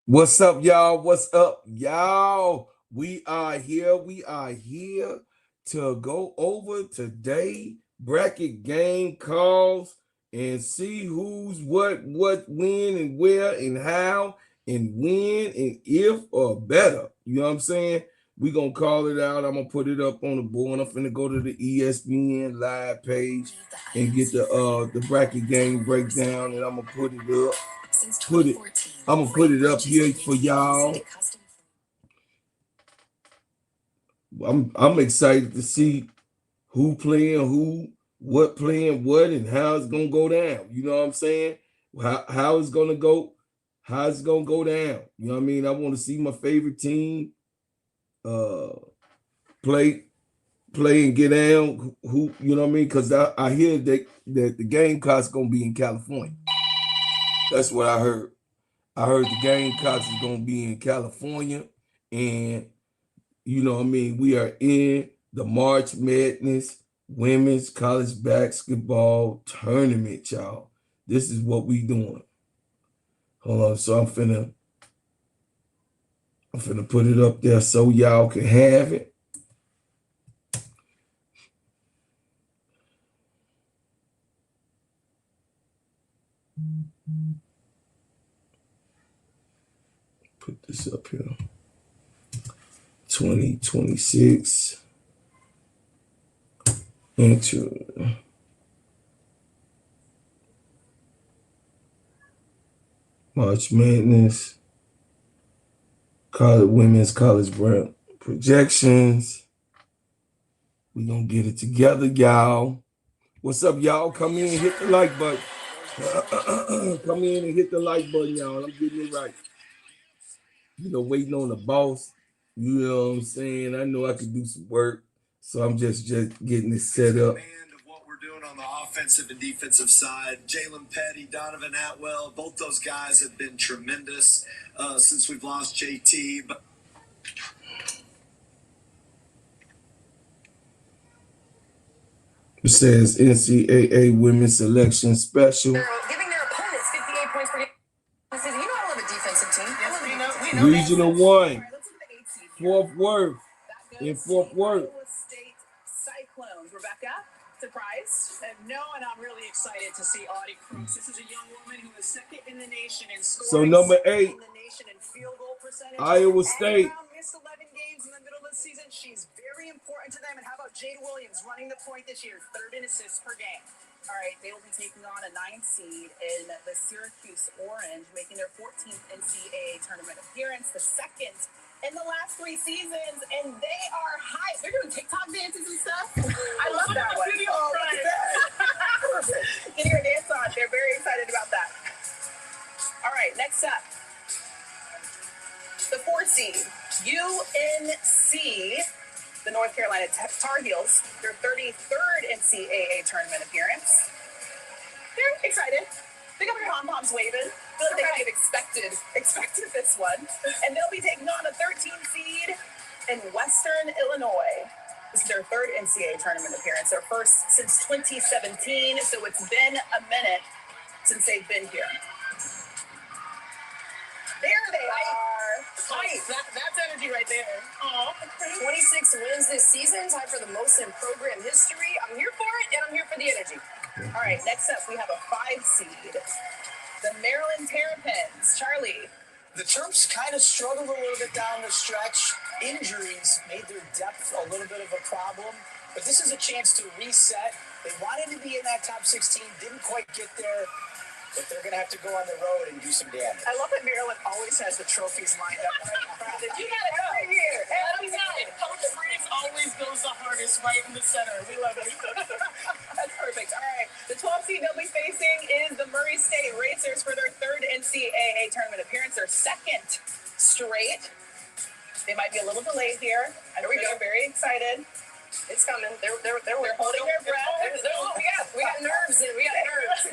What's up, y'all? What's up, y'all? We are here. We are here to go over today bracket game calls and see who's what, when, and where, and how, and when, and if, or better. You know what I'm saying? We gonna call it out. I'm gonna put it up on the board. I'm finna go to the ESPN live page and get the bracket game breakdown, and I'm gonna put it up. Put it. I'm gonna put it up here for y'all. I'm excited to see who playing who, what playing what, and how it's gonna go down. You know what I'm saying? How it's gonna go, how it's gonna go down. You know what I mean? I want to see my favorite team uh play play and get down. Who you know what I mean? Because I hear that the Gamecocks gonna be in California. That's what I heard. I heard the Gamecocks is gonna be in California, and you know what I mean, we are in the March Madness Women's College Basketball Tournament, y'all. This is what we doing. Hold on, so I'm finna put it up there so y'all can have it. Put this up here. 2026 into March Madness Women's College projections. We gonna get it together, y'all. What's up, y'all? Come in and hit the like button. Come in and hit the like button, y'all. I'm getting it right. Waiting on the boss. You know what I'm saying? I know I could do some work, so I'm just getting it set up. On the offensive and defensive side, Jalen Petty, Donovan Atwell, both those guys have been tremendous since we've lost JT. But it says NCAA Women's Selection Special. Giving their opponents 58 points per game. You know I love a defensive team. Yes, we know Regional 1, Fort Worth, in Fort Worth. State Cyclones. Rebecca, surprised? No, and I'm really excited to see Audie Crooks. This is a young woman who is second in the nation in So scoring. number 8, in the nation in field goal percentage. Iowa State. Missed 11 games in the middle of the season. She's very important to them. And how about Jade Williams running the point this year, 3rd in assists per game? All right, they will be taking on a 9th seed in the Syracuse Orange, making their 14th NCAA tournament appearance, the second in the last 3 seasons, and they are hyped. They're doing TikTok dances and stuff. I love that one. Oh, look at that. Perfect. Getting your dance on. They're very excited about that. All right, next up, the 4 seed, UNC. The North Carolina Tar Heels, their 33rd NCAA tournament appearance. They're excited. They got their pom-poms waving. I feel like they might have expected this one. And they'll be taking on a 13 seed in Western Illinois. This is their 3rd NCAA tournament appearance, their first since 2017. So it's been a minute since they've been here. There they are. Nice. That's energy right there. Aww. 26 wins this season, tied for the most in program history. I'm here for it, and I'm here for the energy. All right, next up, we have a 5 seed. The Maryland Terrapins. Charlie. The Terps kind of struggled a little bit down the stretch. Injuries made their depth a little bit of a problem. But this is a chance to reset. They wanted to be in that top 16, didn't quite get there. But they're going to have to go on the road and do some damage. I love that Maryland always has the trophies lined up. You got it every year. Every time. Coach Freeze always goes the hardest right in the center. We love it. That's perfect. All right. The 12th seed they'll be facing is the Murray State Racers for their 3rd NCAA tournament appearance, their 2nd straight. They might be a little delayed here. I know they're very excited. It's coming. They're holding their breath. We got nerves. We got nerves. We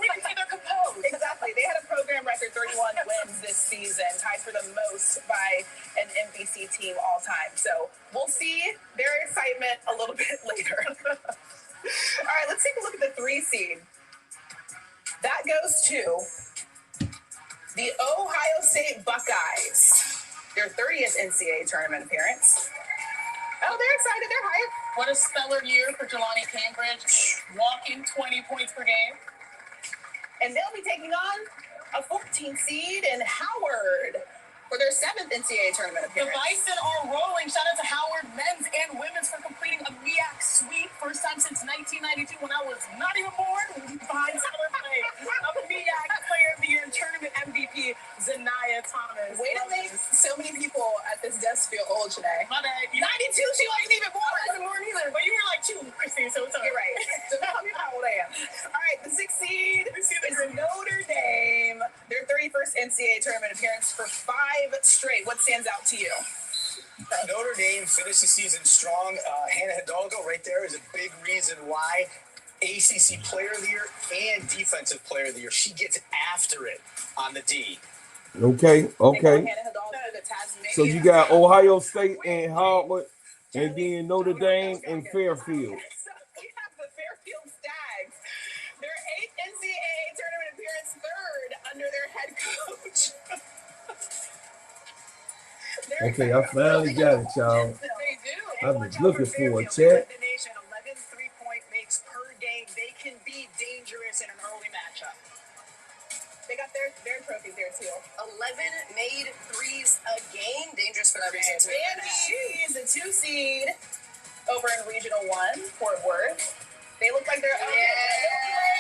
can see they're composed. Exactly. They had a program record 31 wins this season, tied for the most by an MVC team all time. So we'll see their excitement a little bit later. All right, let's take a look at the 3 seed. That goes to The Ohio State Buckeyes, their 30th NCAA tournament appearance. Oh, they're excited. They're hyped. What a stellar year for Jelani Cambridge, walking 20 points per game. And they'll be taking on a 14th seed in Howard for their 7th NCAA tournament The appearance. Bison are rolling. Shout out to Howard men's and women's for completing a MEAC sweep. First time since 1992 when I was not even born. Behind Tyler Play. A MEAC Player of the Year tournament MVP, Zanaya Thomas. Way to make so many people at this desk feel old today. My bad. 92, she wasn't even born. I wasn't born either, but you were like 2, Christine, so it's all You're right. So tell me how old I am. All right, the 6th seed is Notre Dame. Their 31st NCAA tournament appearance for 5 straight. What stands out to you? Notre Dame finished the season strong. Hannah Hidalgo right there is a big reason why. ACC Player of the Year and Defensive Player of the Year. She gets after it on the D. Okay. So you got Ohio State and Harvard, and then Notre Dame and Fairfield. So we have the Fairfield Stags. Their 8th NCAA tournament appearance, 3rd under their head coach. Okay, I finally got it, y'all. They do. I've been looking for it, They led chat. the nation 11 3-point makes per game. They can be dangerous in an early matchup. They got their trophies there too. 11 made threes a game. Dangerous for that reason, too. Vandy is a 2 seed over in Regional 1, Fort Worth. They look like they're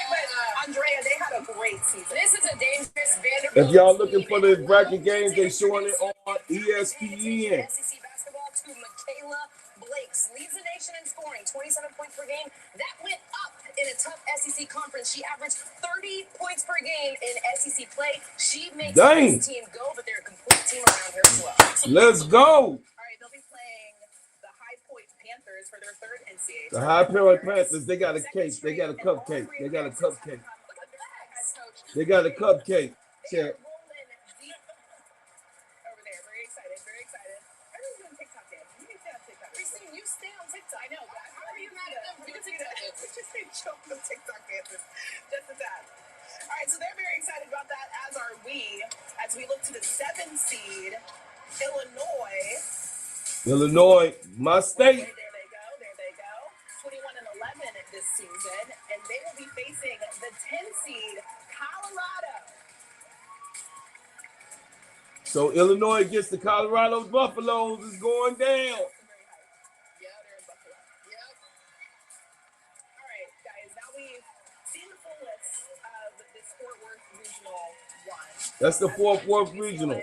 but Andrea, they had a great season. This is a dangerous Vanderbilt. If y'all looking for the bracket games, they showing it on ESPN. SEC basketball to Michaela Blakes. Leads the nation in scoring, 27 points per game. That went up in a tough SEC conference. She averaged 30 points per game in SEC play. She makes this team go, but they're a complete team around her as well. Let's go. All right, they'll be playing the High Point Panthers for their 3rd NCAA. The High Point Panthers, they got a cake. They got a cupcake. They got a cupcake. They got a cupcake. Chat. Over there, very excited, very excited. Everyone's doing TikTok dance. You can stay on TikTok. Christine, you stay on TikTok. I know, but how are you mad at them? We just need to show them TikTok dances. Just a tad. All right, so they're very excited about that, as are we, as we look to the 7th seed, Illinois. Illinois, my state. There they go. 21-11 this season, and they will be facing the 10 seed, Colorado. So Illinois against the Colorado Buffaloes is going down. Yeah, they're in Buffalo. Yep. All right, guys. Now we've seen the full list of this Fort Worth Regional 1. That's the Fort Worth Regional.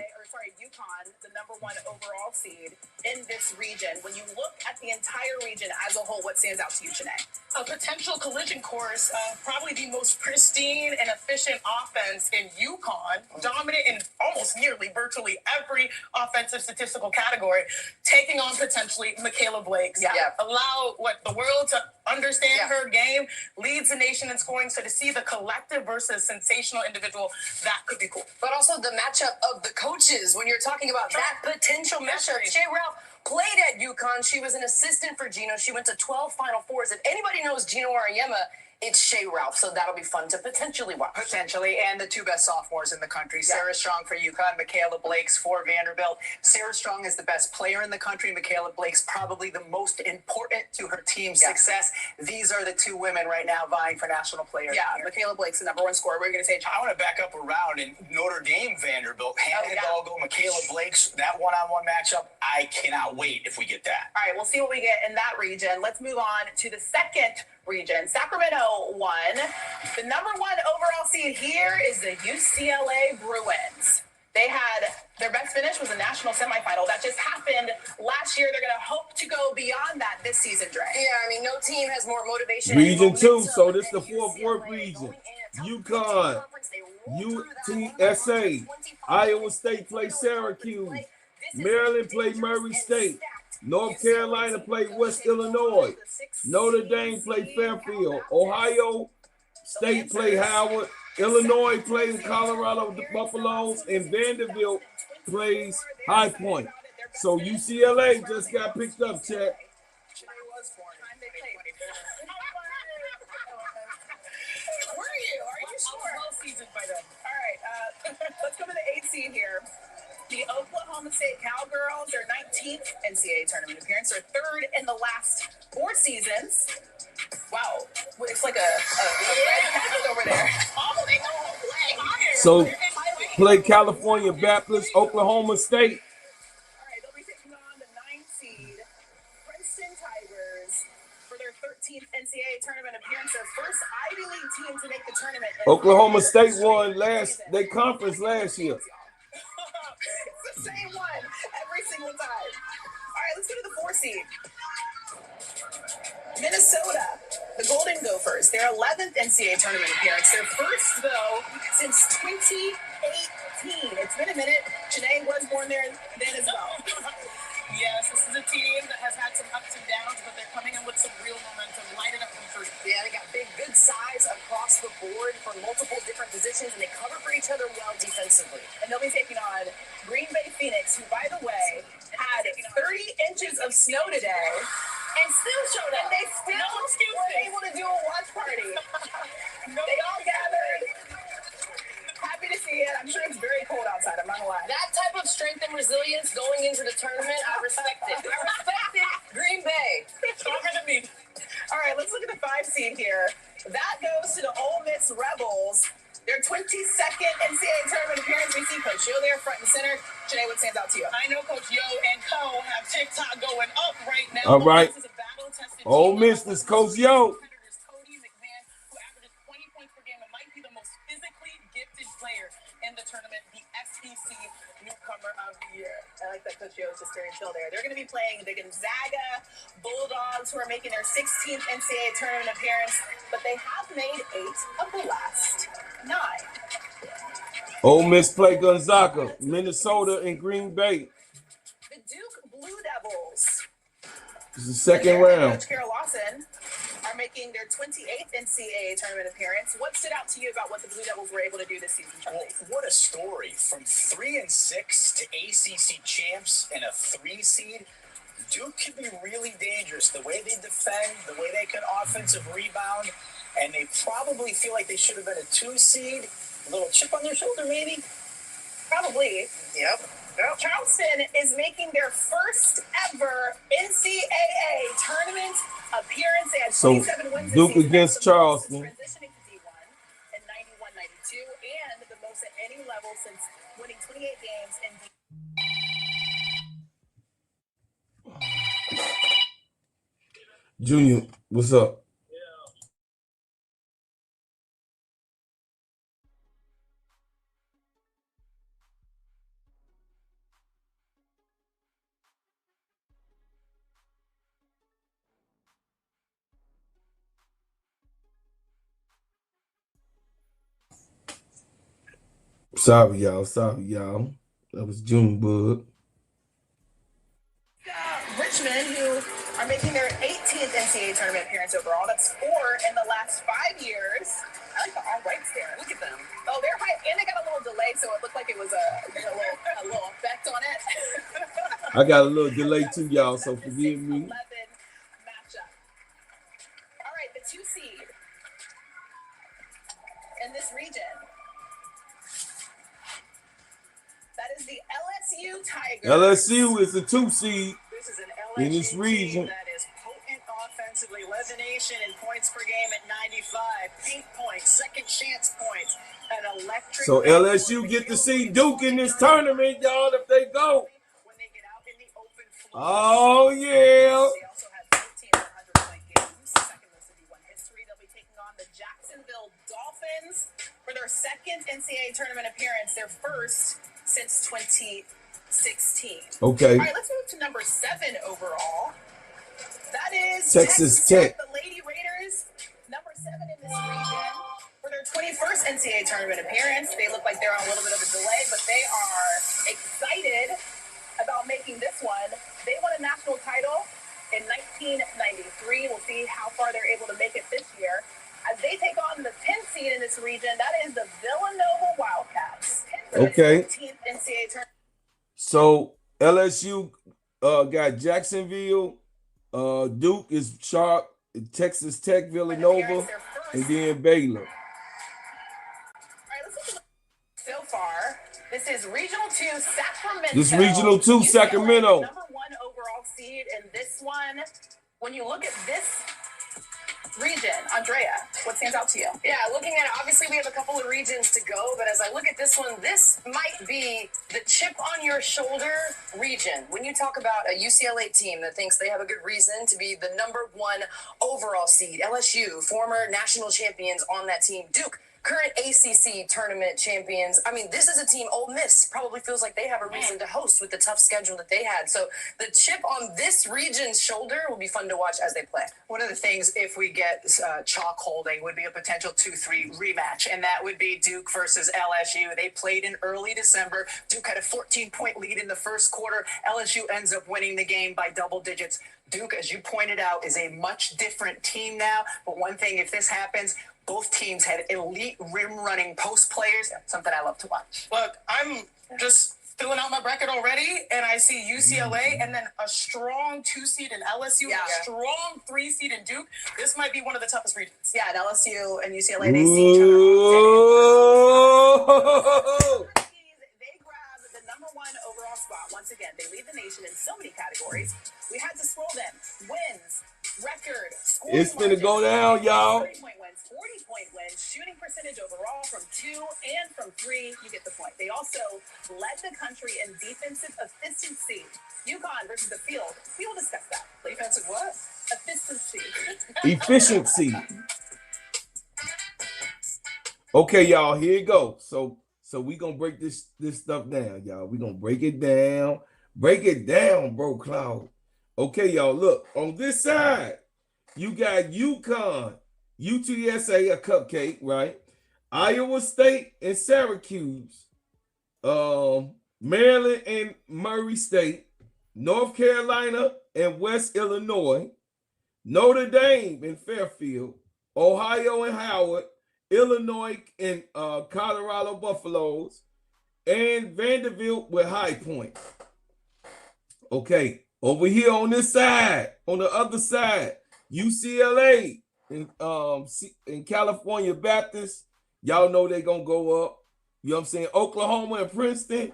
UConn, the #1 overall seed in this region. When you look at the entire region as a whole, what stands out to you, Janae? A potential collision course, probably the most pristine and efficient offense in UConn, dominant in almost nearly virtually every offensive statistical category, taking on potentially Michaela Blakes. Yeah. Allow the world to understand her game, leads the nation in scoring. So to see the collective versus sensational individual, that could be cool. But also the matchup of the coaches when you're talking about that potential matchup. Shay Ralph played at UConn. She was an assistant for Gino. She went to 12 Final Fours. If anybody knows Gino Auriemma, it's Shay Ralph. So that'll be fun to potentially watch. Potentially, and the 2 best sophomores in the country. Sarah Strong for UConn, Michaela Blakes for Vanderbilt. Sarah Strong is the best player in the country. Michaela Blakes probably the most important to her team's success. These are the 2 women right now vying for national player. Yeah, Michaela Blake's the #1 scorer. We're going to say, I want to back up around in Notre Dame, Vanderbilt. Hannah Hidalgo, Michaela Blakes, that one-on-one matchup, I cannot wait if we get that. all right, we'll see what we get in that region. Let's move on to the 2nd region. Sacramento won. The #1 overall seed here is the UCLA Bruins. They had their best finish was a national semifinal. That just happened last year. They're going to hope to go beyond that this season, Dre. Yeah, I mean, no team has more motivation. Region 2, so this is the Fort Worth region. UConn, UTSA, Iowa State play Syracuse, Maryland play Murray State, North Carolina play West Illinois, Notre Dame play Fairfield, Ohio State play Howard, Illinois plays Colorado Buffaloes, and Vanderbilt plays High Point. So UCLA just got picked up, chat. Were you? Are you sure? season by then. All right, let's go to the 8th seed here. The Oklahoma State Cowgirls, their 19th NCAA tournament appearance, their 3rd in the last 4 seasons. Wow, it's like a red path over there. Oh, they go way higher. So play California Baptist, Oklahoma State. All right, they'll be taking on the 9th seed, Princeton Tigers, for their 13th NCAA tournament appearance, their first Ivy League team to make the tournament. Oklahoma State won their conference last year. It's the same one every single time. All right, let's go to the 4 seed. Minnesota, the Golden Gophers, their 11th NCAA tournament appearance. Their first, though, since 2018. It's been a minute. Janae was born there then as well. Yes, this is a team that has had some ups and downs, but they're coming in with some real momentum, lighting up from 3. Yeah, they got good size across the board for multiple different positions, and they cover for each other well defensively. And they'll be taking on Green Bay Phoenix, who, by the way, had 30 inches of snow today. And still showed up. And they still were able to do a watch party. They all gathered. Happy to see it. I'm sure it's very cold outside. I'm not gonna lie. That type of strength and resilience going into the tournament, I respect it. I respect it. Green Bay. Stronger than me. All right, let's look at the 5 seed here. That goes to the Ole Miss Rebels. Their 22nd NCAA tournament appearance. We see Coach Yo there, front and center. Janae, what stands out to you? I know Coach Yo and Co have TikTok going up right now. All right. This is a battle-tested Ole team. Miss is Coach Yo. Competitors Cody McMahon, who averages 20 points per game and might be the most physically gifted player in the tournament, the SEC newcomer of the year. I like that Coach Yo is just very chill there. They're going to be playing the Gonzaga Bulldogs, who are making their 16th NCAA tournament appearance, but they have made 8 of the last 9. Ole Miss play Gonzaga, Minnesota, and Green Bay. The Duke Blue Devils, It's the second Coach round. Carol Lawson, are making their 28th NCAA tournament appearance. What stood out to you about what the Blue Devils were able to do this season, Charlie? Well, what a story. From 3-6 to ACC champs and a 3 seed. Duke can be really dangerous. The way they defend, the way they can offensive rebound, and they probably feel like they should have been a 2 seed. A little chip on their shoulder, maybe? Probably. Yep. Charleston is making their first ever NCAA tournament appearance. They had 27 wins Duke this season. against That's the most Charleston. since transitioning to D1 in 91-92, and the most at any level since winning 28 games in D1. Junior, what's up? Sorry, y'all. That was Junebug. Richmond, who are making their 18th NCAA tournament appearance overall. That's 4 in the last 5 years. I like the all whites there. Look at them. Oh, they're high, and they got a little delay, so it looked like it was a little effect on it. I got a little delay too, y'all, so forgive me. 11 matchup. All right, the 2 seed in this region. That is the LSU Tigers. LSU is the 2 seed This is an in LSU this region. team that is potent offensively, led the nation in points per game at 95, paint points, second chance points, an electric. So LSU get to see Duke in this tournament, y'all, if they go. When they get out in the open floor. Oh, yeah. They also have 15 100-point games, second most in D1 history. They'll be taking on the Jacksonville Dolphins for their second NCAA tournament appearance, their first since 2016. Okay. All right, let's move to number 7 overall. That is Texas Tech. The Lady Raiders, number 7 in this region, for their 21st NCAA tournament appearance. They look like they're on a little bit of a delay, but they are excited about making this one. They won a national title in 1993. We'll see how far they're able to make it this year. As they take on the 10th seed in this region, that is the Villanova Wildcats. Okay. 15th NCAA tournament. So LSU got Jacksonville, Duke is Sharp, Texas Tech, Villanova, and then Baylor. All right, far. This is Regional 2, Sacramento. This Regional 2, UCLA, Sacramento. the #1 overall seed in this one. When you look at this region, Andrea, what stands out to you? Yeah, looking at it, obviously we have a couple of regions to go, but as I look at this one, this might be the chip on your shoulder region. When you talk about a UCLA team that thinks they have a good reason to be the #1 overall seed, LSU, former national champions on that team, Duke, current ACC tournament champions. I mean, this is a team, Ole Miss probably feels like they have a reason to host with the tough schedule that they had. So the chip on this region's shoulder will be fun to watch as they play. One of the things, if we get chalk holding, would be a potential 2-3 rematch, and that would be Duke versus LSU. They played in early December. Duke had a 14-point lead in the first quarter. LSU ends up winning the game by double digits. Duke, as you pointed out, is a much different team now. But one thing, if this happens, both teams had elite rim running post players, something I love to watch. Look, I'm just filling out my bracket already, and I see UCLA and then a strong 2 seed in LSU and a strong 3 seed in Duke. This might be one of the toughest regions. Yeah, and LSU and UCLA, they see each other all day. They grab the #1 overall spot. Once again, they lead the nation in so many categories. We had to scroll them. Wins, record, scoring It's finna go down, y'all. 30-point wins, 40-point wins, shooting percentage overall from 2 and from 3. You get the point. They also led the country in defensive efficiency. UConn versus the field. We will discuss that. Defensive what? Efficiency. Efficiency. Okay, y'all, here you go. So we gonna break this stuff down, y'all. We gonna break it down. Break it down, bro, Cloud. Okay, y'all, look. On this side, you got UConn, UTSA, a cupcake, right? Iowa State and Syracuse, Maryland and Murray State, North Carolina and West Illinois, Notre Dame and Fairfield, Ohio and Howard, Illinois and Colorado Buffaloes, and Vanderbilt with High Point. Okay, over here on this side, on the other side, UCLA in California Baptist, y'all know they're gonna go up. You know what I'm saying? Oklahoma and Princeton,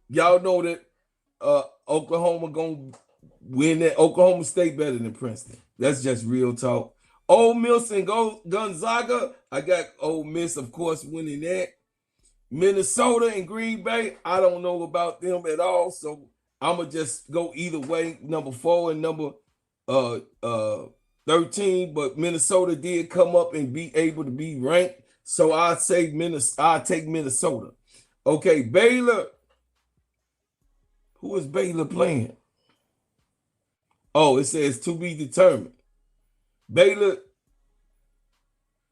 y'all know that Oklahoma gonna win that. Oklahoma State better than Princeton. That's just real talk. Ole Miss and Gonzaga, I got Ole Miss, of course, winning that. Minnesota and Green Bay, I don't know about them at all, so I'm going to just go either way, number 4 and number 13, but Minnesota did come up and be able to be ranked, so I'll take Minnesota. Okay, Baylor. Who is Baylor playing? Oh, it says to be determined. Baylor,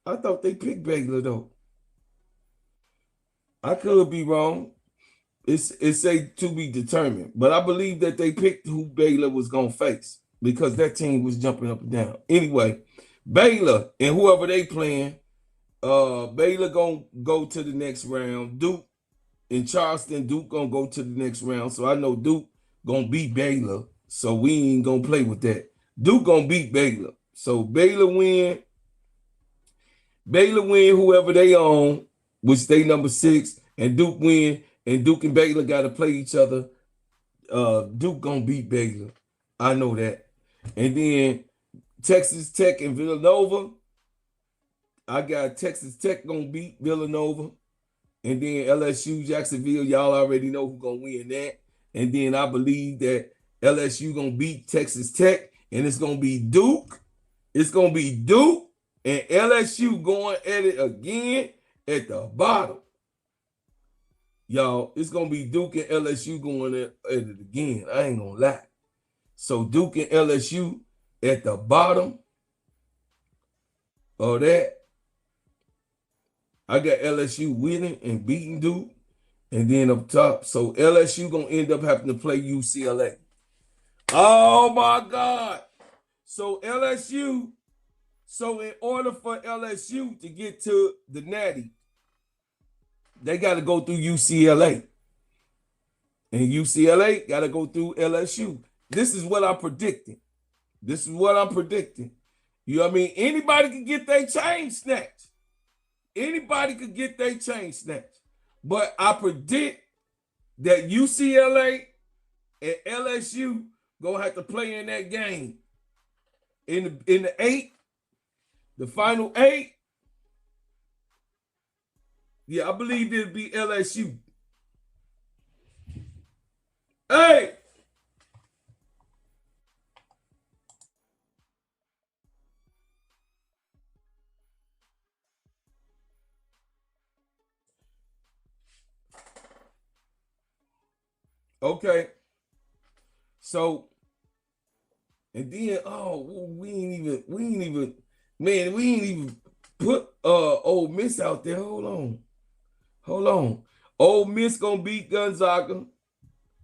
I thought they picked Baylor, though. I could be wrong. It say to be determined, but I believe that they picked who Baylor was going to face because that team was jumping up and down. Anyway, Baylor and whoever they playing, Baylor going to go to the next round. Duke and Charleston, Duke going to go to the next round. So I know Duke going to beat Baylor, so we ain't going to play with that. Duke going to beat Baylor. So Baylor win whoever they own, which they number 6, and Duke win. And Duke and Baylor got to play each other. Duke gonna beat Baylor. I know that. And then Texas Tech and Villanova. I got Texas Tech gonna beat Villanova. And then LSU, Jacksonville, y'all already know who gonna win that. And then I believe that LSU gonna beat Texas Tech. And it's gonna be Duke. It's gonna be Duke and LSU going at it again at the bottom. Y'all, it's going to be Duke and LSU going at it again. I ain't going to lie. So Duke and LSU at the bottom of that. I got LSU winning and beating Duke. And then up top, so LSU going to end up having to play UCLA. Oh, my God. So LSU, so in order for LSU to get to the Natty, they got to go through UCLA. And UCLA got to go through LSU. This is what I'm predicting. You know what I mean? Anybody can get their chain snatched. But I predict that UCLA and LSU gonna have to play in that game in the 8, the final 8. Yeah, I believe it'll be LSU. Hey, okay. So and then we ain't even put Ole Miss out there. Hold on. Ole Miss gonna beat Gonzaga.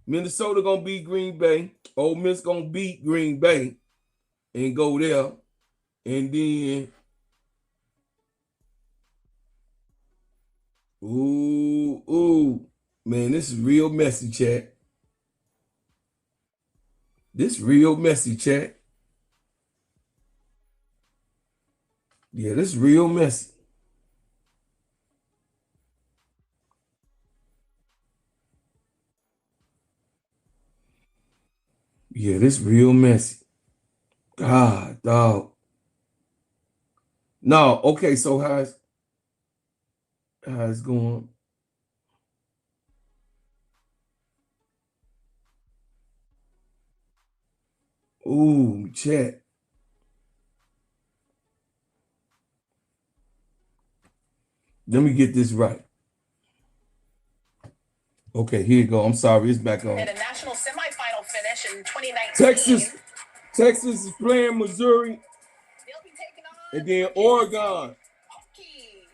Minnesota gonna beat Green Bay. Ole Miss gonna beat Green Bay and go there. And then, man, this is real messy, chat. This real messy, chat. Yeah, this real messy. Yeah, this real messy. God, dog. No, okay, so how's going? Ooh, chat. Let me get this right. Okay, here you go. I'm sorry, it's back on. And a national semifinal finish in 2019. Texas is playing Missouri. They'll be taking on And then Oregon. Hokies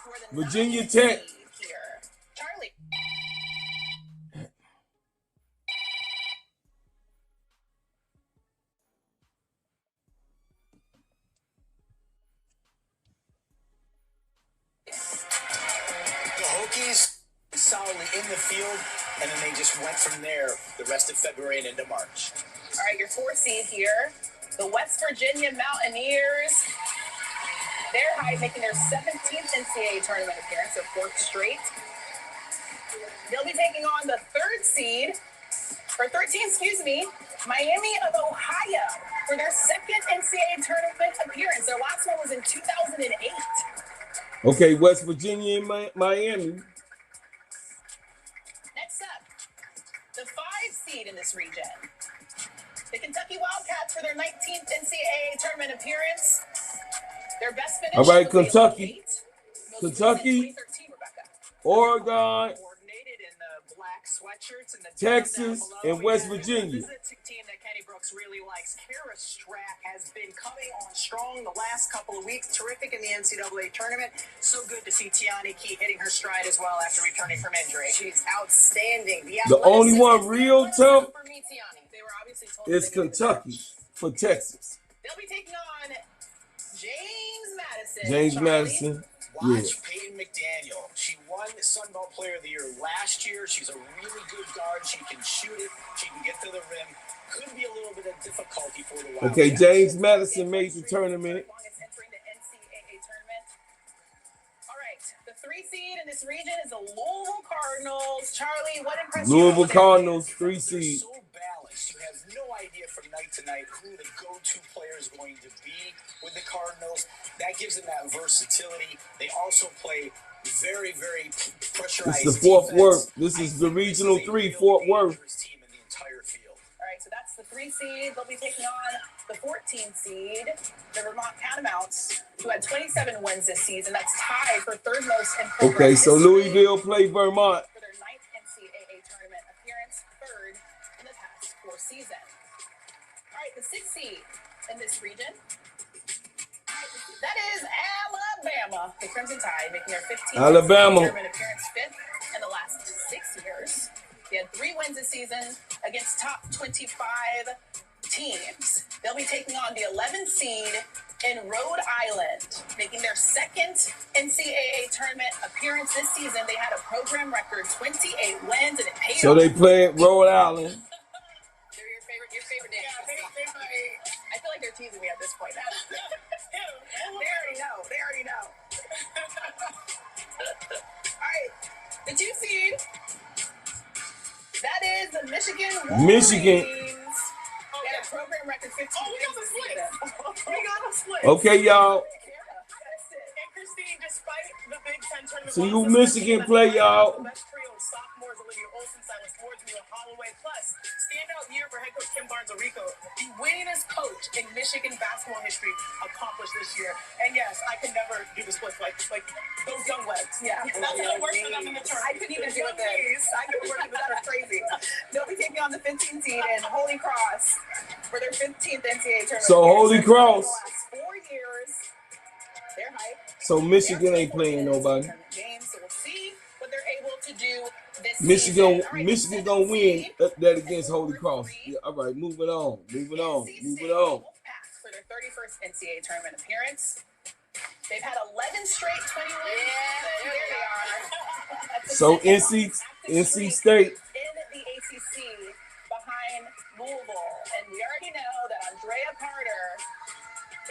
for the Virginia 9th Tech. seed here. Charlie. The Hokies solidly in the field, and then they just went from there the rest of February and into March. All right, your 4th seed here. The West Virginia Mountaineers. They're making their 17th NCAA tournament appearance, their 4th straight. They'll be taking on the 3rd seed, or 13, Miami of Ohio for their 2nd NCAA tournament appearance. Their last one was in 2008. Okay, West Virginia and Miami. Next up, the 5 seed in this region. The Kentucky Wildcats for their 19th NCAA tournament appearance. Their best finish. All right, was Kentucky. Kentucky. 2013, Rebecca. Oregon. Coordinated in the black sweatshirts and the Texas and West Virginia. This is a team that Kenny Brooks really likes. Kara Strack has been coming on strong the last couple of weeks. Terrific in the NCAA tournament. So good to see Tiani Key hitting her stride as well after returning from injury. She's outstanding. The only one real tough for me, Tiani. They were obviously told is Kentucky for Texas. They'll be taking on James Madison. James Madison. Watch Peyton McDaniel. She won the Sun Belt Player of the Year last year. She's a really good guard. She can shoot it. She can get to the rim. Could be a little bit of difficulty for the Wildcats. Okay, James Madison made the tournament. Entering the NCAA tournament. All right, the 3 seed in this region is the Louisville Cardinals. Charlie, what impressed you? Louisville Cardinals, 3 seed. So balanced. You have no idea from night to night who the go-to player is going to be with the Cardinals. That gives them that versatility. They also play very, very pressurized. It's the Fort defense. Worth. This is the Regional 3, Fort Worth. Team in the entire field. All right, so that's the 3 seed. They'll be taking on the 14 seed, the Vermont Catamounts, who had 27 wins this season. That's tied for 3rd most in program Okay, so history. Louisville play Vermont. For their 9th NCAA tournament appearance, 3rd in the past 4 seasons. All right, the 6th seed in this region. That is Alabama. The Crimson Tide making their 15th Alabama. tournament appearance, 5th in the last 6 years. They had 3 wins this season against top 25 teams. They'll be taking on the 11th seed in Rhode Island, making their 2nd NCAA tournament appearance this season. They had a program record 28 wins, and it paid So off. they play at Rhode Island. They're your favorite dance. I feel like they're teasing me at this point now. They already know. All right. The 2 seed. That is the Michigan Michigan. Wolverines. Oh, yeah. Program record 15 Oh, we got a split. We got a split. Okay, y'all. And Christine, despite the Big Ten tournament, See who Michigan play, y'all. the best trio of sophomores, Olivia Olson, Silas Ford, Neil Holloway, plus standout year for head coach Kim Barnes-Arico, the winningest coach in Michigan basketball history, accomplished this year. And yes, I can never do the splits like those young legs. Yeah. That's how it works for them in the tournament. I couldn't even do it then. I couldn't work it, but that was crazy. They'll be taking on the 15 seed in Holy Cross for their 15th NCAA tournament. So Holy Cross. The last 4 years. They're hype. So Michigan ain't playing nobody. Games, so we'll see what they're able to do this Michigan, season. Right, Michigan gonna win that against Holy Cross. Yeah, all right, moving on. For their 31st NCAA tournament appearance. They've had 11 straight 20 wins. Yeah, there they are. So NC State. In the ACC behind Louisville. And we already know that Andrea Carter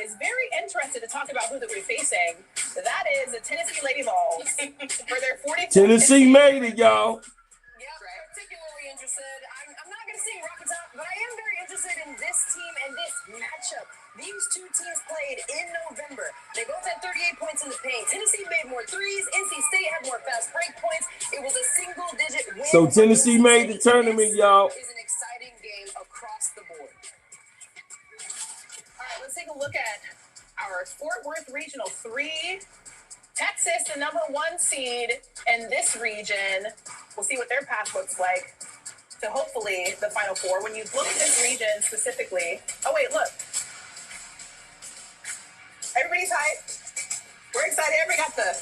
is very interested to talk about who that we're facing. That is the Tennessee Lady Vols for their 44th. Tennessee made it, y'all. Yeah, particularly interested. I'm not going to sing Rock and Top, but I am very interested in this team and this matchup. These two teams played in November. They both had 38 points in the paint. Tennessee made more threes. NC State had more fast break points. It was a single-digit win. So Tennessee made the tournament, y'all. This is an exciting game across the board. All right, let's take a look at our Fort Worth Regional 3. Texas, the number 1 seed in this region. We'll see what their path looks like to hopefully the Final Four. When you look at this region specifically, oh wait, look. Everybody's hyped. We're excited. Everybody got the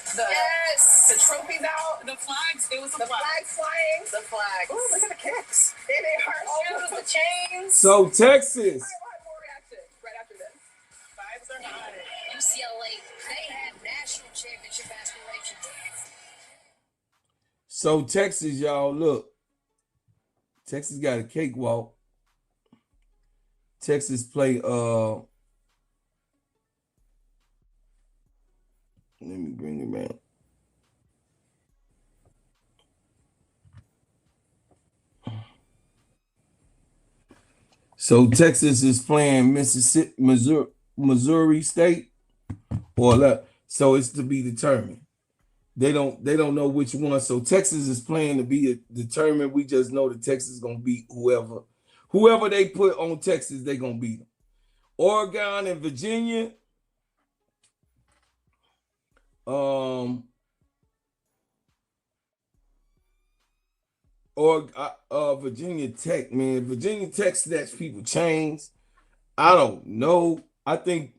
trophies out. The flags, it was The flags flying. The flag. Ooh, look at the kicks. There they are. Shoes, the chains. So Texas. All right, we'll have more reaction right after this. vibes are high. UCLA, they had national championship aspirations. So Texas, y'all, look. Texas got a cakewalk. Texas play let me bring it back. So Texas is playing Mississippi, Missouri State, so it's to be determined. They don't know which one. So Texas is playing to be determined. We just know that Texas is gonna beat whoever they put on Texas. They gonna beat them. Oregon and Virginia. Virginia Tech, man. Virginia Tech snatch people chains. I don't know. I think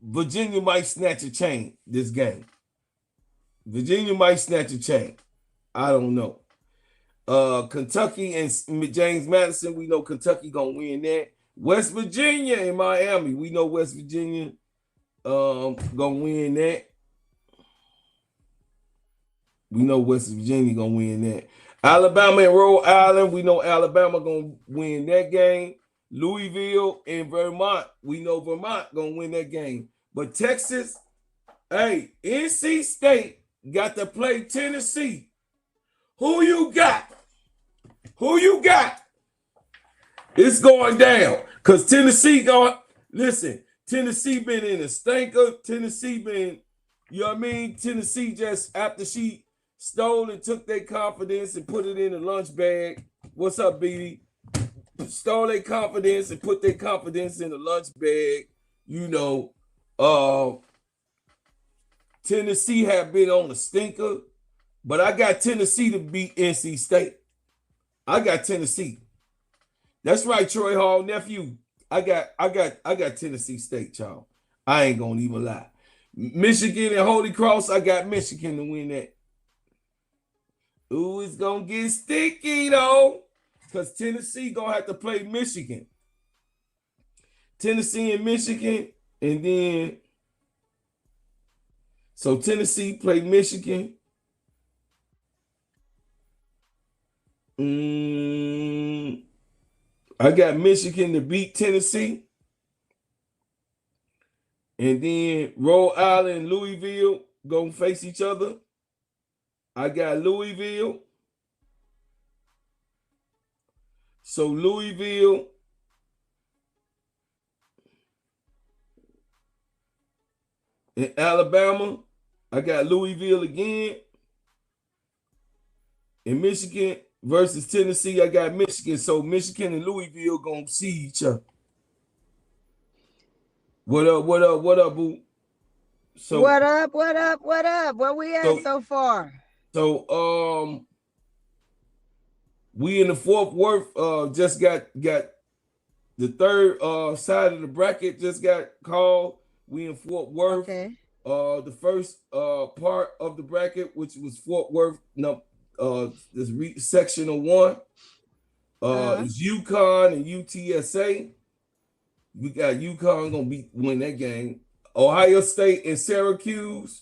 Virginia might snatch a chain this game. Virginia might snatch a chain. I don't know. Kentucky and James Madison, we know Kentucky gonna win that. West Virginia and Miami, we know West Virginia gonna win that. We know West Virginia gonna win that. Alabama and Rhode Island, we know Alabama gonna win that game. Louisville and Vermont, we know Vermont gonna win that game. But Texas, hey, NC State got to play Tennessee. Who you got? Who you got? It's going down. Because Tennessee Tennessee been in a stinker. Tennessee been, you know what I mean? Tennessee just, after she stole and took their confidence and put it in a lunch bag. What's up, BD? Stole their confidence and put their confidence in a lunch bag. You know, Tennessee have been on a stinker, but I got Tennessee to beat NC State. I got Tennessee. That's right, Troy Hall, nephew. I got Tennessee State, y'all. I ain't gonna even lie. Michigan and Holy Cross, I got Michigan to win that. Ooh, it's gonna get sticky though, because Tennessee gonna have to play Michigan. Tennessee and Michigan, and then so Tennessee play Michigan. I got Michigan to beat Tennessee. And then Rhode Island and Louisville gonna face each other. I got Louisville. So Louisville. In Alabama, I got Louisville again. In Michigan versus Tennessee, I got Michigan. So Michigan and Louisville gonna see each other. What up? What up? What up, boo? So What up? What up? What up? Where we at so far? So we in the Fort Worth. Just got the third side of the bracket just got called. We in Fort Worth. Okay. The first part of the bracket, which was Fort Worth, this section of one, is UConn and UTSA. We got UConn gonna win that game. Ohio State and Syracuse.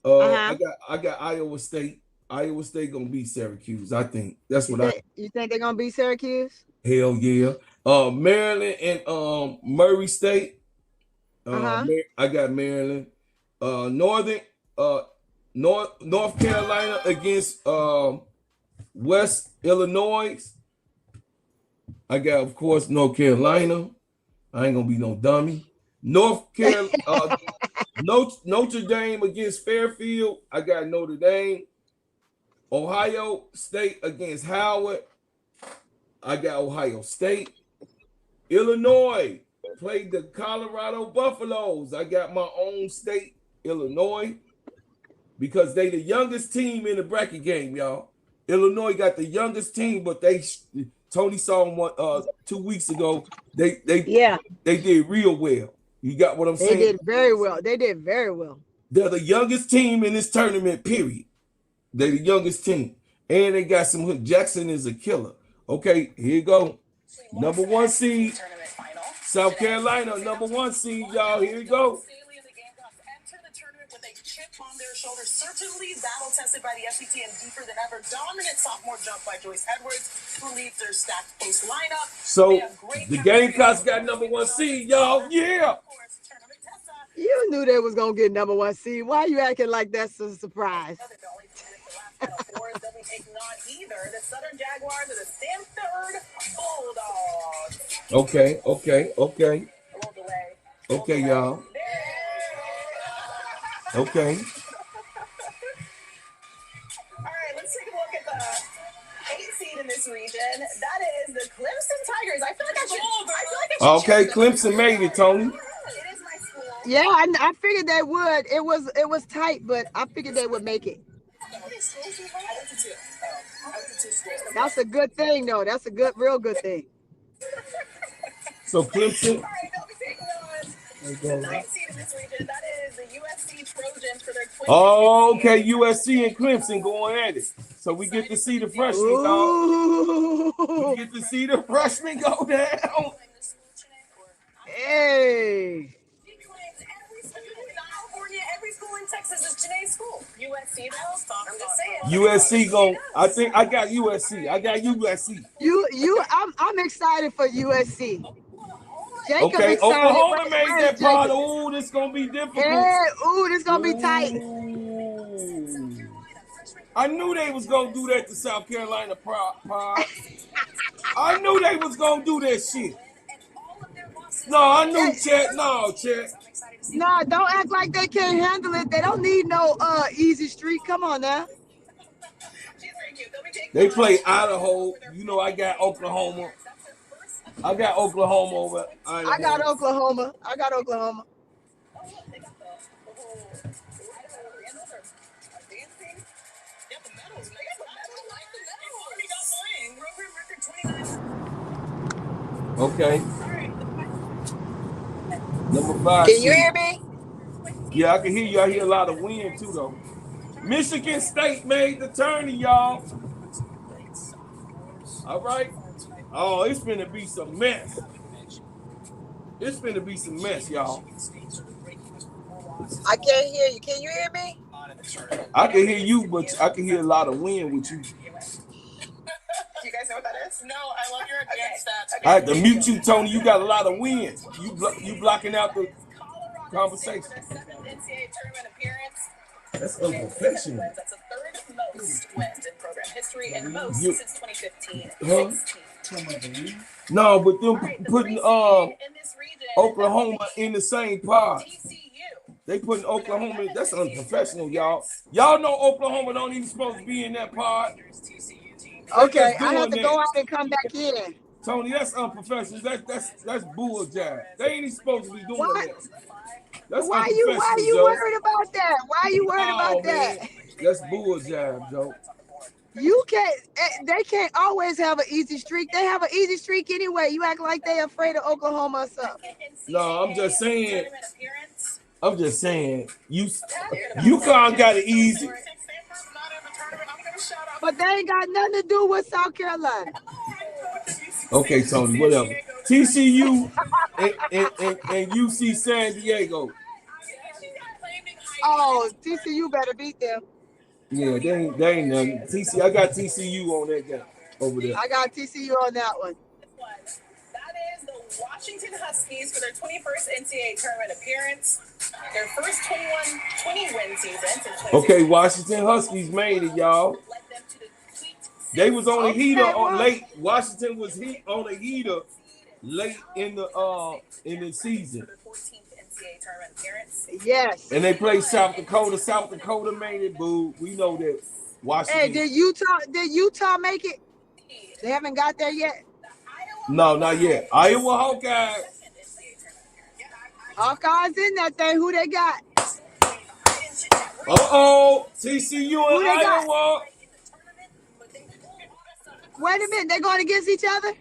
I got Iowa State. Iowa State gonna beat Syracuse. I think that's what You think they're gonna beat Syracuse? Hell yeah. Maryland and Murray State. I got Maryland. North Carolina against West Illinois. I got, of course, North Carolina. I ain't gonna be no dummy. North Carolina, Notre Dame against Fairfield. I got Notre Dame. Ohio State against Howard. I got Ohio State. Illinois played the Colorado Buffaloes. I got my own state, Illinois, because they the youngest team in the bracket game, y'all. Illinois got the youngest team, but Tony saw them 2 weeks ago. They did real well. You got what I'm saying? They did very well. They did very well. They're the youngest team in this tournament, period. They're the youngest team. And they got some Jackson is a killer. Okay, here you go. Number 1 seed. South Carolina, number 1 seed, y'all. Here you go. On their shoulders, certainly battle tested by the SEC and deeper than ever. Dominant sophomore jump by Joyce Edwards, who leads their stacked post lineup. So the Gamecocks got number 1 seed, y'all. Yeah. You knew they was gonna get number 1 seed. Why are you acting like that's a surprise? Doesn't take none either. The Southern Jaguars are the Stanford Bulldogs. Okay, y'all. Okay. All right, let's take a look at the 8th seed in this region. That is the Clemson Tigers. I feel like I should. Okay, Clemson made it, Tony. It is my school. Yeah, I figured they would. It was tight, but I figured they would make it. That's a good thing, though. That's a real good thing. So Clemson. All right, they'll be taking on the 9th seed in this region. That is the USC Trojans for their 20. Okay, USC and Clemson going at it. So we get to see the freshmen, dog. We get to see the freshmen go down. Hey. Every school in Texas is Janae's school. USC, though. I'm just saying. USC going. I think I got USC. I'm excited for USC. Jacob okay, excited. Oklahoma made that part. Ooh, this gonna be difficult. Yeah, this gonna be tight. I knew they was gonna do that to South Carolina pod. I knew they was gonna do that shit. No, I knew, Chet. No, Chet. No, don't act like they can't handle it. They don't need no easy street. Come on now. They play Idaho. You know, I got Oklahoma. I got Oklahoma over Idaho. I got Oklahoma. Okay. Number 5. Can you hear me? Yeah, I can hear you. I hear a lot of wind too, though. Michigan State made the tourney, y'all. All right. Oh, it's finna be some mess. Y'all. I can't hear you. Can you hear me? I can hear you, but I can hear a lot of wind with you. Do you guys know what that is? No, I love your advanced stats. I have to mute you, Tony. You got a lot of wind. You blocking out the conversation. NCAA tournament appearance. That's unprofessional. That's a third most most wins in program history and most since 2015. Huh? 16. No, but them Right, the putting three seed in this region, Oklahoma in the same pod. TCU. They putting Oklahoma. That's unprofessional, y'all. Y'all know Oklahoma don't even supposed to be in that pod. Okay, I have to go out and come back in. Tony, that's unprofessional. That's bull jive. They ain't even supposed to be doing What? that. That's Why are you unprofessional, worried about that? Why are you worried about that? Man. That's bull jive, Joe. You can't. They can't always have an easy streak. They have an easy streak anyway. You act like they afraid of Oklahoma or something. No, I'm just saying. UConn got it easy. But they ain't got nothing to do with South Carolina. Okay, Tony, whatever. TCU and UC San Diego. Oh, TCU better beat them. Yeah, they ain't nothing. TCU, I got TCU on that game over there. I got TCU on that one. That is the Washington Huskies for their 21st NCAA tournament appearance. Their first 20-win season since 2016. Okay, Washington Huskies made it, y'all. They was on a heater late. Washington was on a heater late in the season. Yes. And they played South Dakota. South Dakota made it. Boo. We know that. Washington. Hey, did Utah make it? They haven't got there yet. No, not yet. Iowa Hawkeyes. Hawkeyes in that thing. Who they got? TCU and Iowa. Wait a minute. They're going against each other?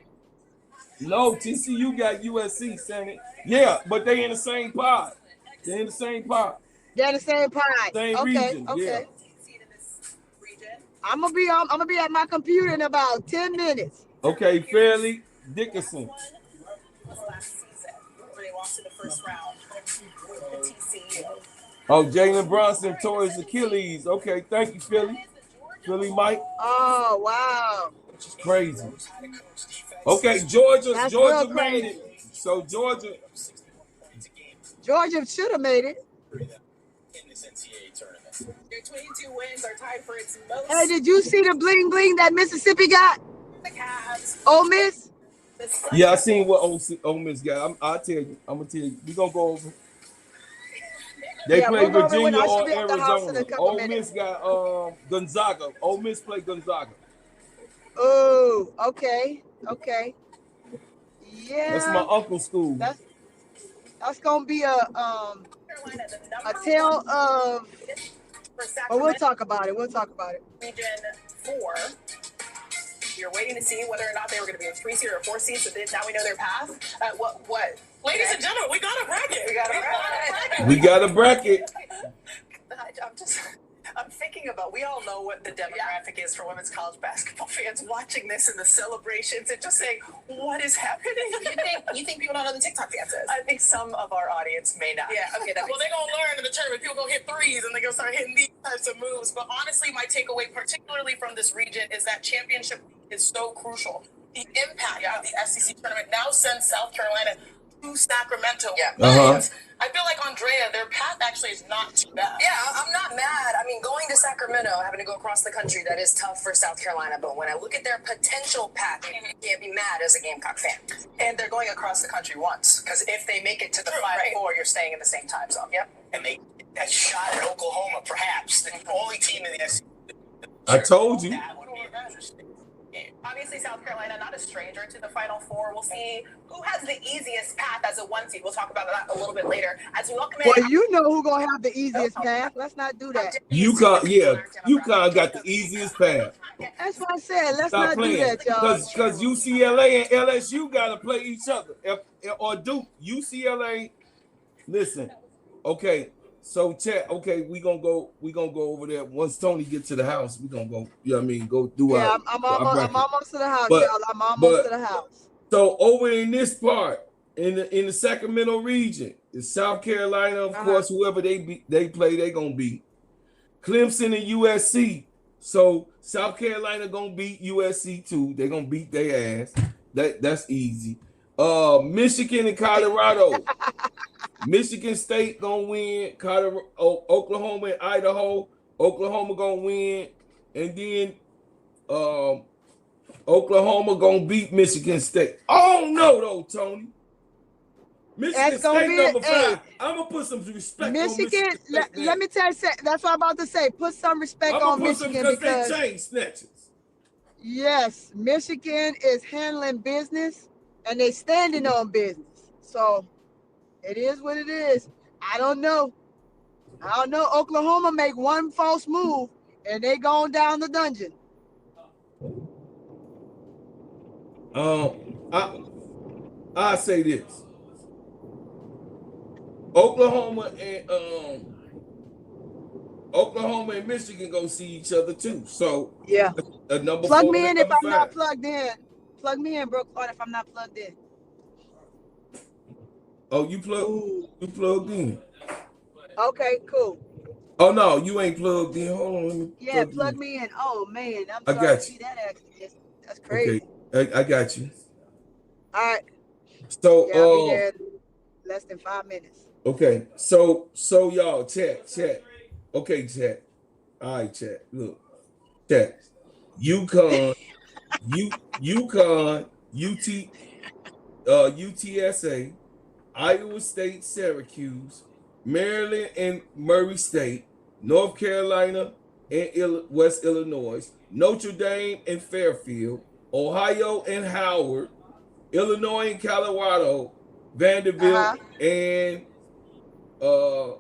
No, TCU got USC, Senate. Yeah, but they in the same pod. They're in the same pod. They're in the same pod. Same region. Okay. Yeah. I'm gonna be at my computer in about 10 minutes. Okay, Fairleigh Dickinson. Oh, Jalen Brunson tore his Achilles. Okay, thank you, Philly Mike. Oh, wow. Which is crazy. Okay, Georgia made it. So Georgia should have made it. Their 22 wins are tied for its most. Hey, did you see the bling bling that Mississippi got? The Cavs. Ole Miss? Yeah, I seen what Ole Miss got. I'm gonna tell you. We gonna go over. They play Virginia or Arizona. Ole Miss got Gonzaga. Ole Miss play Gonzaga. Oh, okay. Yeah. That's my uncle's school. That's gonna be a tale of. But we'll talk about it. Region 4. You're waiting to see whether or not they were going to be a 3 seed or a 4 seed. So now we know their path. What? Ladies and gentlemen, we got a bracket. We got a bracket. I'm thinking about, we all know what the demographic is for women's college basketball fans watching this and the celebrations and just saying, what is happening? You think people don't know the TikTok dances? I think some of our audience may not. Yeah, okay. Well, they're going to learn in the tournament. People going to hit threes and they're going to start hitting these types of moves. But honestly, my takeaway, particularly from this region, is that championship is so crucial. The impact of the SEC tournament now sends South Carolina to Sacramento. Uh-huh. I feel like, Andrea, their path actually is not too bad. Yeah, I'm not mad. I mean, going to Sacramento, having to go across the country, that is tough for South Carolina. But when I look at their potential path, you can't be mad as a Gamecock fan. And they're going across the country once, because if they make it to the Final Four, you're staying in the same time zone. Yep. And they get that shot at Oklahoma, perhaps the only team in the SEC. I told you. That would be interesting. Obviously, South Carolina, not a stranger to the Final Four. We'll see who has the easiest path as a 1 seed. We'll talk about that a little bit later. As we welcome in. Well, you know who's gonna have the easiest path. Let's not do that. UConn got the easiest path. That's what I said. Let's not do that, y'all. Because UCLA and LSU gotta play each other. Or Duke, UCLA. Listen, okay. So chat, okay, we gonna go over there. Once Tony gets to the house, we gonna go, you know what I mean, go do our I'm almost to the house, y'all. I'm almost to the house. So over in this part, in the Sacramento region, is South Carolina, of course, whoever they play, they gonna beat. Clemson and USC. So South Carolina gonna beat USC too. They gonna beat their ass. That's easy. Michigan and Colorado. Michigan State gonna win. Oklahoma and Idaho. Oklahoma gonna win, and then Oklahoma gonna beat Michigan State. Oh no, though, Tony. Michigan That's gonna State be it. number Hey, 5. I'm gonna put some respect on Michigan. Michigan State Let name. me tell you, that's what I'm about to say. Put some respect I'm gonna on put some Michigan because they because chain snatchers. yes, Michigan is handling business and they standing on business. So it is what it is. I don't know. I don't know. Oklahoma make one false move and they going down the dungeon. I say this: Oklahoma and Oklahoma and Michigan gonna see each other too. So Yeah. a number Plug 4 me and in if number I'm not 5. plugged in. Plug me in, Brooklyn, if I'm not plugged in. Oh, Ooh. you plugged in. Okay, cool. Oh no, you ain't plugged in. Hold on, let me Yeah, plug you plug in. me in. Oh man, I'm I sorry to got you. see that accident. That's Okay, crazy. I got you. All right. So Yeah, I'll be there in less than 5 minutes. okay, so y'all chat. Okay, chat. All right, chat. Look, chat. UConn, UConn, UTSA, Iowa State, Syracuse, Maryland and Murray State, North Carolina and West Illinois, Notre Dame and Fairfield, Ohio and Howard, Illinois and Colorado, Vanderbilt Uh-huh. and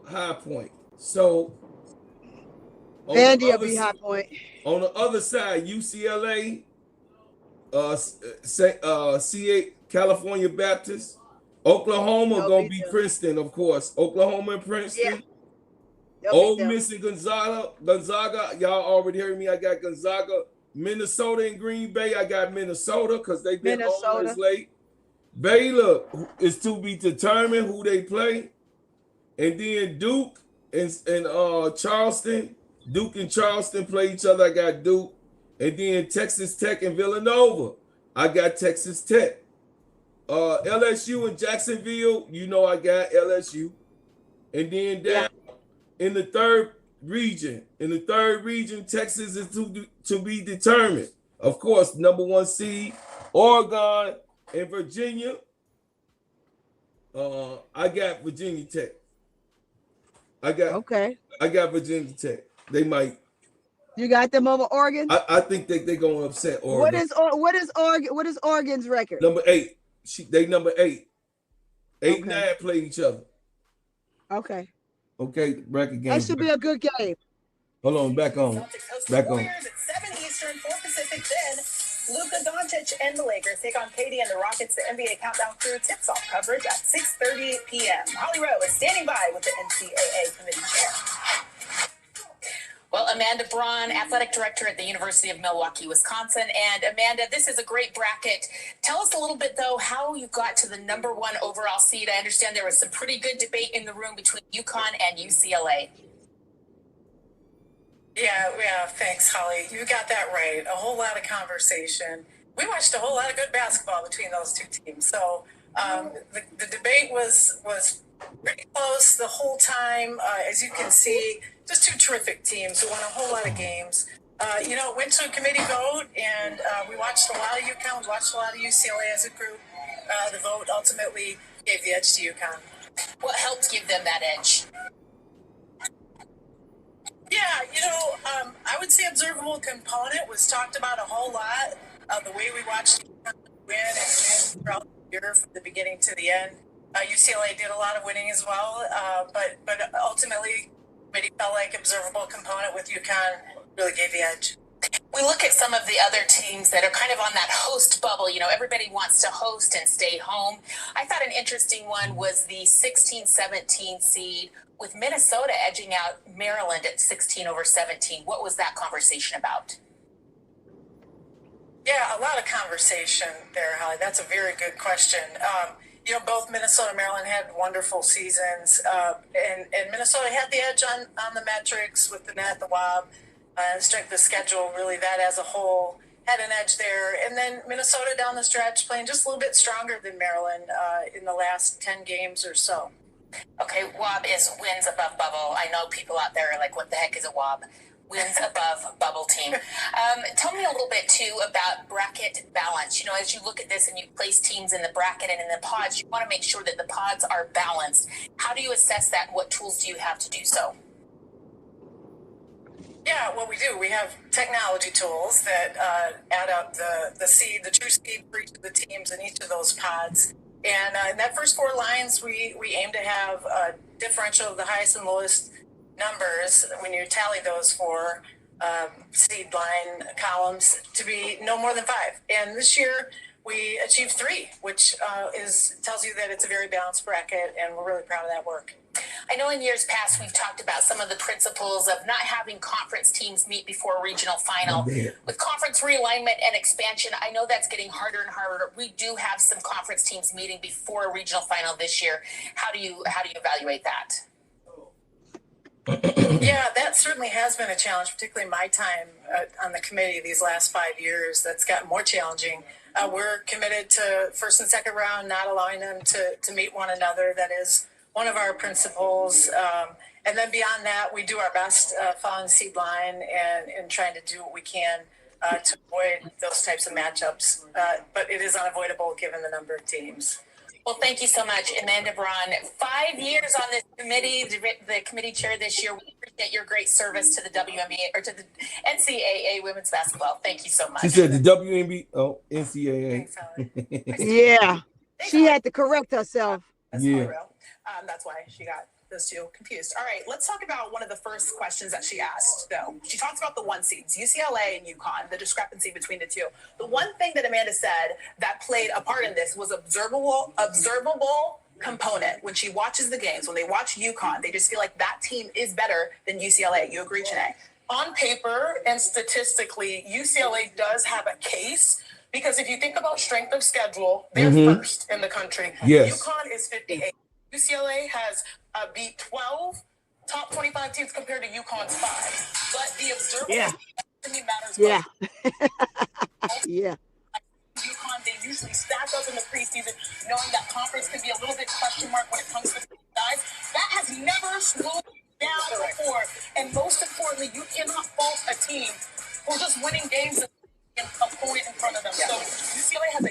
High Point. So on the Vandy will other be High Point. side, UCLA, CA California Baptist, Oklahoma They'll gonna beat be them. Princeton, of course. Oklahoma and Yeah, Princeton, they'll beat Ole them. Miss and Gonzaga. Y'all already heard me. I got Gonzaga, Minnesota and Green Bay. I got Minnesota because they've been always Minnesota. late. Baylor is to be determined who they play, and then Duke and Charleston. Duke and Charleston play each other. I got Duke, and then Texas Tech and Villanova. I got Texas Tech. LSU and Jacksonville. You know I got LSU, and then Yeah. down in the third region, Texas is to be determined. Of course, number 1 seed, Oregon and Virginia. I got Virginia Tech. I got Okay. I got Virginia Tech. They might. You got them over Oregon? I think they're gonna upset Oregon. What is Oregon's record? Number 8. They number 8. 8 and Okay. 9 play each other. Okay. Okay, bracket That game. should be a good game. Hold on, back on. Celtics host the Back on. Warriors at 7 Eastern, 4 Pacific. Then Luka Doncic and the Lakers take on KD and the Rockets. The NBA Countdown crew tips off coverage at 6:30 p.m. Holly Rowe is standing by with the NCAA committee chair. Well, Amanda Braun, athletic director at the University of Milwaukee, Wisconsin. And Amanda, this is a great bracket. Tell us a little bit, though, how you got to the number 1 overall seed. I understand there was some pretty good debate in the room between UConn and UCLA. Yeah, thanks, Holly. You got that right. A whole lot of conversation. We watched a whole lot of good basketball between those two teams. So the debate was pretty close the whole time. As you can see, just two terrific teams who won a whole lot of games. It went to a committee vote, and we watched a lot of UConn, we watched a lot of UCLA as a group. The vote ultimately gave the edge to UConn. What helped give them that edge? Yeah, I would say observable component was talked about a whole lot. The way we watched win and win throughout the year from the beginning to the end. UCLA did a lot of winning as well, but ultimately, everybody felt like observable component with UConn really gave the edge. We look at some of the other teams that are kind of on that host bubble. Everybody wants to host and stay home. I thought an interesting one was the 16-17 seed with Minnesota edging out Maryland at 16 over 17. What was that conversation about? Yeah, a lot of conversation there, Holly. That's a very good question. Both Minnesota and Maryland had wonderful seasons, and Minnesota had the edge on the metrics with the net, the WOB, strength of schedule. Really, that as a whole had an edge there. And then Minnesota down the stretch playing just a little bit stronger than Maryland in the last 10 games or so. Okay, WOB is wins above bubble. I know people out there are like, what the heck is a WOB? wins above bubble team. Tell me a little bit too about bracket balance. You know, as you look at this and you place teams in the bracket and in the pods, you want to make sure that the pods are balanced. How do you assess that? What tools do you have to do so? Yeah, well, we do. We have technology tools that add up the true seed for each of the teams in each of those pods. And in that first 4 lines, we aim to have a differential of the highest and lowest numbers when you tally those 4 seed line columns to be no more than 5. And this year we achieved 3, which tells you that it's a very balanced bracket, and we're really proud of that work. I know in years past we've talked about some of the principles of not having conference teams meet before a regional final. With conference realignment and expansion, I know that's getting harder and harder. We do have some conference teams meeting before a regional final this year. How do you evaluate that? Yeah, that certainly has been a challenge, particularly my time on the committee these last 5 years. That's gotten more challenging. We're committed to first and second round, not allowing them to meet one another. That is one of our principles. And then beyond that, we do our best following seed line and trying to do what we can to avoid those types of matchups. But it is unavoidable given the number of teams. Well, thank you so much, Amanda Braun. 5 years on this committee, the committee chair this year. We appreciate your great service to the WNBA or to the NCAA women's basketball. Thank you so much. She said the WNBA, NCAA. Thanks, Yeah. She had to correct herself. That's Yeah. real. That's why she got those two confused. All right, let's talk about one of the first questions that she asked, though. She talks about the 1 seeds, UCLA and UConn, the discrepancy between the two. The one thing that Amanda said that played a part in this was observable component. When she watches the games, when they watch UConn, they just feel like that team is better than UCLA. You agree, Janae? On paper and statistically, UCLA does have a case. Because if you think about strength of schedule, they're first in the country. Yes. UConn is 58. UCLA has beat 12 top 25 teams compared to UConn's 5. But the observable to me matters most. Yeah. UConn, they usually stack up in the preseason, knowing that conference can be a little bit question mark when it comes to guys. That has never slowed down before. And most importantly, you cannot fault a team for just winning games and a point in front of them. So UCLA has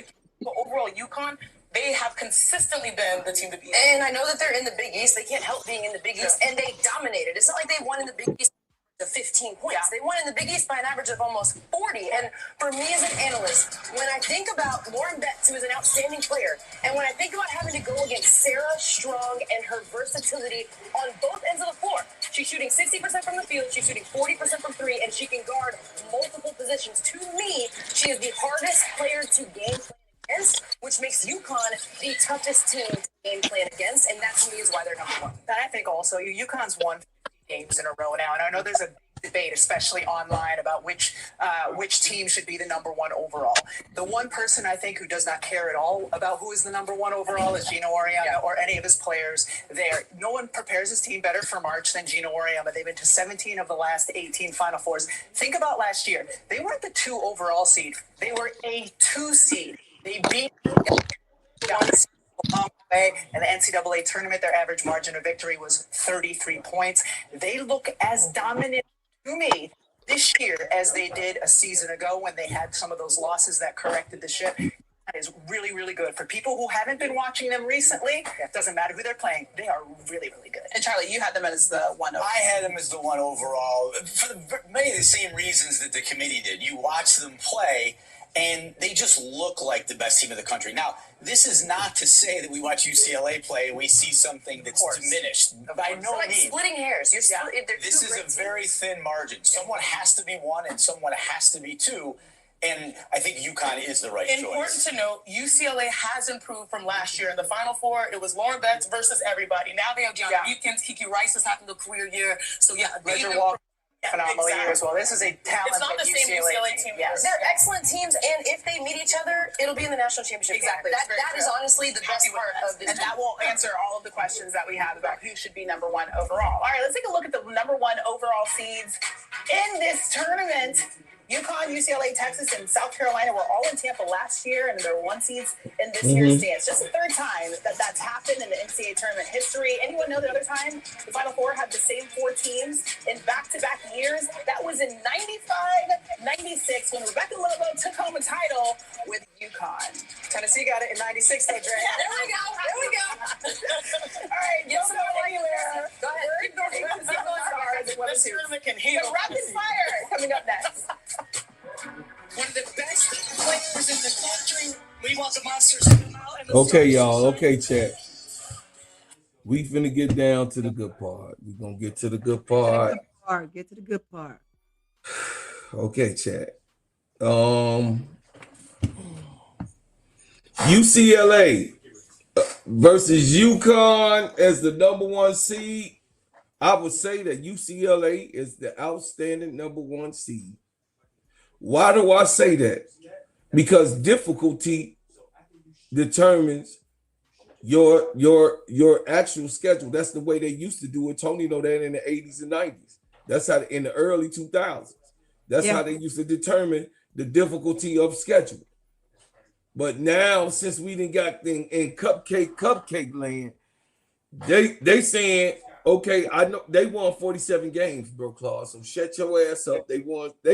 overall UConn, they have consistently been the team to beat. And I know that they're in the Big East. They can't help being in the Big East, and they dominated. It's not like they won in the Big East to 15 points. They won in the Big East by an average of almost 40. And for me as an analyst, when I think about Lauren Betts, who is an outstanding player, and when I think about having to go against Sarah Strong and her versatility on both ends of the floor, she's shooting 60% from the field, she's shooting 40% from 3, and she can guard multiple positions. To me, she is the hardest player to game plan against, which makes UConn the toughest team to game plan against, and that to me is why they're number 1. And I think also UConn's won games in a row now, and I know there's a debate, especially online, about which team should be the number 1 overall. The one person I think who does not care at all about who is the number 1 overall is Gino Oriana or any of his players there. No one prepares his team better for March than Gino Oriana. They've been to 17 of the last 18 Final Fours. Think about last year. They weren't the 2 overall seed. They were a 2 seed. They beat in the NCAA tournament. Their average margin of victory was 33 points. They look as dominant to me this year as they did a season ago when they had some of those losses that corrected the ship. That is really, really good. For people who haven't been watching them recently, it doesn't matter who they're playing. They are really, really good. And Charlie, you had them as the 1 overall. I had them as the 1 overall for many of the same reasons that the committee did. You watch them play, and they just look like the best team in the country. Now, this is not to say that we watch UCLA play and we see something that's diminished. By no like means. Splitting hairs. You're This is a very thin margin. Someone has to be 1 and someone has to be 2. And I think UConn is the right choice. Important to note, UCLA has improved from last year. In the Final Four, it was Lauren Betts versus everybody. Now they have Gianna Buchanan, Kiki Rice is having a career year. So, Roger Walker. Phenomenal year as well. This is a talented It's not the same UCLA team. Yes. They're excellent teams, and if they meet each other, it'll be in the national championship. Exactly. That is honestly the best part of this. And that will answer all of the questions that we have about who should be number 1 overall. All right, let's take a look at the number 1 overall seeds in this tournament. UConn, UCLA, Texas, and South Carolina were all in Tampa last year, and they're 1 seeds in this year's stands. Just the third time that's happened in the NCAA tournament history. Anyone know the other time the Final Four had the same 4 teams in back-to-back years? That was in 95-96 when Rebecca Lobo took home a title with UConn. Tennessee got it in 96, though, Dre. There we go. There we go. All right, don't go anywhere. Go ahead. We're ignoring the stars and This tournament can heal. The rapid fire coming up next. One of the best players in the country. We want the monsters to come out. And the Okay, stars y'all. to Okay, chat. We finna get down to the good part. We're gonna get to the good part. Get to the good part. Okay, chat. UCLA versus UConn as the number 1 seed. I would say that UCLA is the outstanding number 1 seed. Why do I say that? Because difficulty determines your actual schedule. That's the way they used to do it. Tony know that in the 80s and 90s. That's how in the early 2000s. That's how they used to determine the difficulty of schedule. But now, since we didn't got in cupcake land, they saying, okay, I know they won 47 games, bro, Claus. So shut your ass up. They've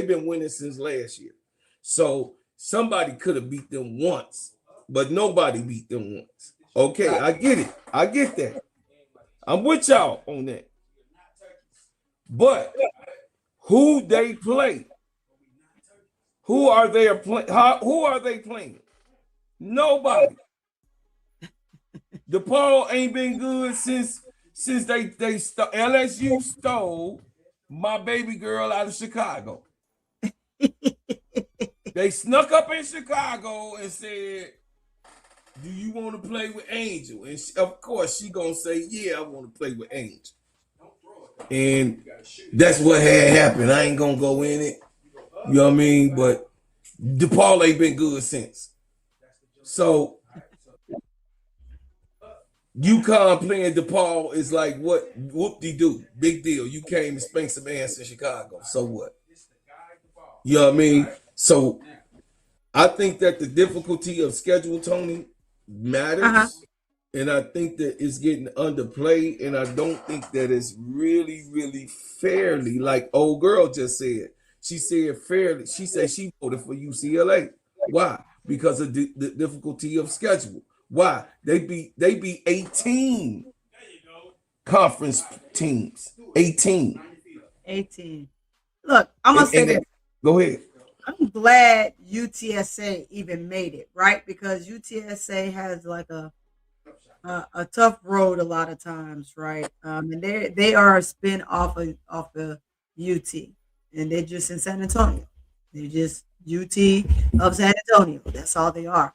been winning since last year. So somebody could have beat them once, but nobody beat them once. Okay, I get it. I get that. I'm with y'all on that. But who they play? Who are they playing? Who are they playing? Nobody. DePaul ain't been good since LSU stole my baby girl out of Chicago. They snuck up in Chicago and said, "Do you want to play with Angel?" And of course, she gonna say, "Yeah, I want to play with Angel." And that's what had happened. I ain't gonna go in it. You know what I mean? But DePaul ain't been good since. So UConn playing DePaul is like what whoop-de-doo. Big deal. You came and spanked some ass in Chicago. So what? You know what I mean? So I think that the difficulty of schedule, Tony, matters. And I think that it's getting underplayed. And I don't think that it's really, really fairly, like old girl just said. She said fairly. She said she voted for UCLA. Why? Because of the difficulty of schedule. Why? They beat 18 conference teams. 18. Look, I'm gonna say this. Go ahead. I'm glad UTSA even made it, right? Because UTSA has like a tough road a lot of times, right? And they are a spin off of UT, and they're just in San Antonio. They're just UT of San Antonio. That's all they are.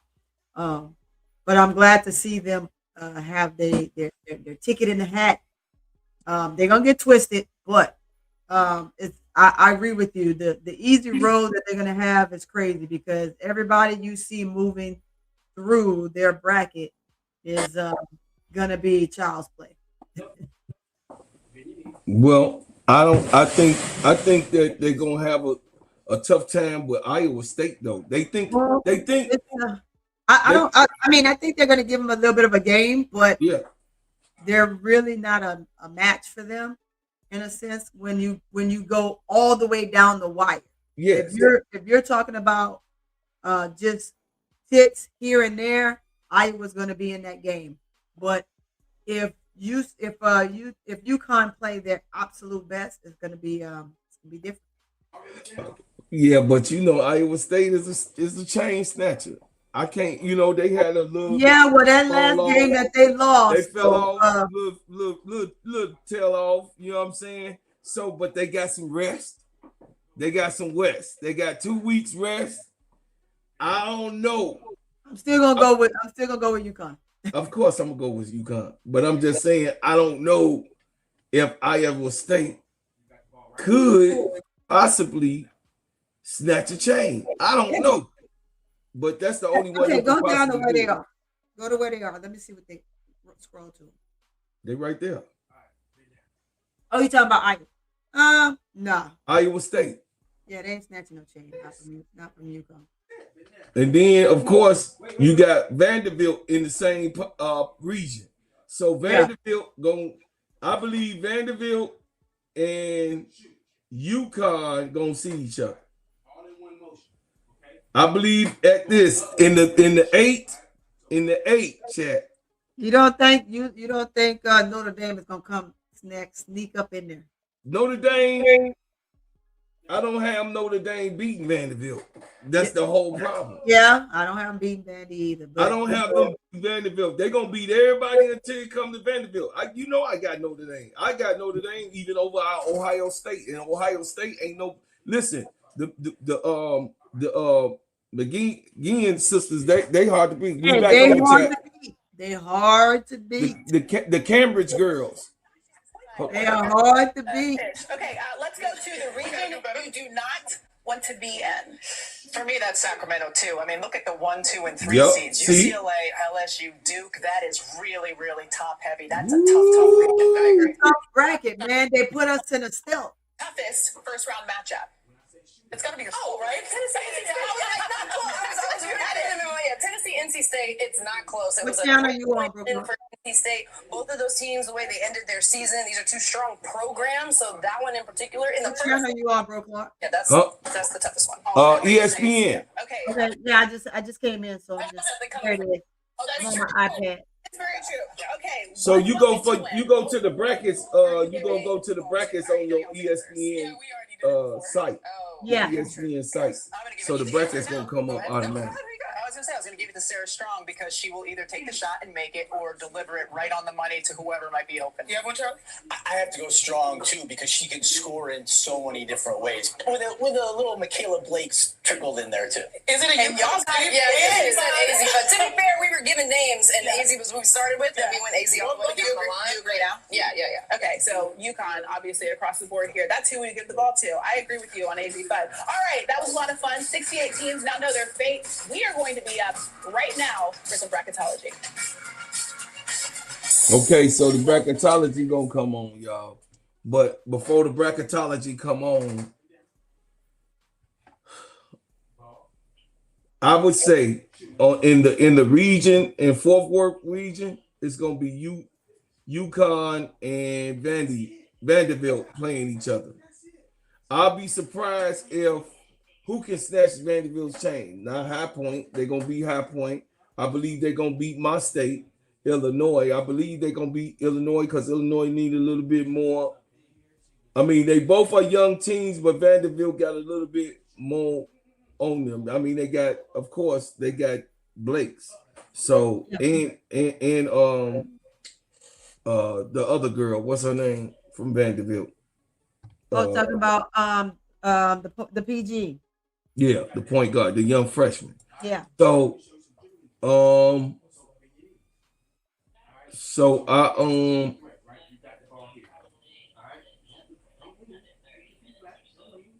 But I'm glad to see them have their ticket in the hat. They're gonna get twisted, but I agree with you. The easy road that they're gonna have is crazy because everybody you see moving through their bracket is gonna be child's play. Well, I think that they're gonna have a tough time with Iowa State though. They think I think they're gonna give them a little bit of a game, but yeah, they're really not a match for them in a sense when you go all the way down the wire. Yes. If you're talking about just hits here and there, Iowa's going to be in that game. But if UConn play their absolute best, it's going to be different. Yeah, but Iowa State is a chain snatcher. I can't, they had a little that last game that they lost, they fell off, little tail off. You know what I'm saying? So, but they got some rest. They got some rest. They got 2 weeks rest. I don't know. I'm still gonna go with UConn. Of course, I'm gonna go with UConn, but I'm just saying I don't know if Iowa State could possibly snatch a chain. I don't know. But that's the only one. Okay, go down to where they are. Go to where they are. Let me see what they scroll to. They right there. Oh, you talking about Iowa? Nah. Iowa State. Yeah, they ain't snatching no chain. Not from UConn. And then, of course, you got Vanderbilt in the same region. So Yeah. Vanderbilt I believe Vanderbilt and UConn gonna see each other. I believe at this in the eight chat. You don't think Notre Dame is gonna come sneak up in there? Notre Dame, I don't have Notre Dame beating Vanderbilt. That's Yeah, the whole problem. yeah, I don't have them beating Vandy either, I but don't have them beating Vanderbilt. They're gonna beat everybody until it come to Vanderbilt. I got Notre Dame. I got Notre Dame even over our Ohio State. And Ohio State ain't no listen, the McGinn sisters, they hard to beat. We hey, back they on the hard chat. to beat. They hard to beat. The Cambridge girls. They are hard to beat. Okay, let's go to the region you do not want to be in. For me, that's Sacramento too. I mean, look at the 1, 2, and 3 Yep, seeds. see? UCLA, LSU, Duke. That is really, really top heavy. That's a tough region. I agree. Tough bracket, man. They put us in a stealth. Toughest first round matchup. It's got to be your Oh, school, right? Tennessee, NC State, it's not close. It What was a channel you on, win Brooklyn? for NC State. Both of those teams, the way they ended their season, these are two strong programs. So that one in particular, in the What first, channel you on, Brooklyn? yeah, that's Huh? the toughest one. ESPN. Okay. Okay, yeah, I just came in, so I'm just here it is. Oh, I'm that's on true. my iPad. It's very true. Okay. So what you do go want me to win? to the brackets, you gonna go to the brackets on your ESPN site. Oh, Yeah. ESPN site. So the brackets gonna come up automatically. I was going to say, I was going to give it to Sarah Strong because she will either take the shot and make it or deliver it right on the money to whoever might be open. You have one, Charlie? I have to go Strong too because she can score in so many different ways. With a little Michaela Blake's trickled in there too. Is it a and y'all said, yeah, it is AZ. But to be fair, we were given names, and AZ was who we started with, and we went AZ all the way down the line. You agree now? Yeah. Okay, so UConn, obviously across the board here. That's who we give the ball to. I agree with you on AZ5. All right, that was a lot of fun. 68 teams now know their fate. We are going to be up right now for some bracketology. Okay, so the bracketology gonna come on, y'all. But before the bracketology come on, I would say in the region, in Fort Worth region, it's gonna be UConn and Vanderbilt playing each other. I'll be surprised if who can snatch Vanderbilt's chain. Not High Point. They're gonna beat High Point. I believe they're gonna beat my state, Illinois. I believe they're gonna beat Illinois because Illinois need a little bit more. I mean, they both are young teams, but Vanderbilt got a little bit more on them. I mean, they got Blake's. So and the other girl, what's her name from Vanderbilt? Talking about the PG. Yeah, the point guard, the young freshman. Yeah. So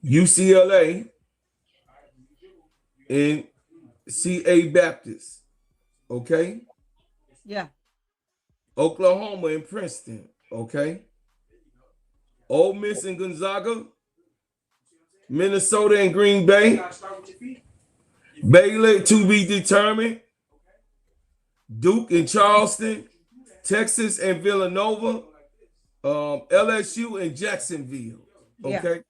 UCLA and CA Baptist, okay? Yeah. Oklahoma and Princeton, okay? Ole Miss and Gonzaga, Minnesota and Green Bay, Baylor to be determined, Duke and Charleston, Texas and Villanova, LSU and Jacksonville, okay? Yeah.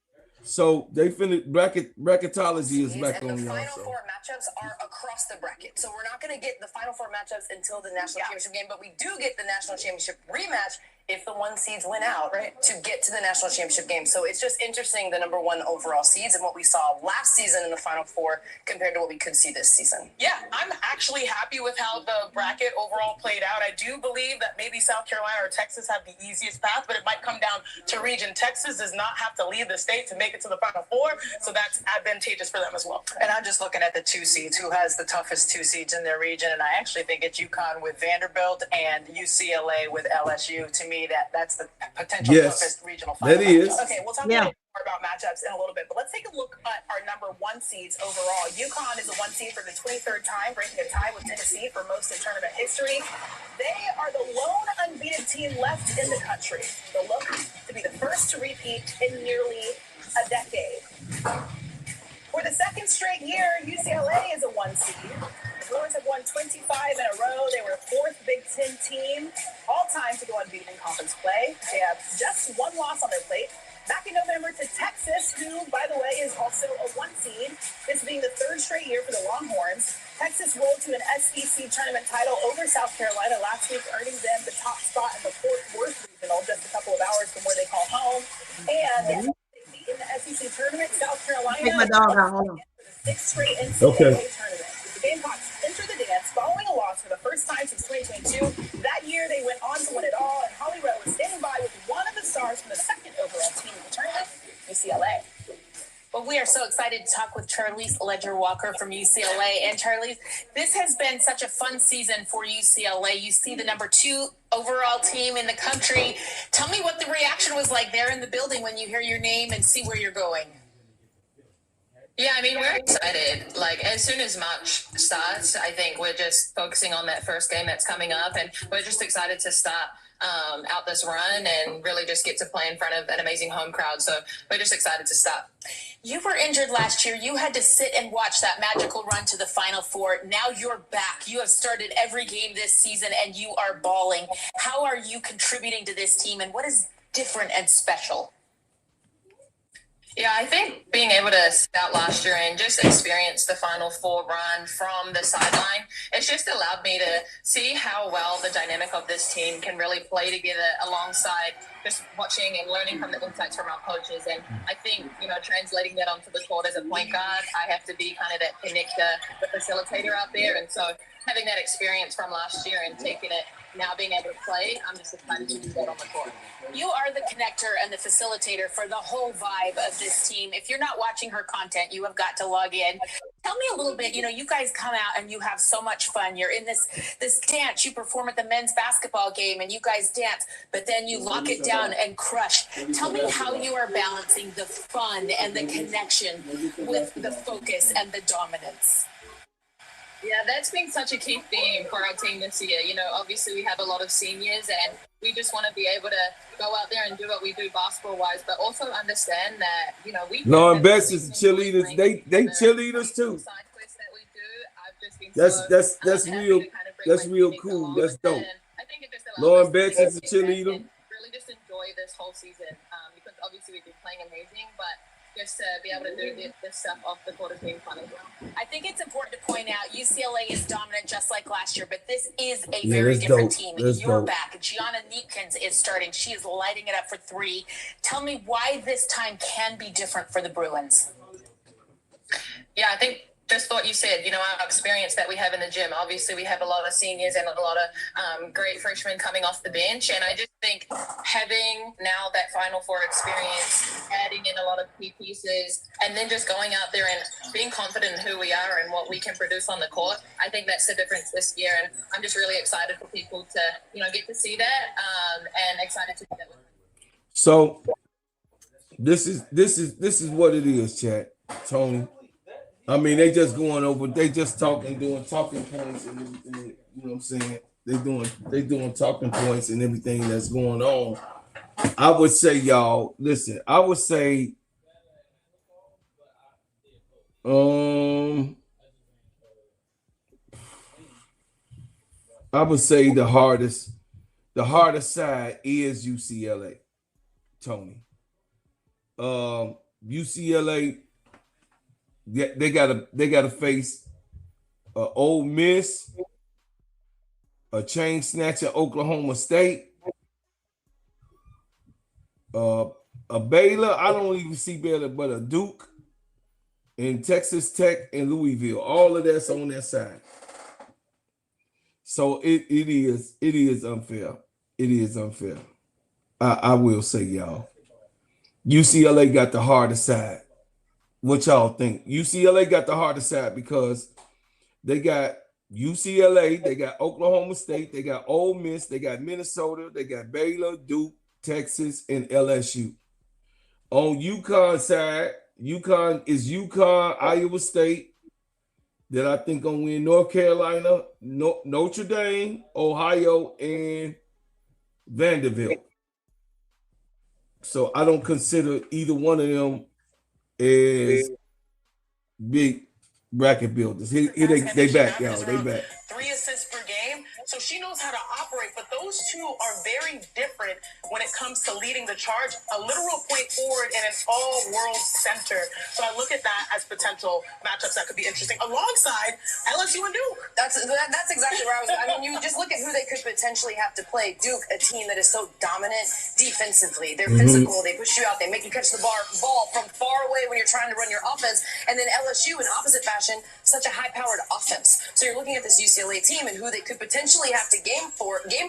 So they finished bracketology is back And on the y'all. final So. four matchups are across the bracket. So we're not going to get the final four matchups until the national championship game, but we do get the national championship rematch if the 1 seeds win out, right, to get to the national championship game. So it's just interesting, the number 1 overall seeds and what we saw last season in the final four compared to what we could see this season. Yeah, I'm actually happy with how the bracket overall played out. I do believe that maybe South Carolina or Texas have the easiest path, but it might come down to region. Texas does not have to leave the state to make it to the final four, so that's advantageous for them as well. And I'm just looking at the 2 seeds, who has the toughest 2 seeds in their region, and I actually think it's UConn with Vanderbilt and UCLA with LSU. To me, that's the potential toughest regional final. That is. Okay, we'll talk a little more about matchups in a little bit, but let's take a look at our number 1 seeds overall. UConn is a 1 seed for the 23rd time, breaking a tie with Tennessee for most in tournament history. They are the lone unbeaten team left in the country. They'll look to be the first to repeat in nearly a decade. For the second straight year, UCLA is a 1 seed. The Bruins have won 25 in a row. They were fourth Big Ten team all time to go unbeaten in conference play. They have just one loss on their plate. Back in November to Texas, who, by the way, is also a 1 seed. This being the third straight year for the Longhorns. Texas rolled to an SEC tournament title over South Carolina last week, earning them the top spot in the fourth worst regional, just a couple of hours from where they call home. And in the SEC tournament, South Carolina. Take my dog out. Hold on. Sixth straight NCAA tournament. The Gamecocks enter the dance following a loss for the first time since 2022. That year, they went on to win it all, and Holly Rowe is standing by with one of the stars from the second overall team in the tournament, UCLA. Well, we are so excited to talk with Charlize Ledger-Walker from UCLA. And Charlize, this has been such a fun season for UCLA. You see the number 2 overall team in the country. Tell me what the reaction was like there in the building when you hear your name and see where you're going. Yeah, I mean, we're excited. Like, as soon as March starts, I think we're just focusing on that first game that's coming up, and we're just excited to start out this run and really just get to play in front of an amazing home crowd. So we're just excited to start. You were injured last year. You had to sit and watch that magical run to the Final Four. Now you're back. You have started every game this season, and you are balling. How are you contributing to this team, and what is different and special? Yeah, I think being able to sit out last year and just experience the Final Four run from the sideline, it's just allowed me to see how well the dynamic of this team can really play together alongside just watching and learning from the insights from our coaches. And I think, translating that onto the court as a point guard, I have to be kind of that connector, the facilitator out there. And so having that experience from last year and taking it, now being able to play, I'm just excited to do that on the court. You are the connector and the facilitator for the whole vibe of this team. If you're not watching her content, you have got to log in. Tell me a little bit, you guys come out and you have so much fun. You're in this dance. You perform at the men's basketball game and you guys dance, but then you lock it down and crush. Tell me how you are balancing the fun and the connection with the focus and the dominance. Yeah, that's been such a key theme for our team this year. Obviously we have a lot of seniors and we just want to be able to go out there and do what we do basketball-wise, but also understand that, we... Lauren Betts is cheerleaders. They cheerleaders too. That's real cool. That's dope. Lauren Betts is a cheerleader. Really just enjoy this whole season because obviously we've been playing amazing, but just to be able to do this stuff off the court has been fun as well. I think it's important to point out UCLA is dominant just like last year, but this is a very different team. You're back. Gianna Neepkins is starting. She is lighting it up for 3. Tell me why this time can be different for the Bruins. Yeah, I think just what you said, our experience that we have in the gym. Obviously, we have a lot of seniors and a lot of great freshmen coming off the bench. And I just think having now that Final Four experience, adding in a lot of key pieces, and then just going out there and being confident in who we are and what we can produce on the court, I think that's the difference this year. And I'm just really excited for people to, get to see that and excited to do that. So this is what it is, chat, Tony. I mean, they just going over, they just doing talking points and everything. You know what I'm saying? They doing talking points and everything that's going on. I would say, y'all, listen, I would say, the hardest side is UCLA, Tony. UCLA, they gotta face Ole Miss, a chain snatcher Oklahoma State, a Baylor. I don't even see Baylor, but a Duke, and Texas Tech and Louisville. All of that's on their side. So it is unfair. It is unfair. I will say, y'all, UCLA got the hardest side. What y'all think? UCLA got the hardest side because they got UCLA, they got Oklahoma State, they got Ole Miss, they got Minnesota, they got Baylor, Duke, Texas, and LSU. On UConn side, UConn, Iowa State, that I think gonna win North Carolina, Notre Dame, Ohio, and Vanderbilt. So I don't consider either one of them is big bracket builders. Here they back, y'all. They back. 3 assists per game. So she knows how to operate, but those two are very different when it comes to leading the charge. A literal point forward and an all-world center. So I look at that as potential matchups that could be interesting alongside LSU and Duke. That's exactly where I was. I mean, you just look at who they could potentially have to play. Duke, a team that is so dominant defensively. They're physical. They push you out. They make you catch the ball from far away when you're trying to run your offense. And then LSU, in opposite fashion, such a high-powered offense. So you're looking at this UCLA team and who they could potentially have to game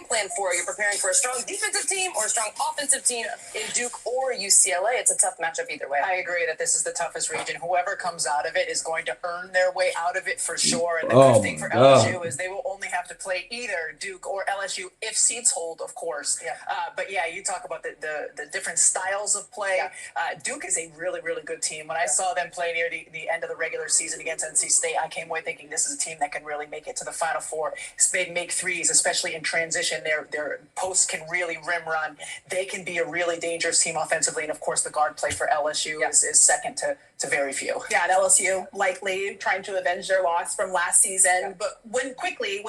plan for. You're preparing for a strong defensive team or a strong offensive team in Duke or UCLA. It's a tough matchup either way. I agree that this is the toughest region. Whoever comes out of it is going to earn their way out of it for sure. And the good thing for LSU is they will only have to play either Duke or LSU if seats hold, of course. Yeah. But yeah, you talk about the different styles of play. Yeah. Duke is a really, really good team. When I saw them play near the end of the regular season against NC State, I came away thinking this is a team that can really make it to the Final Four. They make threes, especially in transition. Their posts can really rim run. They can be a really dangerous team offensively. And of course, the guard play for LSU is second to very few. Yeah, and LSU likely trying to avenge their loss from last season. Yeah. But when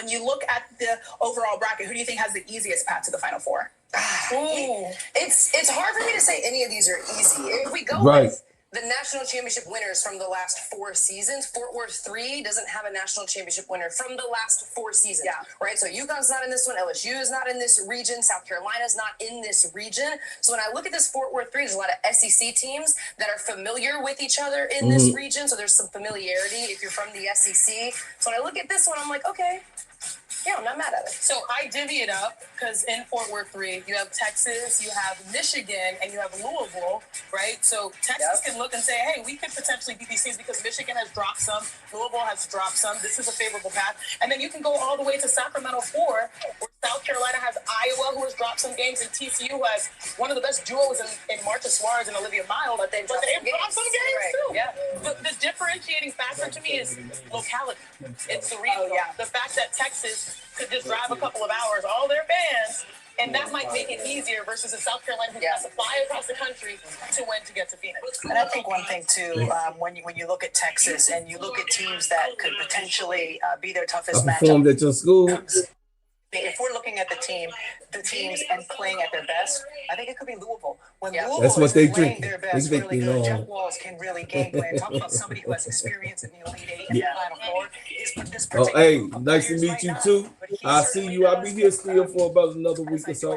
you look at the overall bracket, who do you think has the easiest path to the Final Four? It's hard for me to say any of these are easy. If we go with the national championship winners from the last 4 seasons, Fort Worth 3 doesn't have a national championship winner from the last 4 seasons. Yeah. Right? So UConn's not in this one. LSU is not in this region. South Carolina's not in this region. So when I look at this Fort Worth 3, there's a lot of SEC teams that are familiar with each other in this region. So there's some familiarity if you're from the SEC. So when I look at this one, I'm like, okay. Yeah, I'm not mad at it. So I divvy it up because in Fort Worth 3, you have Texas, you have Michigan, and you have Louisville, right? So Texas can look and say, hey, we could potentially beat these teams because Michigan has dropped some, Louisville has dropped some. This is a favorable path. And then you can go all the way to Sacramento 4, where South Carolina has Iowa, who has dropped some games, and TCU has one of the best duos in Marcus Suarez and Olivia Miles. But they've dropped some games too. Yeah. But the differentiating factor to me is locality. It's the region. The fact that Texas could just drive a couple of hours, all their fans, and that might make it easier versus a South Carolina who has to fly across the country to win to get to Phoenix. And I think one thing too, when you look at Texas and you look at teams that could potentially be their toughest matchup. Performed at your school. If we're looking at the teams and playing at their best, I think it could be Louisville. When Louisville that's what they is playing drink. their best, really good, Jeff Walls can really game plan. Talk about somebody who has experience in the Elite Eight and the Final Four. Hey, nice to meet you too. I'll see you. I'll be here still for about another week or so.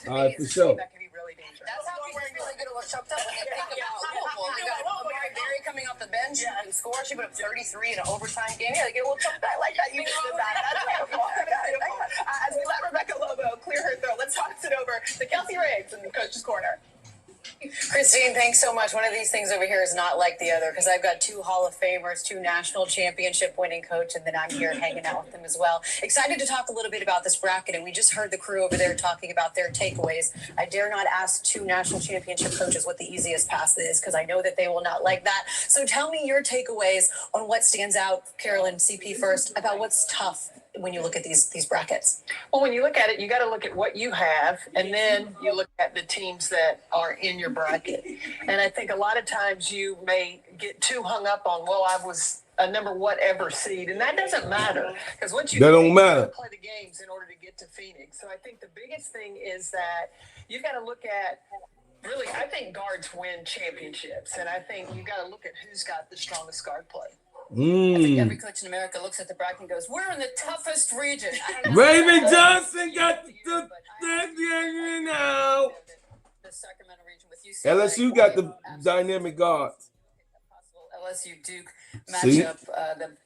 All right, for sure. That's how people really get a little choked up when they think about Louisville. They got Amari Berry coming off the bench and score. She put up 33 in an overtime game. Yeah, they get a little choked up like that. You know that. As we let Rebecca Lobo clear her throat, let's toss it over to Kelsey Riggs in the Coach's Corner. Christine, thanks so much. One of these things over here is not like the other because I've got 2 Hall of Famers, 2 national championship winning coach, and then I'm here hanging out with them as well. Excited to talk a little bit about this bracket, and we just heard the crew over there talking about their takeaways. I dare not ask 2 national championship coaches what the easiest path is because I know that they will not like that. So tell me your takeaways on what stands out, Carolyn, CP first, about what's tough when you look at these brackets. Well, when you look at it, you got to look at what you have, and then you look at the teams that are in your bracket. And I think a lot of times you may get too hung up on, well, I was a number whatever seed, and that doesn't matter because once you don't matter. Play the games in order to get to Phoenix. So I think the biggest thing is that you've got to look at. Really, I think guards win championships, and I think you got to look at who's got the strongest guard play. I think every coach in America looks at the bracket and goes, we're in the toughest region. Raymond Johnson got the now. The Sacramento region with UCLA. LSU got the dynamic guards. LSU Duke matchup.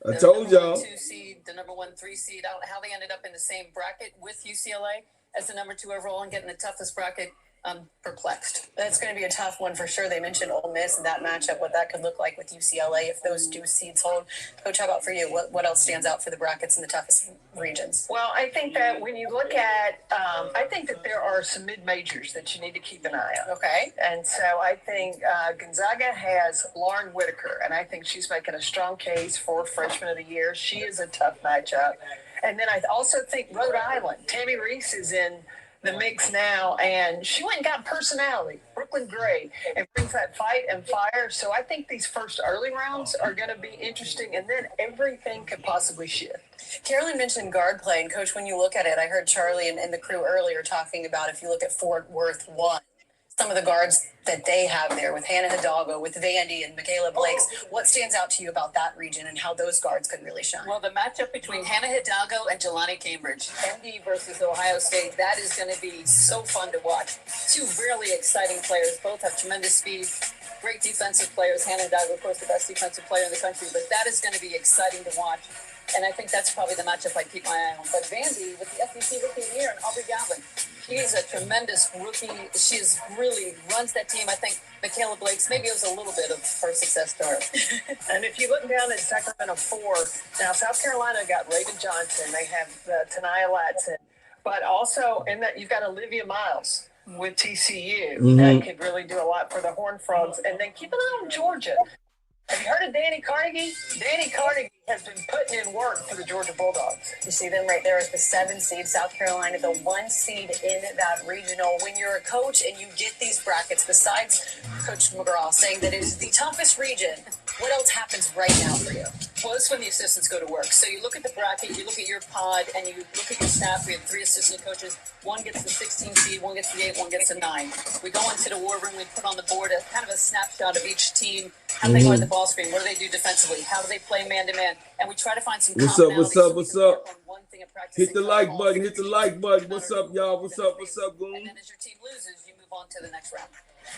I told y'all. The number 2 seed, the number 1 3 seed. I don't know how they ended up in the same bracket with UCLA as the number 2 overall and getting the toughest bracket. I'm perplexed. That's going to be a tough one for sure. They mentioned Ole Miss and that matchup, what that could look like with UCLA if those 2 seeds hold. Coach, how about for you? What else stands out for the brackets in the toughest regions? Well, I think that when you look at, I think that there are some mid-majors that you need to keep an eye on. Okay. And so I think Gonzaga has Lauren Whitaker, and I think she's making a strong case for Freshman of the Year. She is a tough matchup. And then I also think Rhode Island. Tammy Reese is in the mix now, and she went and got personality, Brooklyn Gray, and brings that fight and fire. So I think these first early rounds are going to be interesting, and then everything could possibly shift. Carolyn mentioned guard play, and Coach, when you look at it, I heard Charlie and the crew earlier talking about if you look at Fort Worth 1, some of the guards that they have there with Hannah Hidalgo, with Vandy and Michaela Blakes. What stands out to you about that region and how those guards could really shine? Well, the matchup between Hannah Hidalgo and Jelani Cambridge, MD versus Ohio State, that is going to be so fun to watch. Two really exciting players. Both have tremendous speed, great defensive players. Hannah Hidalgo, of course, the best defensive player in the country, but that is going to be exciting to watch. And I think that's probably the matchup I keep my eye on. But Vandy with the SEC Rookie of the Year and Aubrey Galvin. She is a tremendous rookie. She is really runs that team. I think Michaela Blake's maybe it was a little bit of her success story. And if you look down at Sacramento 4, now South Carolina got Raven Johnson. They have Tanaya Latson. But also, in that you've got Olivia Miles with TCU. That could really do a lot for the Horned Frogs. And then keep an eye on Georgia. Have you heard of Danny Carnegie? Danny Carnegie has been putting in work for the Georgia Bulldogs. You see them right there as the 7 seed, South Carolina, the 1 seed in that regional. When you're a coach and you get these brackets, besides Coach McGraw saying that it is the toughest region, what else happens right now for you? Well, that's when the assistants go to work. So you look at the bracket, you look at your pod, and you look at your staff. We have 3 assistant coaches. One gets the 16 seed, one gets the 8, one gets the 9. We go into the war room, we put on the board a kind of a snapshot of each team, how they go at the ball screen, what do they do defensively, how do they play man-to-man, and we try to find some What's up? What's up? Hit the like button. Hit the like button. What's up, y'all? What's up, Goon? And then as your team loses, you move on to the next round.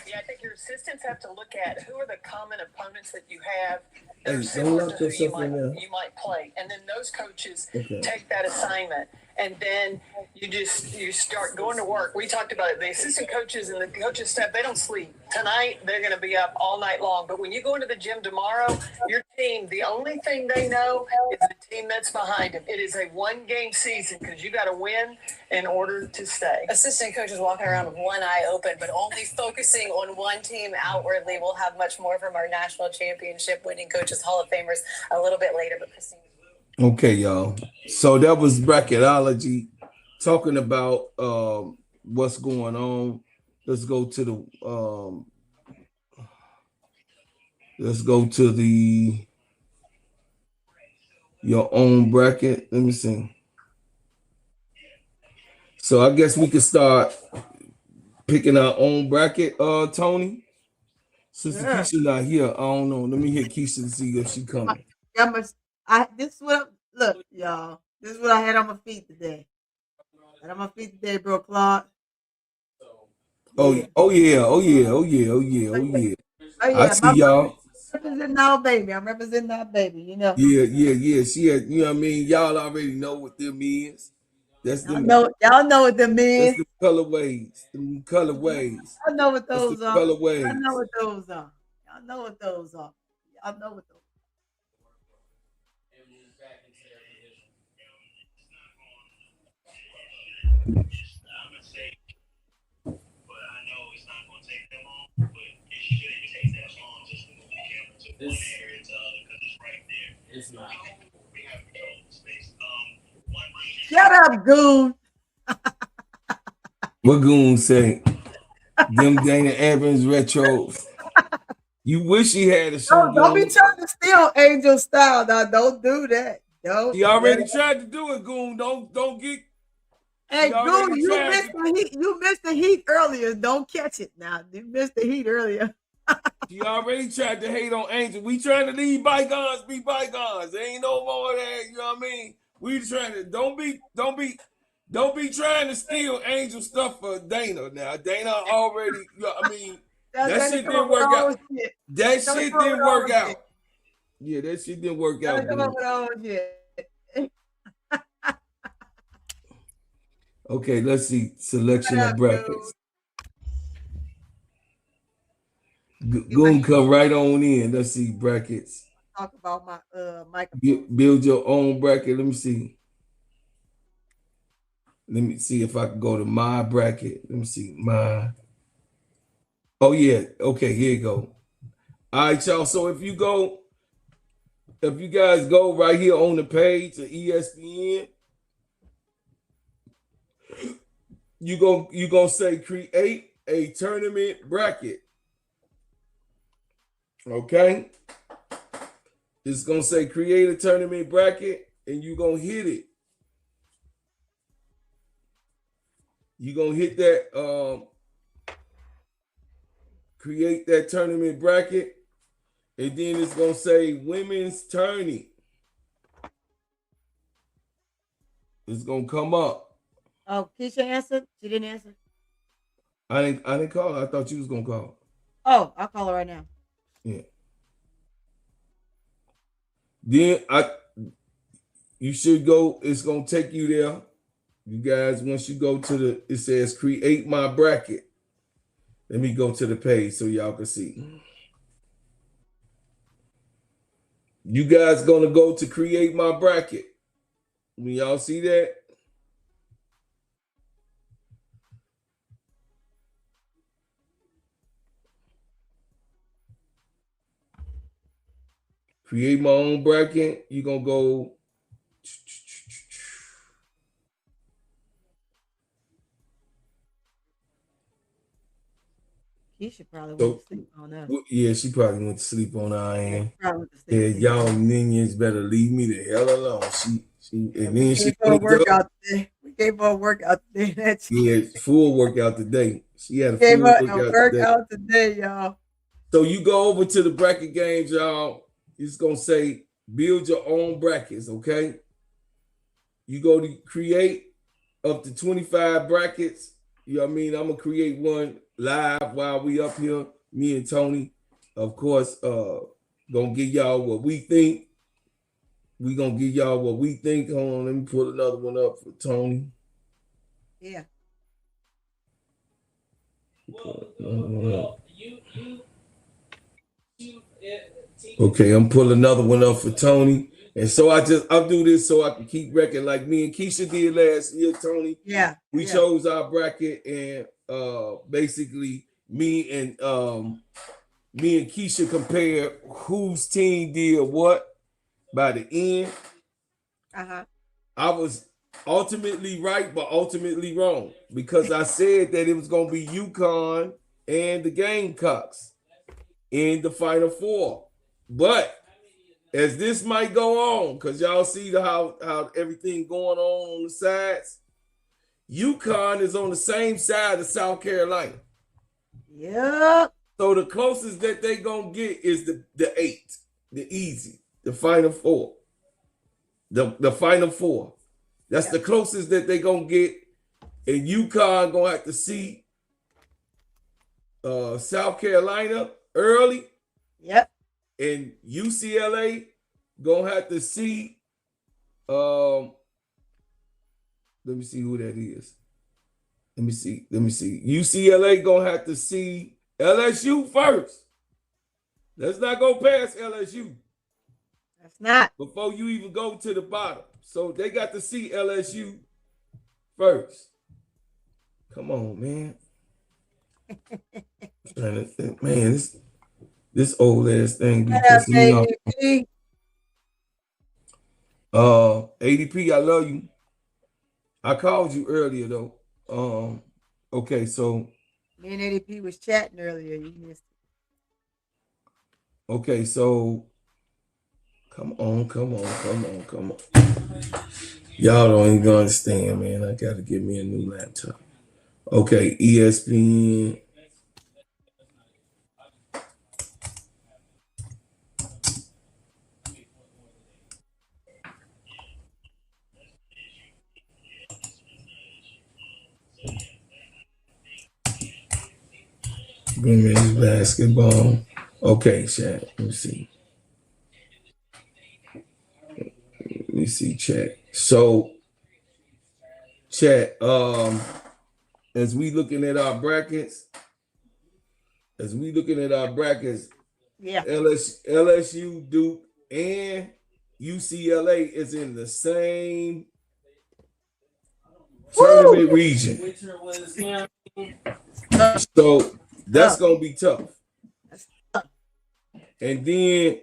Yeah, I think your assistants have to look at who are the common opponents that you have that Hey, are don't similar lock to who yourself in there. you might play. And then those coaches Okay. take that assignment. And then you start going to work. We talked about it. The assistant coaches and the coaches staff, they don't sleep. Tonight, they're going to be up all night long. But when you go into the gym tomorrow, your team, the only thing they know is the team that's behind them. It is a 1-game season because you got to win in order to stay. Assistant coaches walking around with one eye open, but only focusing on one team outwardly. We'll have much more from our national championship winning coaches, Hall of Famers, a little bit later. But Christine. Okay, y'all. So that was bracketology talking about what's going on. Let's go to your own bracket. Let me see. So I guess we could start picking our own bracket, Tony. Since Keisha not here, I don't know. Let me hit Keisha to see if she coming. This is what look, y'all. This is what I had on my feet today. Had on my feet today, bro, Claude. Oh yeah. Oh yeah. I see y'all. I'm representing our baby. I'm representing our baby, you know. Yeah. She had, you know what I mean? Y'all already know what them is. That's them. Y'all know what them is. That's the colorways. Them colorways. I know what those are. Colorways. I know what those are. Y'all know what those are. Y'all know what those are. It's not. Shut up, Goon. What Goon say? Them Dana Evans retros. You wish he had a shoe. Don't be trying to steal Angel style. Now, don't do that. Don't. He already tried to do it, Goon. Don't get. Hey, Goon, you missed the heat earlier. Don't catch it now. You missed the heat earlier. She already tried to hate on Angel. We trying to leave bygones be bygones. There ain't no more of that. You know what I mean? We trying to don't be trying to steal Angel stuff for Dana. Now Dana already. I mean that shit didn't work out. That shit didn't work out. Yeah, that shit didn't work out. Okay, let's see. Selection of brackets. Goon come right on in. Let's see brackets. Talk about my microphone. Build your own bracket. Let me see. Let me see if I can go to my bracket. Let me see my. Oh yeah. Okay, here you go. All right, y'all. So if you guys go right here on the page of ESPN, you gonna say create a tournament bracket. Okay, it's gonna say create a tournament bracket, and you gonna hit it. You gonna hit that create that tournament bracket, and then it's gonna say women's tourney. It's gonna come up. Oh, Keisha answered. She didn't answer. I didn't call her. I thought you was gonna call. Oh, I'll call her right now. Yeah. Then you should go. It's gonna take you there. You guys, once you go to it says create my bracket. Let me go to the page so y'all can see. You guys gonna go to create my bracket. When y'all see that, create my own bracket. You're gonna go. Keisha probably went to sleep on us. Yeah, she probably went to sleep on our end. Yeah, Yeah, y'all minions better leave me the hell alone. She and then she gave her a workout today. We gave her a workout today. Yeah, full workout today. She had a Gave full her a workout workout today, y'all. So you go over to the bracket games, y'all. It's gonna say build your own brackets, okay? You go to create up to 25 brackets. You know what I mean? I'm gonna create one live while we up here. Me and Tony, of course, gonna give y'all what we think. We gonna give y'all what we think. Hold on, let me pull another one up for Tony. Yeah. Okay, I'm pulling another one up for Tony. And so I'll do this so I can keep record like me and Keisha did last year, Tony. Yeah. We chose our bracket, and basically me and Keisha compared whose team did what by the end. Uh-huh. I was ultimately right, but ultimately wrong because I said that it was gonna be UConn and the Gamecocks in the Final Four. But as this might go on, because y'all see how everything going on the sides, UConn is on the same side of South Carolina. Yeah. So the closest that they gonna get is the 8, the easy, the Final Four. The Final Four. That's the closest that they gonna get. And UConn gonna have to see South Carolina early. Yep. And UCLA gonna have to see. Let me see who that is. Let me see. UCLA gonna have to see LSU first. Let's not go past LSU. That's not. Before you even go to the bottom. So they got to see LSU first. Come on, man. Trying to think, man, this old ass thing be pissing me off. ADP, I love you. I called you earlier though. Okay, so me and ADP was chatting earlier. You missed it. Okay, so come on. Y'all don't even understand, man. I gotta get me a new laptop. Okay, ESPN. Women's basketball. Okay, chat. Let me see, chat. So, chat. As we looking at our brackets, yeah, LSU, Duke, and UCLA is in the same tournament region. So that's gonna be tough. And then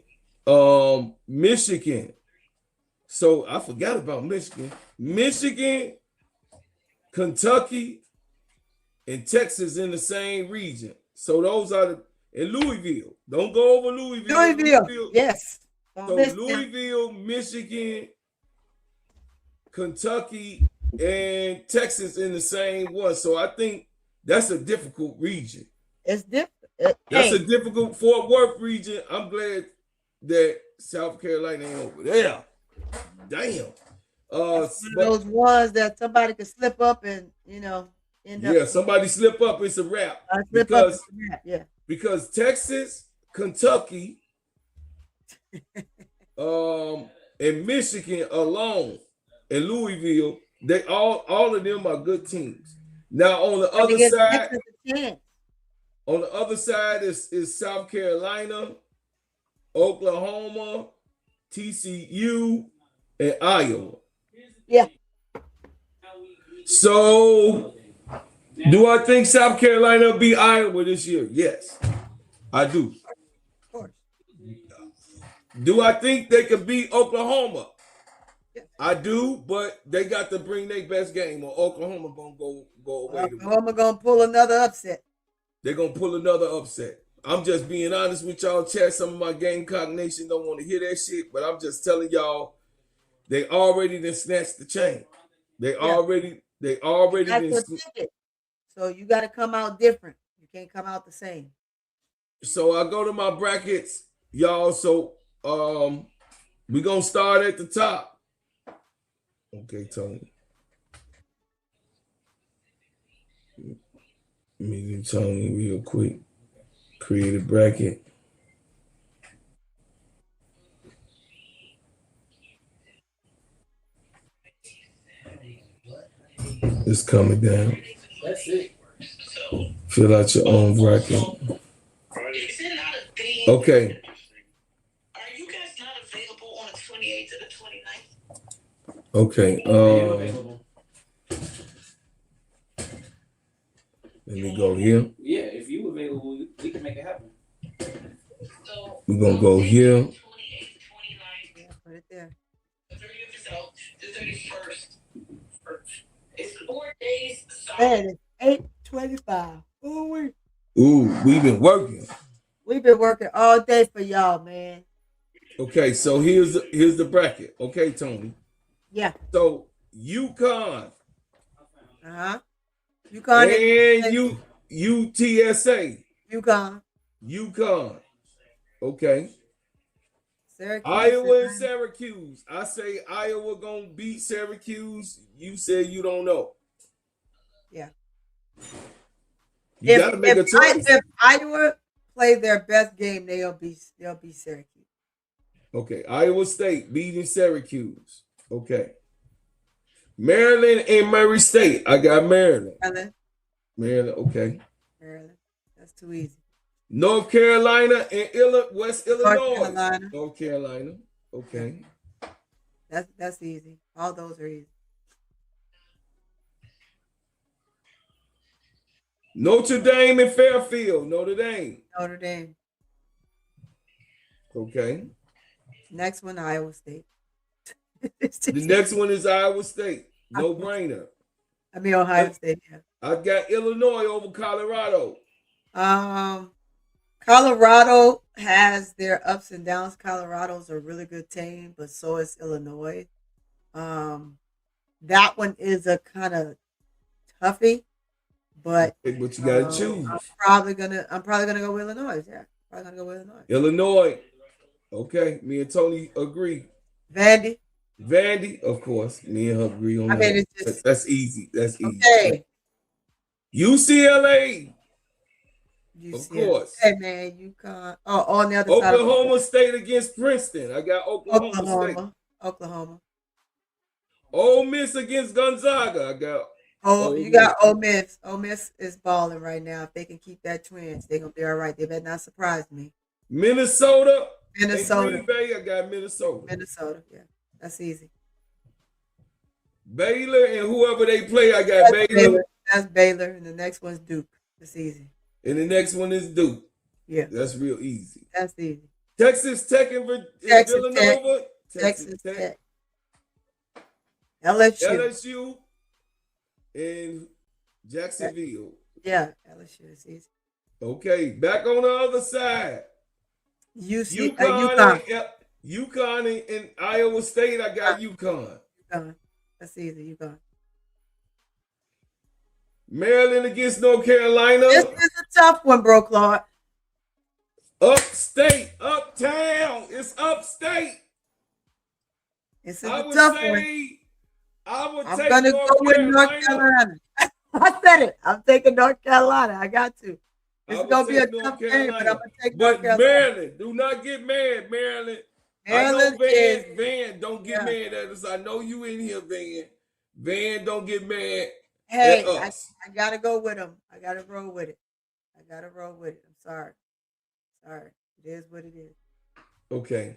Michigan. So I forgot about Michigan. Kentucky, and Texas in the same region. So those are the in Louisville. Don't go over Louisville. Louisville. Yes. Don't So miss them. Louisville, Michigan, Kentucky, and Texas in the same one. So I think that's a difficult region. It's different. That's a difficult Fort Worth region. I'm glad that South Carolina ain't over there. Damn. One of those ones that somebody could slip up and end up. Yeah, somebody slip up, it's a wrap. Because Texas, Kentucky, and Michigan alone, and Louisville, they all of them are good teams. Now on the other side is South Carolina, Oklahoma, TCU, and Iowa. Yeah. So do I think South Carolina will beat Iowa this year? Yes, I do. Of course. Do I think they could beat Oklahoma? I do, but they got to bring their best game, or Oklahoma gonna go away. Oklahoma gonna pull another upset. They're gonna pull another upset. I'm just being honest with y'all, chat. Some of my Gamecock Nation don't want to hear that shit, but I'm just telling y'all, they already done snatched the chain. They already That's your ticket. So you got to come out different. You can't come out the same. So I go to my brackets, y'all. So we're gonna start at the top. Okay, Tony. Let me do Tony real quick. Create a bracket. It's coming down. That's it. Fill out your own bracket. Okay. Are you guys not available on the 28th or the 29th? Okay. Let me go here. Yeah, if you available, we can make it happen. We're gonna go here. Put it there. The 31st. It's 4 days. Man, it's 8:25. Ooh, we've been working. We've been working all day for y'all, man. Okay, so here's the bracket. Okay, Tony. Yeah. So UConn. UConn and UTSA. UConn. Okay. Syracuse, Iowa and Syracuse. I say Iowa gonna beat Syracuse. You say you don't know. Yeah. You gotta make a choice. If Iowa play their best game, they'll be Syracuse. Okay. Iowa State beating Syracuse. Okay. Maryland and Murray State. I got Maryland. Maryland. Okay. Maryland. That's too easy. North Carolina and West Illinois. North Carolina. Okay. That's easy. All those are easy. Notre Dame and Fairfield. Notre Dame. Okay. Next one, Iowa State. The next one is Iowa State. No brainer. I mean Ohio State. Yeah. I got Illinois over Colorado. Colorado has their ups and downs. Colorado's a really good team, but so is Illinois. That one is a kind of toughie, but you gotta choose. I'm probably gonna go with Illinois. Yeah, probably gonna go with Illinois. Illinois. Okay, me and Tony agree. Vandy, of course. Me and her agree on that. Mean, it's just, that's easy. That's easy. Okay. UCLA. Of course. Hey man, UConn. Oh, on the other side. Oklahoma State against Princeton. I got Oklahoma State. Oklahoma. Ole Miss against Gonzaga. I got. You got Ole Miss. Ole Miss is balling right now. If they can keep that twins, they're gonna be all right. They better not surprise me. Minnesota. Green Bay. I got Minnesota. Yeah, that's easy. Baylor and whoever they play, I got Baylor. That's Baylor, and the next one's Duke. That's easy. And the next one is Duke. Yeah, that's real easy. That's easy. Texas Tech and Villanova. Texas Tech. LSU and Jacksonville. Yeah, LSU is easy. Okay, back on the other side. UConn. UConn and Iowa State. I got UConn. UConn. That's easy. UConn. Maryland against North Carolina. This is a tough one, bro, Claude. Upstate, uptown. It's upstate. This is a tough one. I'm gonna go with North Carolina. I said it. I'm taking North Carolina. I got to. It's gonna be a tough game, but I'm gonna take North Carolina. Maryland, do not get mad, Maryland. Maryland Van, don't get mad at us. I know you in here, Van. Van, don't get mad. Hey, I gotta go with them. I gotta roll with it. I'm sorry. It is what it is. Okay.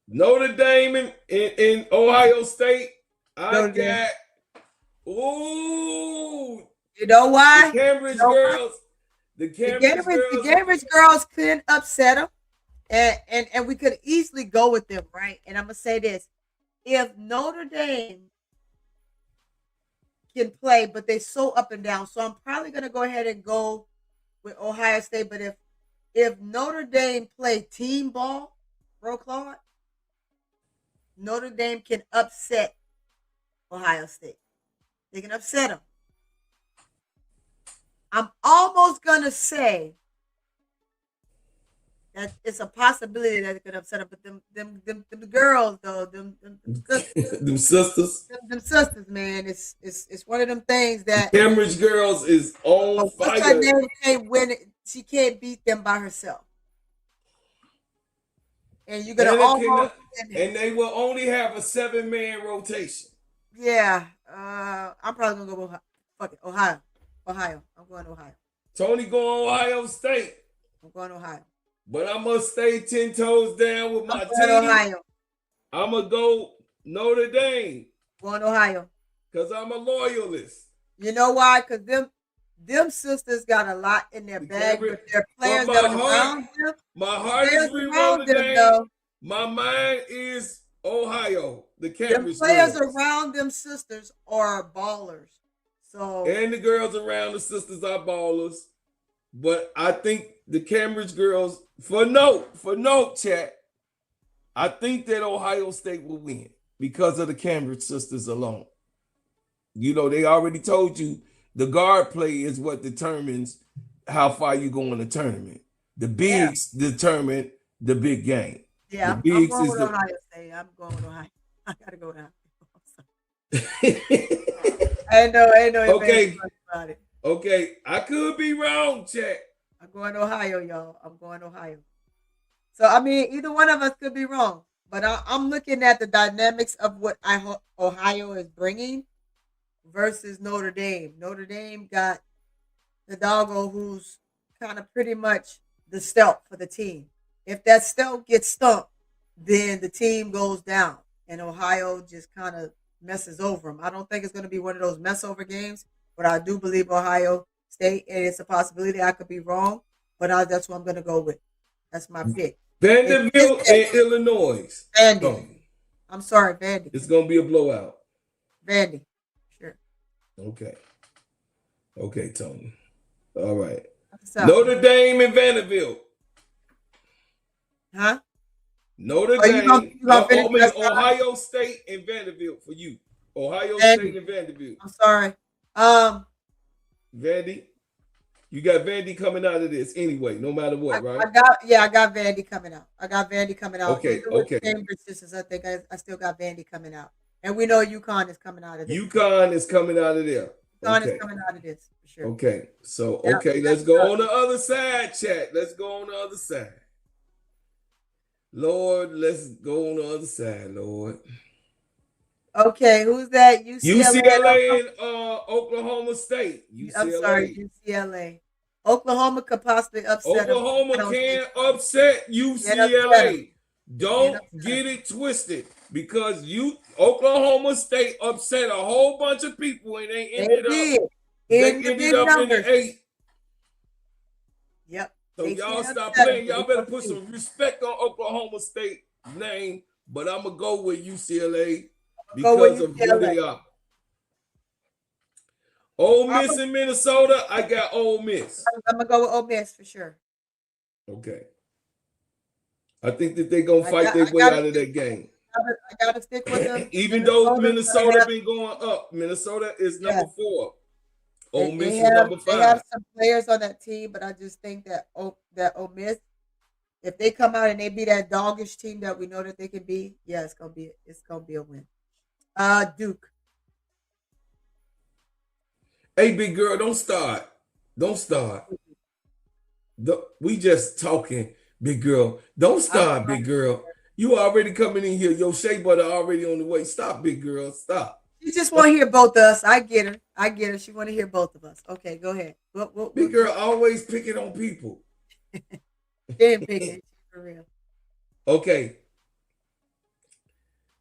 Notre Dame in Ohio State. I got. Ooh. You know why? The Cambridge girls. The Cambridge girls couldn't upset them, and we could easily go with them, right? And I'm gonna say this: if Notre Dame can play, but they're so up and down, so I'm probably gonna go ahead and go with Ohio State. But if Notre Dame play team ball, bro, Claude, Notre Dame can upset Ohio State. They can upset them. I'm almost gonna say that it's a possibility that it could upset them, but them girls though, them sisters, man, it's one of them things that Cambridge girls is on fire. Her name can't win it. She can't beat them by herself, and you're gonna and they will only have a 7-man rotation. Yeah, I'm probably gonna go with Ohio. I'm going to Ohio. Tony going Ohio State. I'm going to Ohio. But I must stay 10 toes down with my team. Ohio. I'm going to go Notre Dame. Going to Ohio. Because I'm a loyalist. You know why? Because them sisters got a lot in their bag, but their players that are around them. My heart is around them. My mind is Ohio. The Cambridge players around them sisters are ballers. So and the girls around the sisters are ballers. But I think the Cambridge girls, for note, chat, I think that Ohio State will win because of the Cambridge sisters alone. You know, they already told you the guard play is what determines how far you go in the tournament. The bigs determine the big game. Yeah, I'm going with Ohio State. I'm going with Ohio. I gotta go with Ohio. I know. About it. Okay, I could be wrong, chat. I'm going to Ohio, y'all. I'm going to Ohio. So, I mean, either one of us could be wrong. But I'm looking at the dynamics of what Ohio is bringing versus Notre Dame. Notre Dame got the doggo who's kind of pretty much the stealth for the team. If that stealth gets stumped, then the team goes down. And Ohio just kind of messes over them. I don't think it's going to be one of those mess over games, but I do believe Ohio State, and it's a possibility I could be wrong, but that's what I'm going to go with. That's my pick. Vanderbilt and Illinois. Vandy. I'm sorry, Vandy. It's going to be a blowout. Vandy. Sure. Okay, Tony. All right. Notre Dame and Vanderbilt. Huh? Notre Dame. Ohio State and Vanderbilt for you. Ohio State and Vanderbilt. I'm sorry. Vandy. You got Vandy coming out of this anyway, no matter what, right? I got Vandy coming out. Okay. Cambridge sisters, I think I still got Vandy coming out. And we know UConn is coming out of this. UConn is coming out of there. UConn is coming out of this, for sure. Okay. So, let's go on the other side, chat. Let's go on the other side. Lord, let's go on the other side, Lord. Okay, who's that? UCLA and Oklahoma State. UCLA. I'm sorry, UCLA. Oklahoma could possibly upset Oklahoma can upset UCLA. Don't get it twisted because Oklahoma State upset a whole bunch of people and they ended up in the 8. Yep. So y'all stop playing. Y'all better put some respect on Oklahoma State name, but I'm gonna go with UCLA because of who they are. Ole I'm Miss in Minnesota. I got Ole Miss. gonna go with Ole Miss for sure. Okay. I think that they're gonna I fight got their I way gotta out of stick, that game. I gotta stick with them. Even though Minnesota's gonna Minnesota have, been going up, Minnesota is yeah. number 4. They, Ole they Miss is have number they have 5. some players on that team, but I just think that Ole Miss, if they come out and they be that doggish team that we know that they can be, yeah, it's gonna be a win. Duke. Hey, big girl, don't start. Don't start. We just talking, big girl. Don't I'm start, big girl. You already coming in here. Your shea butter already on the way. Stop, big girl. Stop. She just want to hear both of us. I get her. I get her. She want to hear both of us. Okay, go ahead. Big girl always picking on people. Damn picking for real. Okay.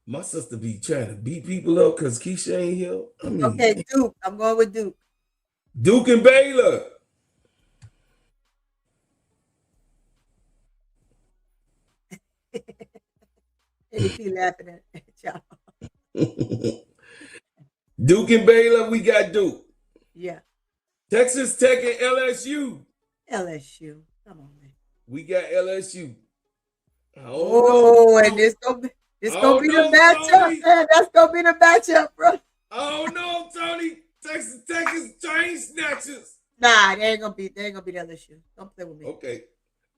My sister be trying to beat people up because Keisha ain't here. I mean, Okay, Duke. I'm going with Duke. Duke and Baylor. ADP laughing at y'all. Duke and Baylor, we got Duke. Yeah. Texas Tech and LSU. LSU. Come on, man. We got LSU. Oh, and this gonna be the matchup, man. That's gonna be the matchup, bro. Oh no, Tony. Texas Tech is train snatchers. Nah, they ain't gonna be LSU. Don't play with me. Okay.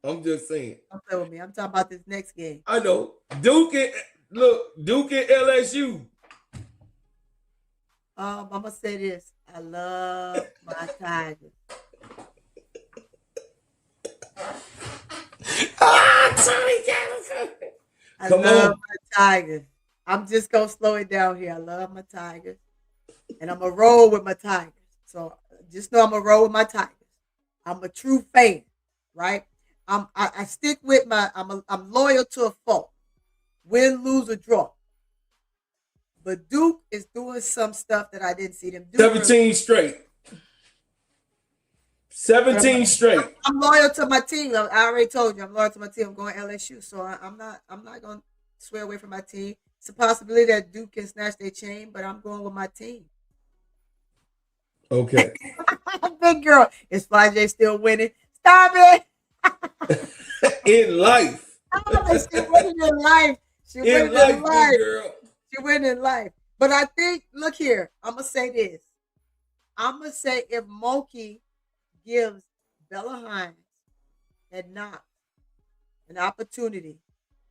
I'm just saying. Don't play with me. I'm talking about this next game. I know. Duke and LSU. I'm gonna say this. I love my Tigers. Tony Callison. I love my Tigers. I'm just gonna slow it down here. I love my Tigers, and I'm gonna roll with my Tigers. So just know I'm gonna roll with my Tigers. I'm a true fan, right? I stick with I'm loyal to a fault. Win, lose, or draw. But Duke is doing some stuff that I didn't see them do. 17 straight. 17 straight. I'm loyal to my team. I already told you I'm loyal to my team. I'm going LSU, so I'm not going to swear away from my team. It's a possibility that Duke can snatch their chain, but I'm going with my team. Okay. Big girl. Is Fly J still winning? Stop it. In life. She winning in life. She winning in life. Big girl. She winning in life. But I think, look here, I'm going to say this. I'm going to say if Moki gives Bella Hines and Knox an opportunity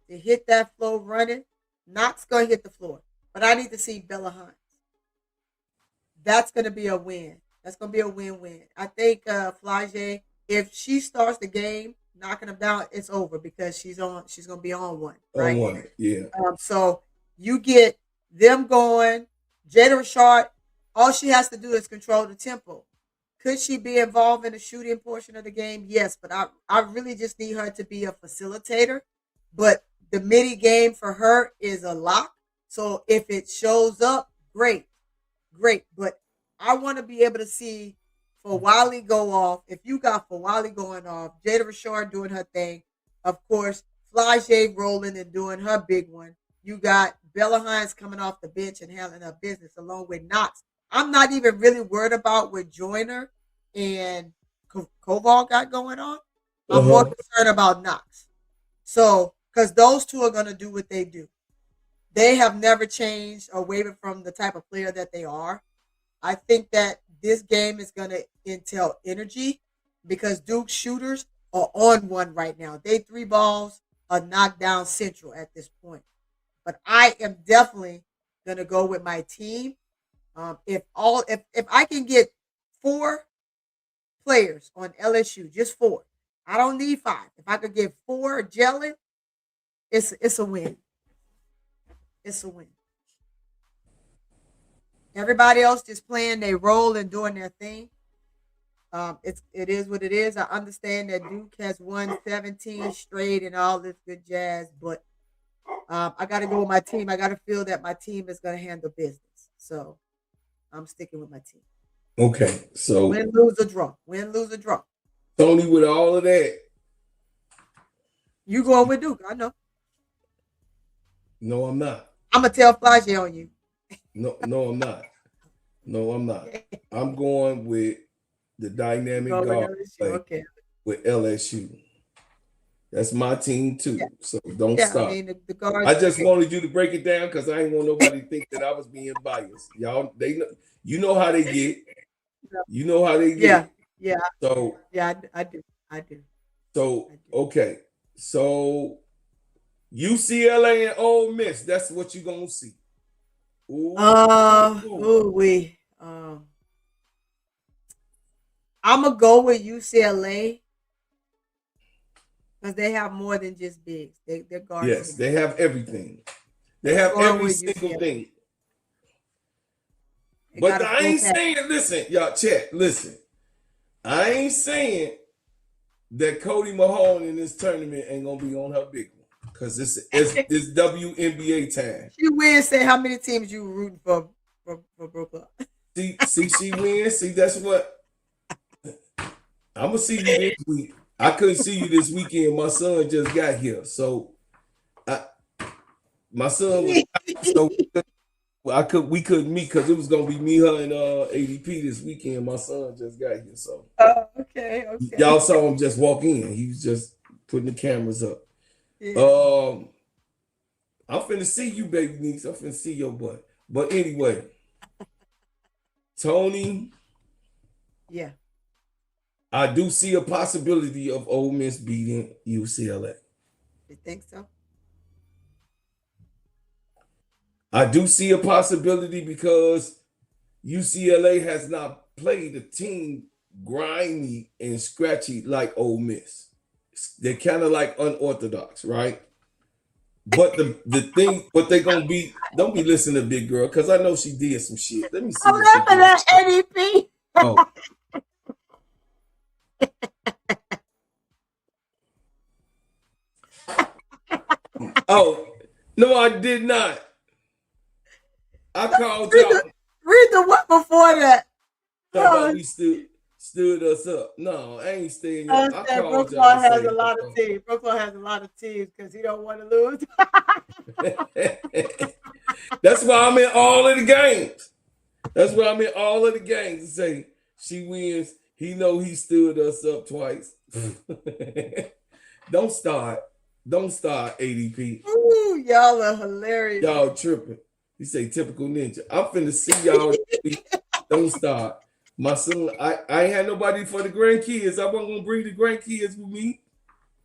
to hit that floor running, Knox going to hit the floor. But I need to see Bella Hines. That's going to be a win. That's going to be a win-win. I think Flage, if she starts the game knocking them down, it's over because she's going to be on one. Right? On one, yeah. So you get them going. Jada Rashard, all she has to do is control the tempo. Could she be involved in the shooting portion of the game? Yes, but I really just need her to be a facilitator. But the midi game for her is a lock. So if it shows up, great. But I want to be able to see Fawali go off. If you got Fawali going off, Jada Rashard doing her thing, of course, Flage rolling and doing her big one. You got Bella Hines coming off the bench and handling her business along with Knox. I'm not even really worried about what Joyner and Koval got going on. I'm more concerned about Knox. So, because those two are going to do what they do. They have never changed or wavered from the type of player that they are. I think that this game is going to entail energy because Duke shooters are on one right now. They 3 balls are knocked down central at this point. But I am definitely going to go with my team. If I can get 4 players on LSU, just 4, I don't need 5. If I could get 4 gelling, it's a win. It's a win. Everybody else just playing their role and doing their thing. It is what it is. I understand that Duke has won 17 straight and all this good jazz, but I got to go with my team. I got to feel that my team is going to handle business. So I'm sticking with my team. Okay, so win, lose, or draw. Win, lose, or draw. Tony, with all of that, you going with Duke? I know. No, I'm not. I'm gonna tell Flage on you. No, I'm not. No, I'm not. I'm going with the dynamic Go with guard LSU. play Okay. with LSU. That's my team Yeah. too. So don't Yeah. I start. mean, the guards. I just wanted you to break it down because I ain't want nobody to think that I was being biased. Y'all, they know, you know how they get. You know how they Yeah. get. Yeah. So, Yeah. I do. I do. so I do. okay. So UCLA and Ole Miss. That's what you're gonna see. Ooh. We. I'm gonna go with UCLA because they have more than just bigs. Their guards Yes, can they play. have everything. They I'm have going every with single UCLA. thing. They But got a I full ain't pack. saying, listen, y'all, chat, listen. I ain't saying that Cody Mahone in this tournament ain't gonna be on her big one. Cause it's WNBA time. She wins. Say how many teams you rooting for Brooklyn? See, she wins. See, that's what I'm gonna see you this week. I couldn't see you this weekend. My son just got here, so I, my son was so we couldn't meet because it was gonna be me, her, and ADP this weekend. My son just got here, so Okay. Okay. y'all saw him just walk in. He was just putting the cameras up. Yeah. I'm finna see you, baby niece. I'm finna see your butt. But anyway, Tony, Yeah. I do see a possibility of Ole Miss beating UCLA. You think so? I do see a possibility because UCLA has not played a team grimy and scratchy like Ole Miss. They're kind of like unorthodox, right? But the thing, what they gonna be? Don't be listening to Big Girl because I know she did some shit. Let me see I'm what she laughing did. at ADP. Oh, oh, no, I did not. I called Read y'all the read the one before that. talking about Oh, we stood us up. No, I ain't staying I up. I said called Brooklyn y'all has a saying lot of teams. Brooklyn has a lot of teams because he don't want to lose. that's why I'm in all of the games. That's why I'm in all of the games to say she wins. He know he stood us up twice. Don't start. Don't start, ADP. Ooh, y'all are hilarious. Y'all tripping. He say typical ninja. I'm finna see y'all. Don't start. My son, I ain't had nobody for the grandkids. I wasn't gonna bring the grandkids with me.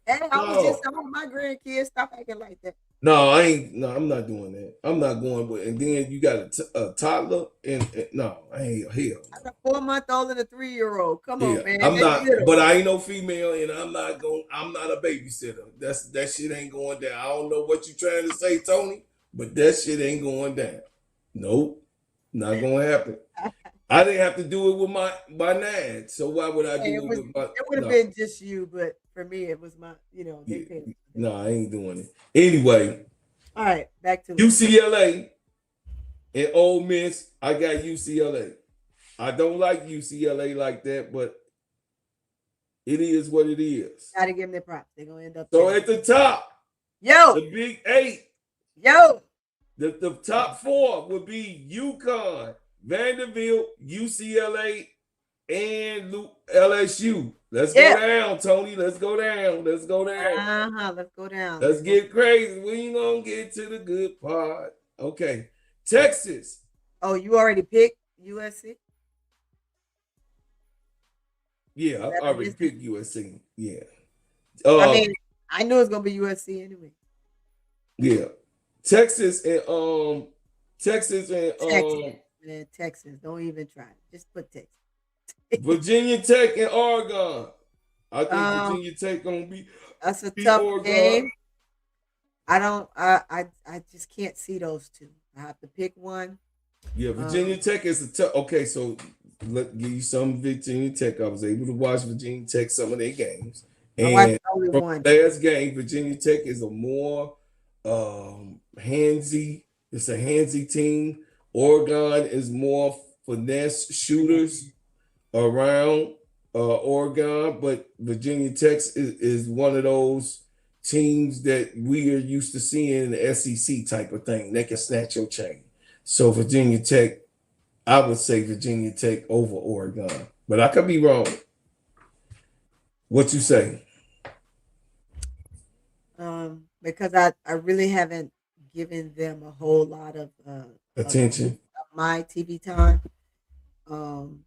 Hey, I was just No. talking with my grandkids. Stop acting like that. No, I ain't. No, I'm not doing that. I'm not going with. And then you got a toddler, and no, I ain't. Hell, I got a 4-month-old and a 3-year-old. Come yeah, on, man. I'm They not. little. But I ain't no female, and I'm not going. I'm not a babysitter. That shit ain't going down. I don't know what you trying to say, Tony, but that shit ain't going down. Nope, not gonna happen. I didn't have to do it with my dad, so why would I Hey, do it with my? it would have No, been just you, but for me it was my, they yeah, paid. no, I ain't doing it. Anyway, All right, back to it. UCLA and Ole Miss. I got UCLA. I don't like UCLA like that, but it is what it is. Gotta give them their props. They're gonna end up So there. at the top, Yo, the Big Eight, yo. the top four would be UConn, Vanderbilt, UCLA, and LSU. Let's go Yeah. down, Tony. Let's go down. Let's go down. Let's go down. Let's get crazy. We ain't gonna get to the good part. Okay. Texas. Oh, you already picked USC? Yeah, I already Business? picked USC. Yeah. I mean, I knew it was gonna be USC anyway. Yeah. Texas and Texas and Texas. Man, Texas. Don't even try. Just put Texas. Virginia Tech and Oregon. I think Virginia Tech gonna That's a beat tough Oregon. game. I don't. I just can't see those two. I have to pick one. Yeah, Virginia Tech is a tough. Okay, so let give you some Virginia Tech. I was able to watch Virginia Tech some of their games, I watched and only from one. the last game, Virginia Tech is a more handsy. It's a handsy team. Oregon is more finesse shooters around Oregon, but Virginia Tech is one of those teams that we are used to seeing in the SEC type of thing. They can snatch your chain. So Virginia Tech I would say Virginia Tech over Oregon, but I could be wrong. What you say? Because I really haven't given them a whole lot of Attention. my TV time. Um,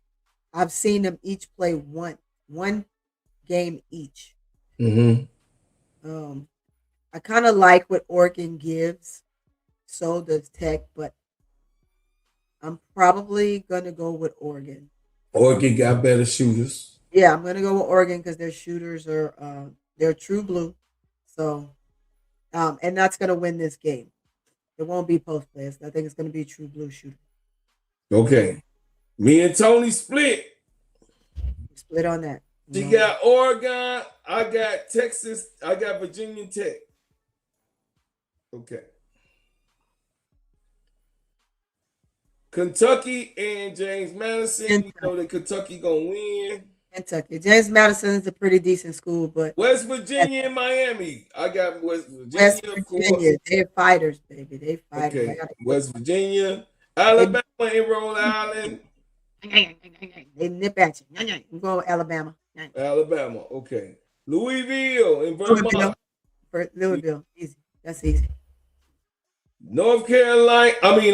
I've seen them each play one game each. Mm-hmm. Um, I kind of like what Oregon gives. So does Tech, but I'm probably gonna go with Oregon. Oregon got better shooters. Yeah, I'm gonna go with Oregon because their shooters are they're true blue. So and that's gonna win this game. It won't be post players. I think it's gonna be true blue shooter. Okay. Me and Tony split. We split on that. She No. got Oregon. I got Texas. I got Virginia Tech. Okay. Kentucky and James Madison. Kentucky. You know that Kentucky gonna win. Kentucky. James Madison is a pretty decent school, but West Virginia and Miami. I got West Virginia, West of Virginia, course. they're fighters, baby. They fighters. Okay. West Virginia, Alabama, and Rhode Island. They nip at you. I'm going with Alabama. Alabama. Okay. Louisville and Vermont. Louisville. Easy. That's easy. North Carolina. I mean,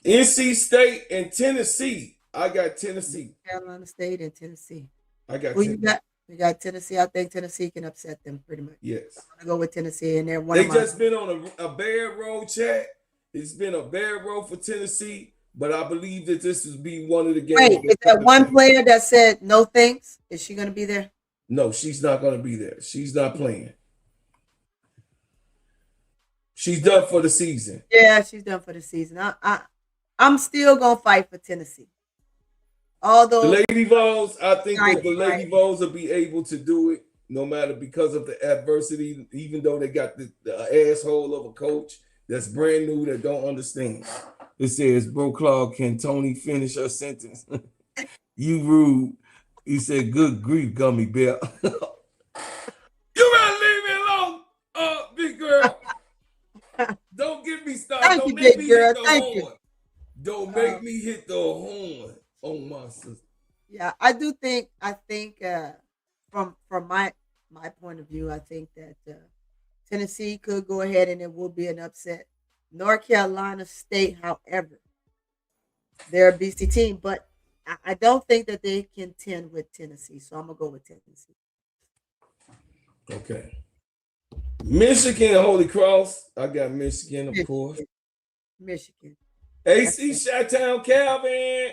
NC State and Tennessee. I got Tennessee. Carolina State and Tennessee. I got Who Tennessee. you got? We got Tennessee. I think Tennessee can upset them pretty much. Yes. I'm gonna go with Tennessee, and they're one They of my. just been on a bad road, chat. It's been a bad road for Tennessee, but I believe that this will be one of the games. Wait, is that one player that said no thanks? Is she gonna be there? No, she's not gonna be there. She's not playing. She's done for the season. Yeah, she's done for the season. I'm still gonna fight for Tennessee. Although The Lady Vols, I think that the Lady Vols will be able to do it no matter because of the adversity, even though they got the asshole of a coach that's brand new that don't understand. It says, Bro Claude, can Tony finish her sentence? You rude. He said, good grief, gummy bear. You better leave me alone, big girl. Don't get me started. Thank Don't you, make big me girl. hit the Thank horn. you. Don't make me hit the horn on my sister. Yeah, I do think. I think from my point of view, I think that Tennessee could go ahead and it will be an upset. North Carolina State, however, they're a beastie team, but I don't think that they contend with Tennessee. So I'm gonna go with Tennessee. Okay. Michigan, Holy Cross. I got Michigan, of course. Michigan. AC Chi-Town Calvin.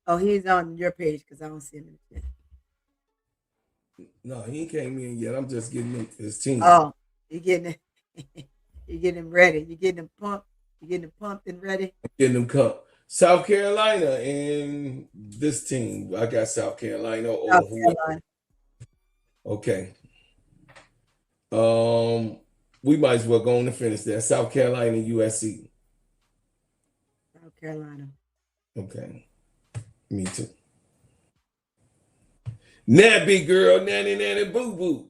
Oh, he's on your page because I don't see him yet. No, he ain't came in yet. I'm just getting his team. Oh, you're getting you're getting him ready. You're getting him pumped. You're getting him pumped and ready. Getting them cup. South Carolina and this team. I got South Carolina over South Carolina. Okay. We might as well go on and finish that. South Carolina and USC. South Carolina. Okay. Me too. Nappy girl, nanny, nanny, boo boo.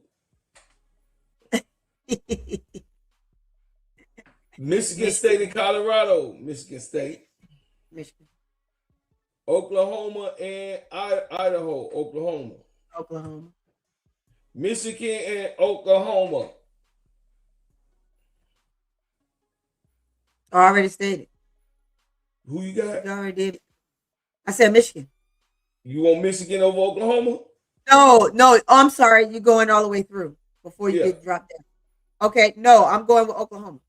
Michigan State and Colorado. Michigan State. Michigan. Oklahoma and Idaho. Oklahoma. Oklahoma. Michigan and Oklahoma. I already stated. Who you got? You already did. I said Michigan. You want Michigan over Oklahoma? No. Oh, I'm sorry. You're going all the way through before you get dropped down. Okay. No, I'm going with Oklahoma.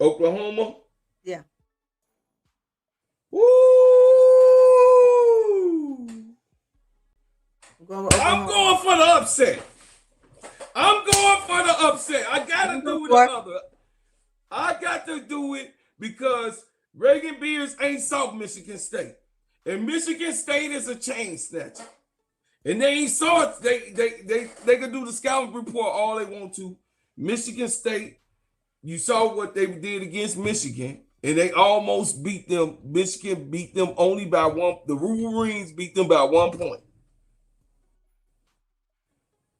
Oklahoma? Yeah. Woo! I'm going for the upset. I'm going for the upset. I gotta do it another. I got to do it because Reagan Beers ain't South Michigan State. And Michigan State is a chain snatcher. And they ain't saw it. They can do the scouting report all they want to. Michigan State, you saw what they did against Michigan. And they almost beat them. Michigan beat them only by one. The Wolverines beat them by 1 point.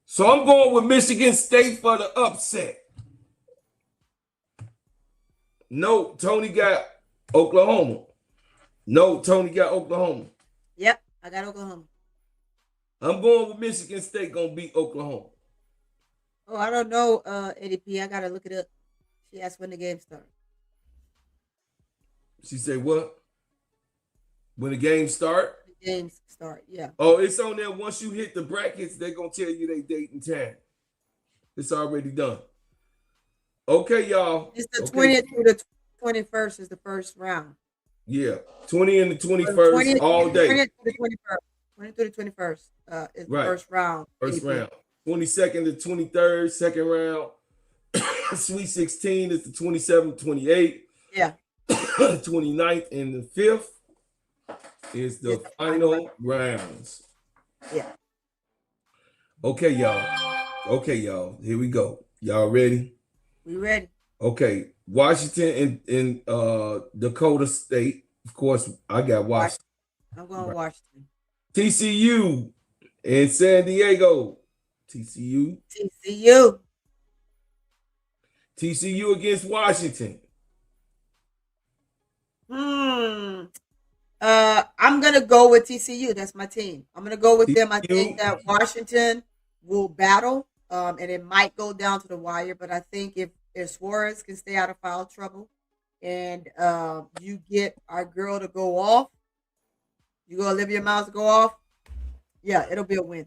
So I'm going with Michigan State for the upset. No, Tony got Oklahoma. No, Tony got Oklahoma. Yep, I got Oklahoma. I'm going with Michigan State gonna beat Oklahoma. Oh, I don't know, ADP. I gotta look it up. She asked when the game starts. She said what? When the game start? The games start, yeah. Oh, it's on there. Once you hit the brackets, they're gonna tell you they date and time. It's already done. Okay, y'all. It's the Okay. 20th through the 21st is the first round. Yeah. 20 and the So the 21st 20th, all day. 20th through the 21st. 20th through the 21st is the Right. first round. First ADP. round. 22nd to 23rd, second round. Sweet 16 is the 27th, 28th. Yeah. 29th and the 5th is the final rounds. Yeah. Okay, y'all. Okay, y'all. Here we go. Y'all ready? We ready. Okay. Washington and Dakota State. Of course, I got Washington. I'm going Washington. TCU and San Diego. TCU. TCU. TCU against Washington. I'm gonna go with TCU. That's my team. I'm gonna go with TCU. them. I think that Washington will battle, and it might go down to the wire. But I think if Suarez can stay out of foul trouble, and you get our girl to go off, you go Olivia Miles to go off. Yeah, it'll be a win.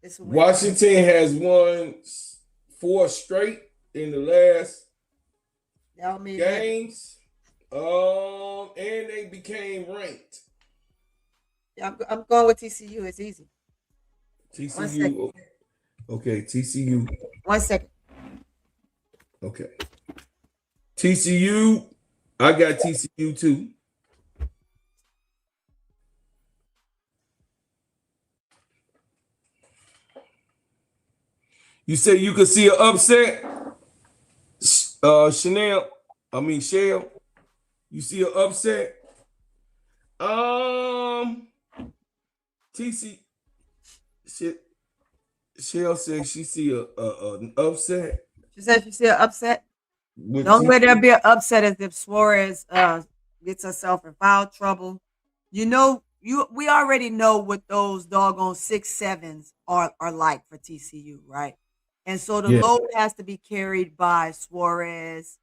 It's a win. Washington has won 4 straight in the last games. And they became ranked. Yeah, I'm going with TCU. It's easy. TCU. Okay, TCU. 1 second. Okay. TCU. I got TCU too. You say you could see an upset? Shell. You see an upset? TC Shell said she see an upset. She said she see an upset. The only way there'll be an upset is if Suarez gets herself in foul trouble. We already know what those doggone 6'7s are like for TCU, right? And so the load has to be carried by Suarez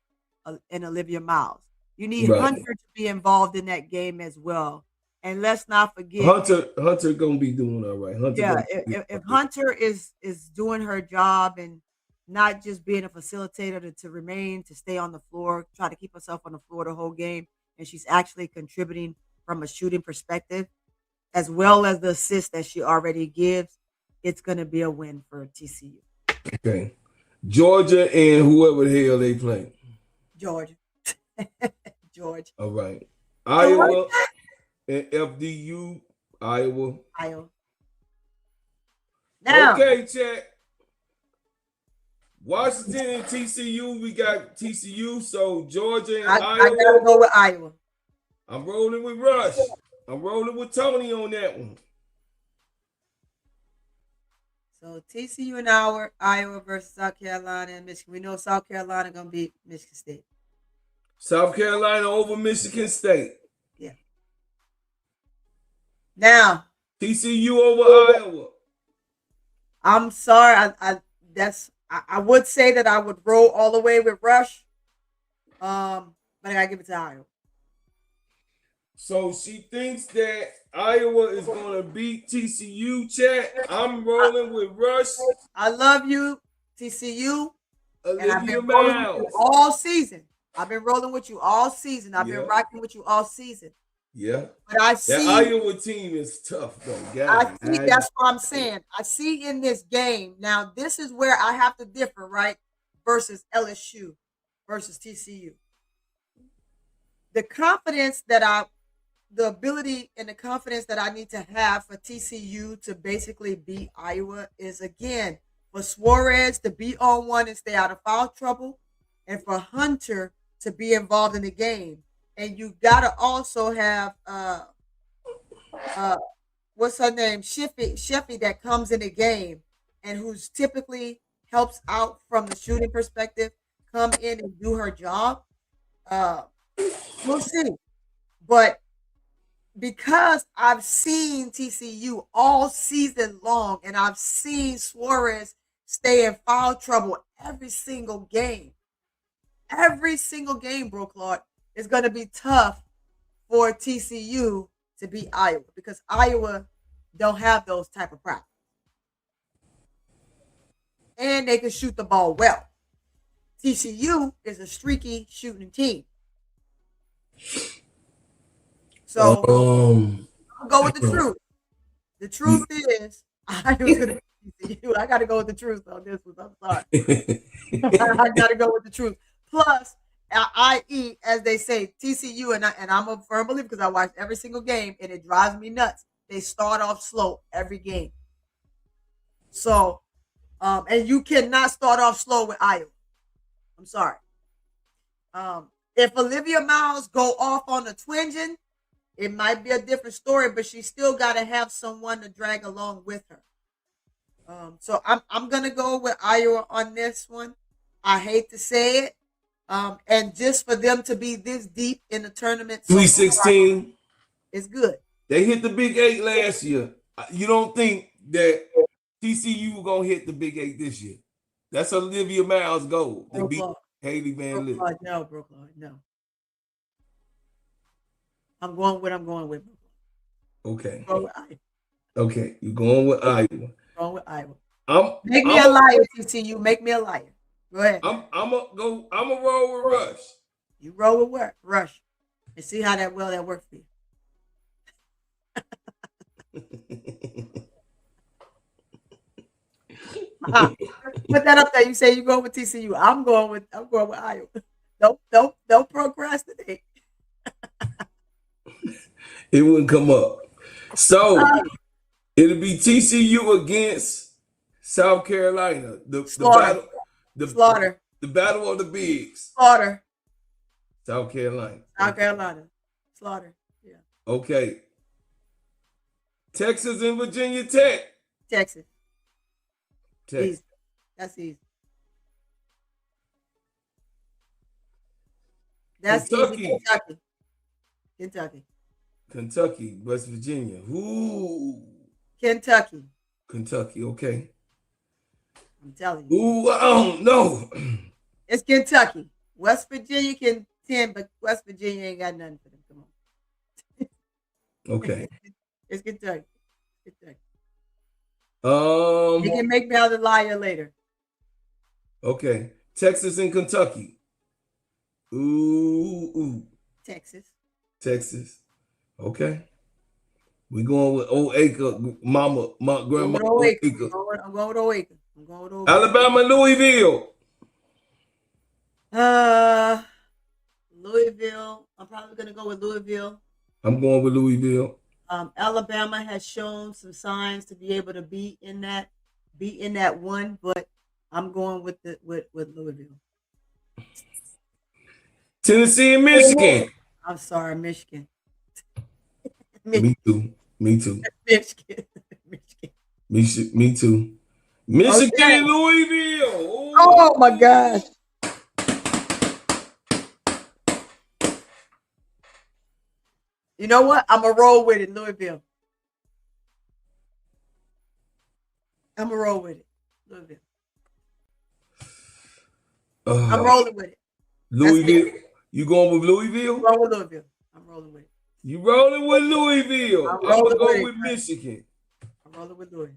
and Olivia Miles. You need Hunter to be involved in that game as well. And let's not forget Hunter gonna be doing all right. If Hunter is doing her job and not just being a facilitator to stay on the floor, try to keep herself on the floor the whole game, and she's actually contributing from a shooting perspective, as well as the assist that she already gives, it's going to be a win for TCU. Okay. Georgia and whoever the hell they play. Georgia. Georgia. All right. Iowa and FDU. Iowa. Now, okay, chat. Washington and TCU. We got TCU. So Georgia and Iowa. I gotta go with Iowa. I'm rolling with Rush. I'm rolling with Tony on that one. So TCU and Iowa versus South Carolina and Michigan. We know South Carolina gonna beat Michigan State. South Carolina over Michigan State. Yeah. Now TCU over Iowa. I'm sorry. I would say that I would roll all the way with Rush. But I gotta give it to Iowa. So she thinks that Iowa is gonna beat TCU, chat. I'm rolling with Rush. I love you, TCU. Olivia and I've been rolling with you all season. I've been rolling with you all season. I've been rocking with you all season. Yeah. But I see that Iowa team is tough though. God, that's what I'm saying. I see in this game. Now, this is where I have to differ, right? Versus LSU versus TCU. The ability and the confidence that I need to have for TCU to basically beat Iowa is, again, for Suarez to be on one and stay out of foul trouble, and for Hunter to be involved in the game. And you gotta also have what's her name? Sheffy that comes in the game and who's typically helps out from the shooting perspective, come in and do her job. We'll see. But because I've seen TCU all season long and I've seen Suarez stay in foul trouble every single game. Every single game, Bro Clark, is going to be tough for TCU to beat Iowa because Iowa don't have those type of problems. And they can shoot the ball well. TCU is a streaky shooting team. So I'll go with the truth. The truth is Iowa's going to beat TCU. I got to go with the truth on this one. I'm sorry. I got to go with the truth. Plus, i.e., as they say, TCU, and I'm a firm believer because I watch every single game and it drives me nuts. They start off slow every game. So, and you cannot start off slow with Iowa. I'm sorry. If Olivia Miles go off on a twinging, it might be a different story, but she still got to have someone to drag along with her. So I'm gonna go with Iowa on this one. I hate to say it, and just for them to be this deep in the tournament, Sweet 16. It's good. They hit the Big 8 last year. You don't think that TCU gonna hit the Big 8 this year? That's Olivia Miles' goal. They beat Haley Van Lith. No, Brooklyn, no. I'm going with. Okay. Go with Iowa. Okay, you're going with Iowa. Going with Iowa. Make me a liar, TCU. Make me a liar. Go ahead. I'm a roll with Rush. You roll with what? Rush. And see how that works for you. Put that up there. You say you go with TCU. I'm going with Iowa. Don't procrastinate. It wouldn't come up. So it'll be TCU against South Carolina. The battle. Slaughter. The battle of the bigs. Slaughter. South Carolina. South Carolina. Slaughter. Yeah. Okay. Texas and Virginia Tech. Texas. Easy. That's easy. That's Kentucky. Easy. Kentucky, West Virginia. Ooh. Kentucky. Okay. I'm telling you. Ooh, I don't know. It's Kentucky. West Virginia can 10, but West Virginia ain't got nothing for them. Come on. Okay. It's Kentucky. You can make me out a liar later. Okay. Texas and Kentucky. Ooh. Texas. Okay. We going with Old Acre, grandma Old Acre. I'm going with Old Acre. Alabama, Louisville. Louisville. I'm probably gonna go with Louisville. I'm going with Louisville. Alabama has shown some signs to be able to be in that one, but I'm going with Louisville. Tennessee and Michigan. I'm sorry, Michigan. Me too. Michigan. Me too. Michigan and Louisville. Oh my gosh. You know what? I'm going to roll with it, Louisville. I'm rolling with it. Louisville. You going with Louisville? I'm rolling with Louisville. I'm rolling with it. You rolling with Louisville. I'm going to go with Michigan. I'm rolling with Louisville.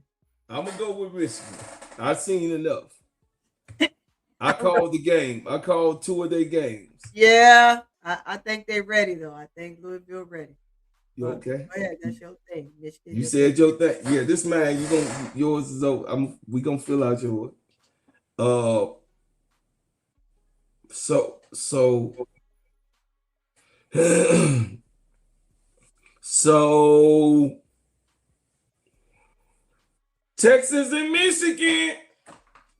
I'm going to go with Michigan. I've seen enough. I called the game. I called 2 of their games. Yeah. I think they're ready, though. I think Louisville ready. You okay? Go ahead. That's your thing. Michigan, you said your thing. Yeah, this man, yours is over. We gonna fill out yours. So Texas and Michigan.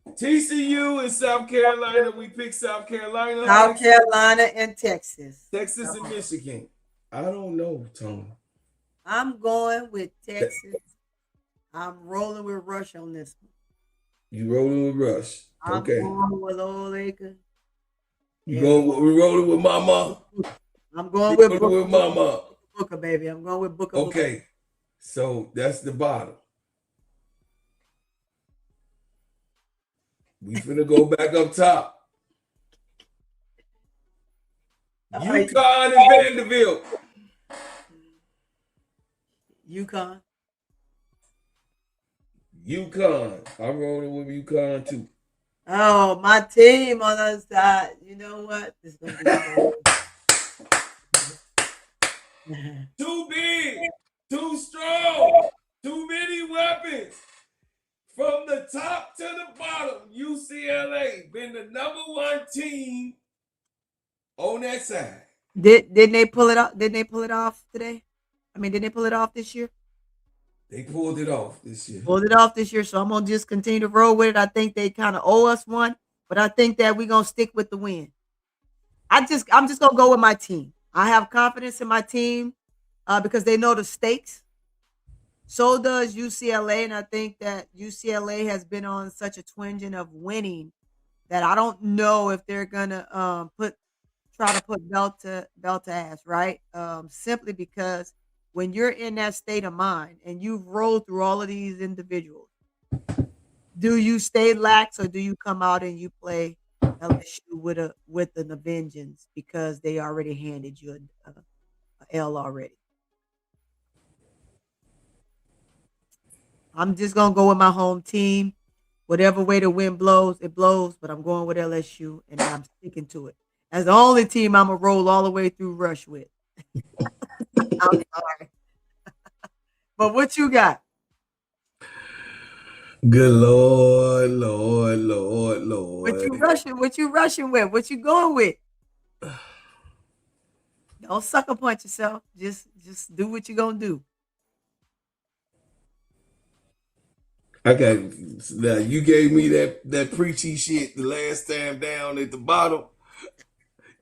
TCU and South Carolina. We picked South Carolina. South Carolina and Texas. Texas and Michigan. I don't know, Tony. I'm going with Texas. I'm rolling with Rush on this one. You rolling with Rush. Okay. I'm going with Old Acre. We rolling with Mama. I'm going You with going Booker. with Mama. Booker, baby. I'm going with Booker. Okay, so that's the bottom. We finna go back up top. UConn and Vanderbilt. UConn. UConn. I'm rolling with UConn too. Oh, my team on the other side. You know what? This is gonna be Too big, too strong, too many weapons. From the top to the bottom, UCLA been the #1 team on that side. Didn't they pull it off? Didn't they pull it off today? I mean, didn't they pull it off this year? They pulled it off this year. Pulled it off this year, so I'm gonna just continue to roll with it. I think they kind of owe us one, but I think that we're gonna stick with the win. I'm just gonna go with my team. I have confidence in my team because they know the stakes. So does UCLA, and I think that UCLA has been on such a twinge of winning that I don't know if they're gonna try to put belt to ass, right? Simply because when you're in that state of mind and you've rolled through all of these individuals, do you stay lax or do you come out and you play LSU with an vengeance because they already handed you a L already? I'm just gonna go with my home team. Whatever way the wind blows, it blows. But I'm going with LSU, and I'm sticking to it. As the only team I'm gonna roll all the way through Rush with. I'm sorry, but what you got? Good Lord, Lord, Lord, What you Lord. rushing? What you rushing with? What you going with? Don't sucker punch yourself. Just do what you gonna do. I got now. You gave me that preachy shit the last time down at the bottom.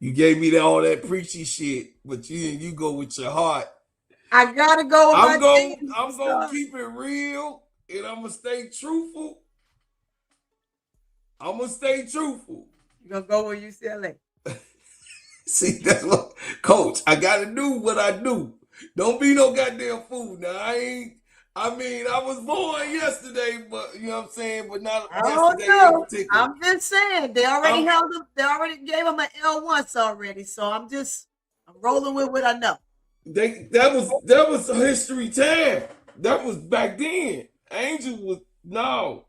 You gave me all that preachy shit, but you go with your heart. I gotta go with my team. I'm gonna keep it real, and I'm gonna stay truthful. I'm gonna stay truthful. You gonna go with UCLA? See, that's what, Coach. I gotta do what I do. Don't be no goddamn fool. Now I was born yesterday, but you know what I'm saying, but not I don't yesterday in know. particular. I'm just saying they already held them. They already gave them an L once already. So I'm rolling with what I know. That was history time. That was back then. Angel was no.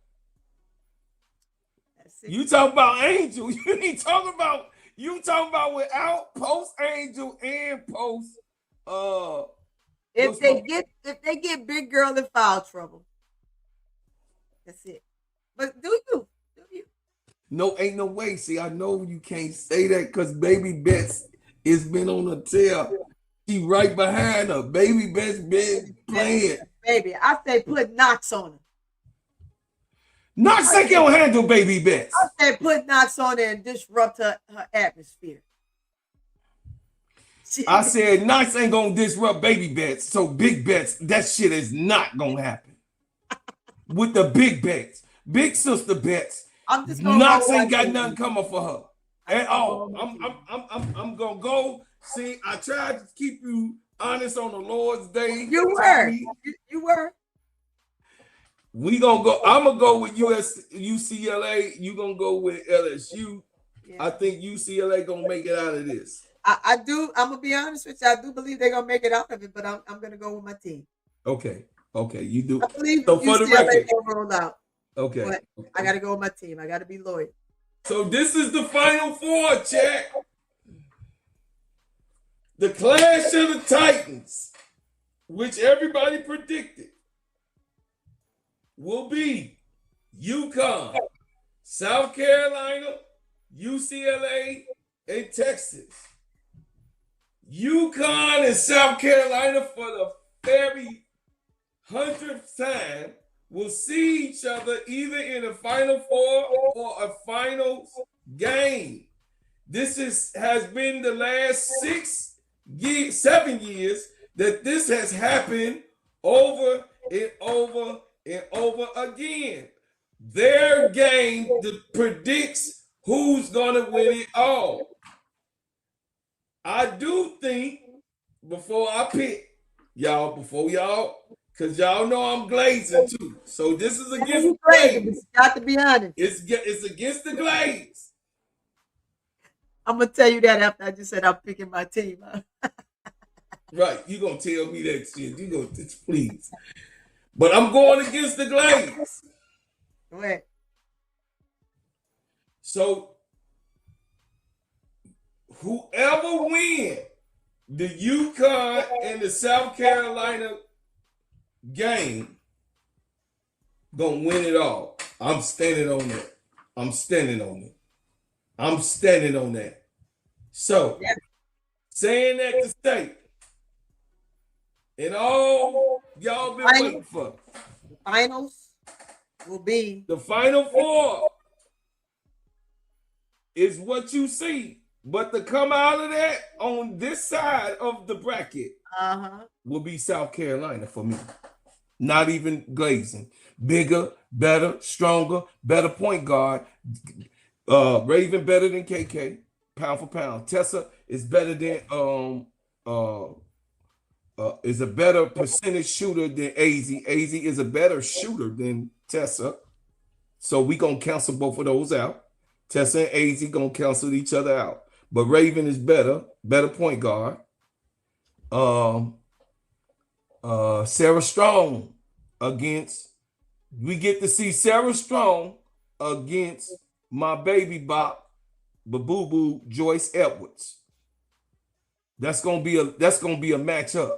You talk about Angel. You talking about without post Angel and post if they get big girl in foul trouble. That's it. But do you? No, ain't no way. See, I know you can't say that because Baby Bets has been on a tail. She right behind her. Baby Bets been playing. Baby, I say put Knox on her. Knox ain't gonna handle Baby Bets. I say put Knox on her and disrupt her atmosphere. I said Knox ain't gonna disrupt Baby Bets, so Big Bets, that shit is not gonna happen. With the Big Bets, Big Sister Bets, Knox ain't got nothing coming for her at all. I'm gonna go. See, I tried to keep you honest on the Lord's Day. You were. You were. We gonna go. I'm gonna go with UCLA. You gonna go with LSU. Yeah. I think UCLA gonna make it out of this. I do. I'm gonna be honest with you. I do believe they're gonna make it out of it, but I'm gonna go with my team. Okay. You do. I believe so for the record, will roll out. Okay. But I gotta go with my team. I gotta be loyal. So this is the Final Four, chat. The Clash of the Titans, which everybody predicted, will be UConn, South Carolina, UCLA, and Texas. UConn and South Carolina for the very 100th time will see each other either in a Final Four or a finals game. This has been the last 7 years that this has happened over and over and over again. Their game predicts who's going to win it all. I do think before I pick before y'all, because y'all know I'm glazing too. So this is Yeah, against you the crazy, but you glaze. got to be honest. It's against the glaze. I'm gonna tell you that after I just said I'm picking my team. Right. You gonna tell me that shit. You gonna please. But I'm going against the glaze. Go ahead. So whoever win the UConn and the South Carolina game gonna win it all. I'm standing on that. I'm standing on it. I'm standing on that. So, Yeah. saying that to say, and all y'all been Final, waiting for, the finals will be. the Final Four is what you see. But to come out of that on this side of the bracket will be South Carolina for me. Not even glazing. Bigger, better, stronger, better point guard. Raven better than KK, pound for pound. Tessa is better than is a better percentage shooter than AZ. AZ is a better shooter than Tessa. So we gonna cancel both of those out. Tessa and AZ gonna cancel each other out. But Raven is better point guard. Um Sarah Strong against we get to see Sarah Strong against my baby bop, Boo Boo Joyce Edwards. That's gonna be a matchup.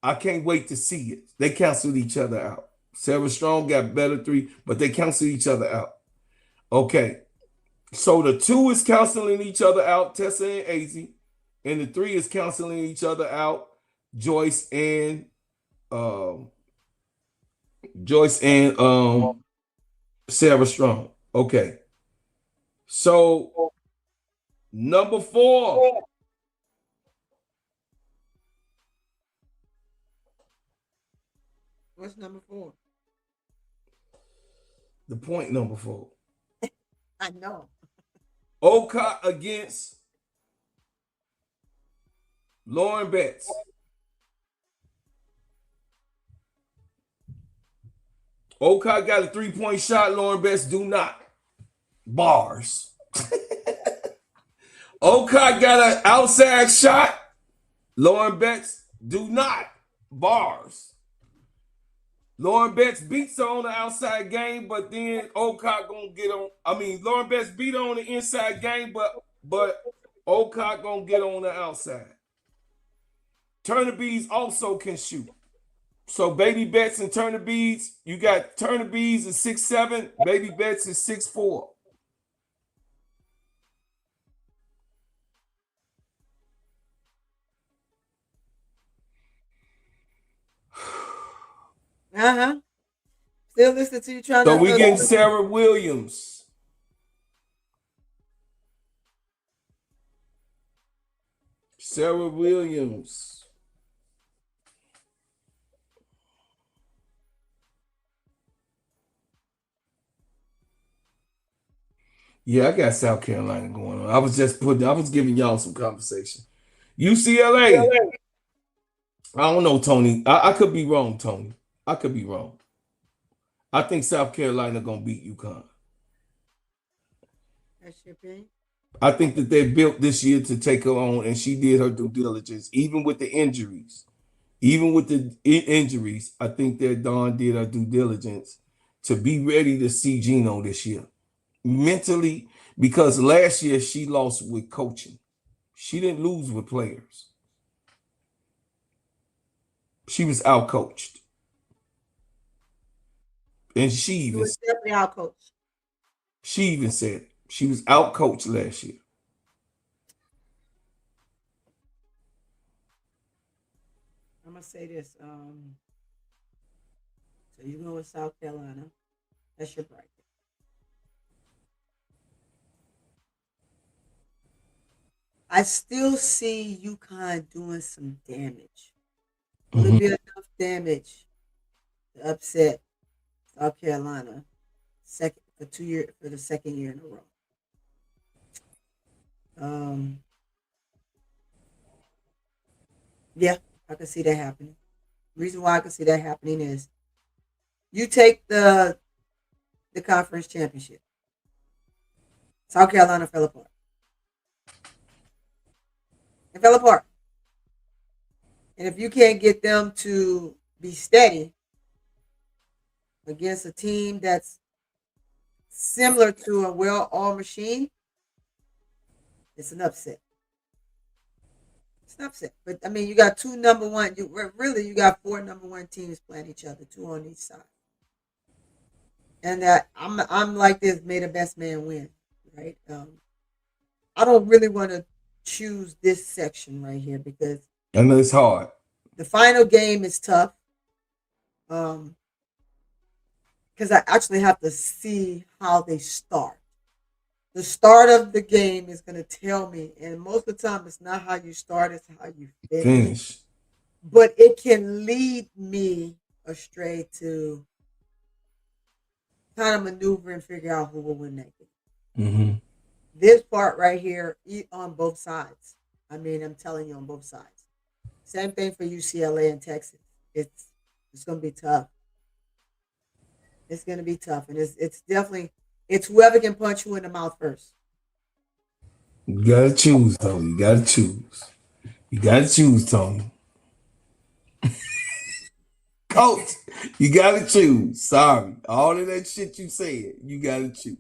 I can't wait to see it. They canceled each other out. Sarah Strong got better three, but they canceled each other out. Okay. So the 2 is canceling each other out, Tessa and AZ. And the 3 is canceling each other out, Joyce and um Joyce and Sarah Strong. Okay. So number 4. What's number 4? The point number 4. I know. Olcott against Lauren Betts. Olcott got a 3-point shot. Lauren Betts do not. Bars. Olcott got an outside shot. Lauren Betts do not. Bars. Lauren Betts beats her on the outside game, but then Olcott gonna get on. I mean, Lauren Betts beat her on the inside game, but Olcott gonna get on the outside. Turner Bees also can shoot. So Baby Betts and Turner Bees, you got Turner Bees is 6'7", Baby Betts is 6'4". Still listening to you trying So to. we getting Sarah Williams. Sarah Williams. Yeah, I got South Carolina going on. I was giving y'all some conversation. UCLA. I don't know, Tony. I could be wrong, Tony. I could be wrong. I think South Carolina gonna beat UConn. That's your opinion? I think that they built this year to take her on, and she did her due diligence, even with the injuries. Even with the injuries, I think that Dawn did her due diligence to be ready to see Gino this year. Mentally, because last year she lost with coaching. She didn't lose with players. She was out coached. And She was definitely out coach. she even said she was out coached last year. I'm gonna say this. So you go with South Carolina. That's your bracket. I still see UConn doing some damage. Will it be enough damage to upset South Carolina for the second year in a row? Yeah, I can see that happening. Reason why I can see that happening is you take the conference championship. South Carolina fell apart. It fell apart. And if you can't get them to be steady against a team that's similar to a well-oiled machine, it's an upset. It's an upset. But I mean, you got two number one. You got four number one teams playing each other, two on each side. And that I'm like this: may the best man win, right? I don't really want to choose this section right here because I know it's hard. the final game is tough. Because I actually have to see how they start. The start of the game is going to tell me, and most of the time, it's not how you start; it's how you finish. Finish. But it can lead me astray to kind of maneuver and figure out who will win that game. Mm-hmm. This part right here, on both sides. I mean, I'm telling you, on both sides. Same thing for UCLA and Texas. It's going to be tough. It's going to be tough, and it's definitely it's whoever can punch you in the mouth first. You gotta choose, though. You gotta choose. You gotta choose, Tony. Coach, you gotta choose. Sorry. All of that shit you said, you gotta choose.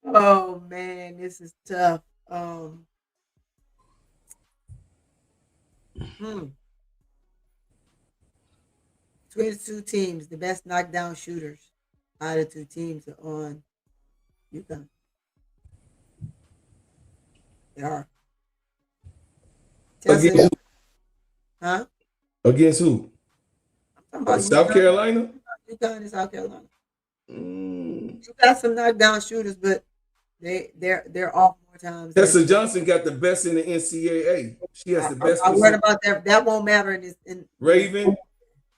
Oh man, this is tough. Hmm. Between the two teams, the best knockdown shooters out of the two teams are on UConn. They are. Against Tessa, who? huh? Against who? I'm talking about South Carolina? UConn and South Carolina. Mm. You got some knockdown shooters, but they're off more times than Tessa Johnson got the best in the NCAA. She has the best I worried percent. about that. That won't matter in this. Raven.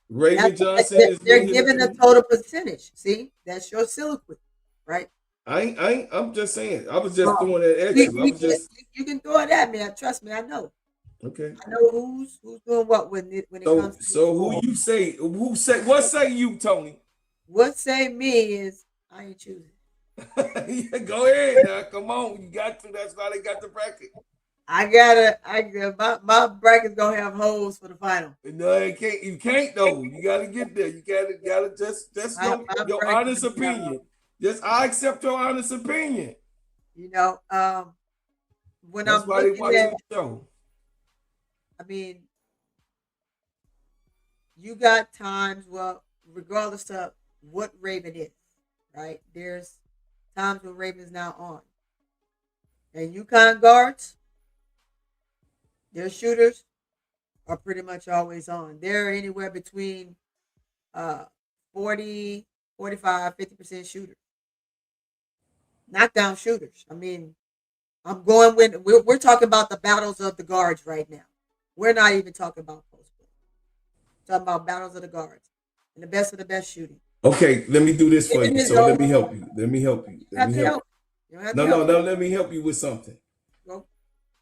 Raven Johnson is They're leading giving a the. total percentage. See, that's your soliloquy, right? I'm just saying. I was just Um, throwing that at you. I was just you can throw it at me. Trust me, I know. okay. I know who's doing what when it So comes to the so who score. you say? Who say? What say you, Tony? What say me is I ain't choosing. Yeah, go ahead now. Come on, you got to. That's why they got the bracket. My bracket's gonna have holes for the final. No, it can't. You can't though. You got to get there. You gotta just My your bracket's honest gonna have opinion. Just I accept your honest opinion. you know, when That's I'm why they looking at, watching the show. I mean, you got times, well, regardless of what Raven is, right? There's times when Raven's not on. And UConn guards, their shooters are pretty much always on. They're anywhere between uh 40, 45, 50% shooters. Knockdown shooters. I mean, I'm going with we're talking about the battles of the guards right now. We're not even talking about post play. Talking about battles of the guards and the best of the best shooting. Okay, let me do this for Given you. his So let own, me help you. Let me help you. you Let have me to help help. you. You don't have to No, no, help. no. Let me help you with something. Well,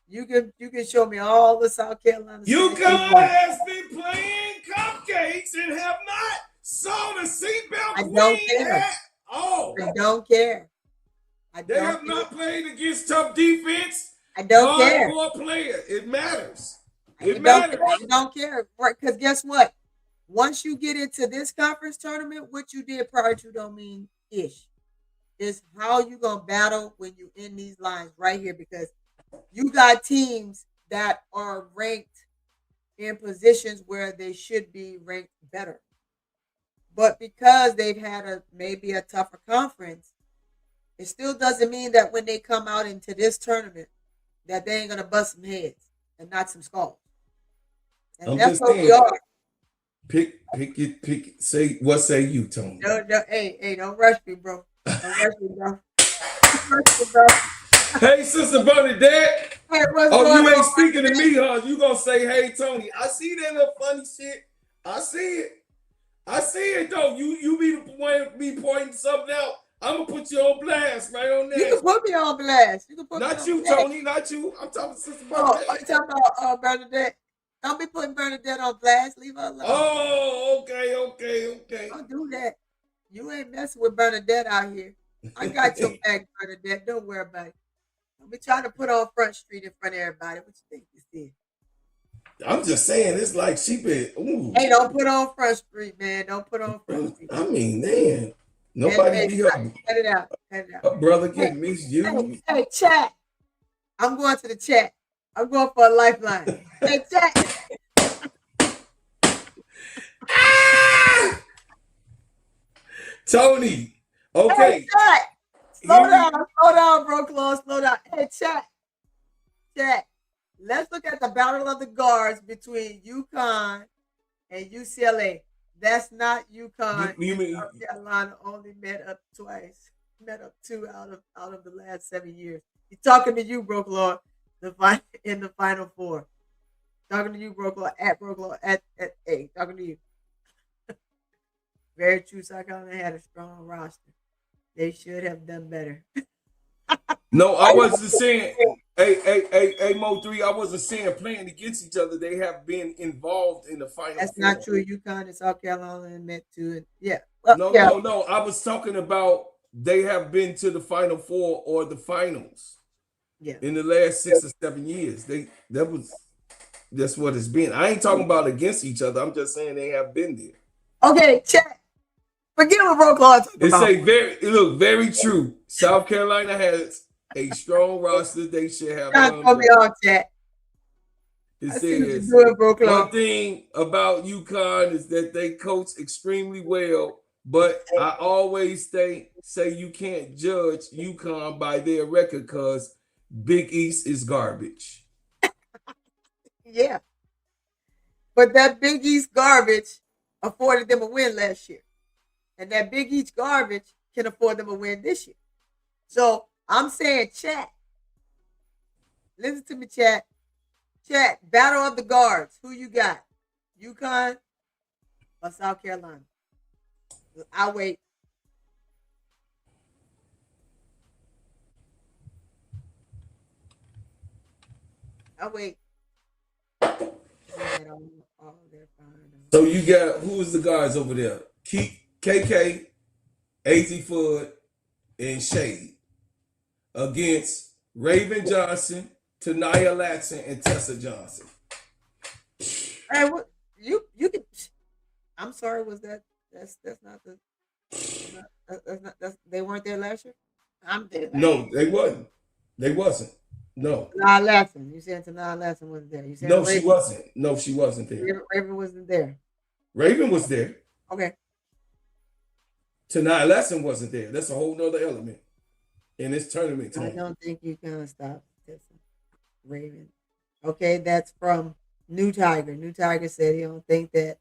you can show me all the South Carolina State. UConn has been playing cupcakes and have not saw the seatbelt I don't queen care. at all. I don't care. I They don't have care. not played against tough defense, I don't care. hardcore player. It matters. I It don't care. matters. I don't care. Because guess what? Once you get into this conference tournament, what you did prior to don't mean ish. It's how you gonna battle when you in these lines right here because you got teams that are ranked in positions where they should be ranked better. But because they've had maybe a tougher conference, it still doesn't mean that when they come out into this tournament that they ain't gonna bust some heads and knock some skulls. And I'm that's just what we saying. are. Pick it. Say what say you, Tony? No, hey, don't rush me, bro. Don't rush me, bro. Don't rush me, bro. Hey, Sister Bernadette. Hey, what's Oh, going you on? ain't speaking to me, huh? You gonna say, "Hey, Tony"? I see that little funny shit. I see it. I see it though. You be the one be pointing something out. I'm gonna put you on blast right on You can that. put me on blast. You can put me Not on you, blast. Tony. Not you. I'm talking to Sister Oh, are you Bernadette. talking about Bernadette? Don't be putting Bernadette on blast. Leave her alone. Oh, okay, okay, okay. Don't do that. You ain't messing with Bernadette out here. I got your back, Bernadette. Don't worry about it. Don't be trying to put on Front Street in front of everybody. What you think this is? I'm just saying, it's like she been. Ooh, Hey, don't put on Front Street, man. Don't put on Front Street. I mean, man, And nobody hey, be cut it out. Cut it out. her brother Hey, get hey, misused. hey, chat. I'm going to the chat. I'm going for a lifeline. Hey, chat. Ah! Tony. Hey, Okay. chat. Here we Slow down, bro. Close, slow down. Hey, chat. Let's look at the battle of the guards between UConn and UCLA. That's not UConn you and mean South Carolina only met up twice. Met up two out of the last 7 years. He's talking to you, Brooklyn, in the final four. Talking to you, Brooklyn at 8. Talking to you. Very true. South Carolina had a strong roster. They should have done better. no, I wasn't saying hey Mo 3, I wasn't saying playing against each other. They have been involved in the final That's not four. true. UConn and South Carolina met two. Yeah. Well, No, yeah. no, no. I was talking about they have been to the final four or the finals Yeah. in the last 6 or 7 years. That's what it's been. I ain't talking about against each other. I'm just saying they have been there. Okay, chat. Forget what Bro Claw talking It about. say very true. South Carolina has a strong roster. They should have Trying to done throw me better. off, chat. It I see what you're says doing, Bro one Claw. thing about UConn is that they coach extremely well, but I always say you can't judge UConn by their record because Big East is garbage. Yeah. But that Big East garbage afforded them a win last year. And that Big East garbage can afford them a win this year. So I'm saying, chat, listen to me, chat. Chat, battle of the guards. Who you got? UConn or South Carolina? I'll wait. I'll wait. So you got who's the guys over there? KK, AZ Fudd, and Shade against Raven Johnson, Tanaya Latson, and Tessa Johnson. Hey, what you can? I'm sorry. Was that's not the that's not they weren't there last year. I'm there. No, they wasn't. They wasn't. No. Tanah Latson. You saying Tanah Latson wasn't there? You saying No, she wasn't. No, she wasn't there. Raven wasn't there? Raven was there. Okay. Tanaya Latson wasn't there. That's a whole nother element in this tournament I tonight. don't think you can stop Raven. Okay, that's from New Tiger. New Tiger said he don't think that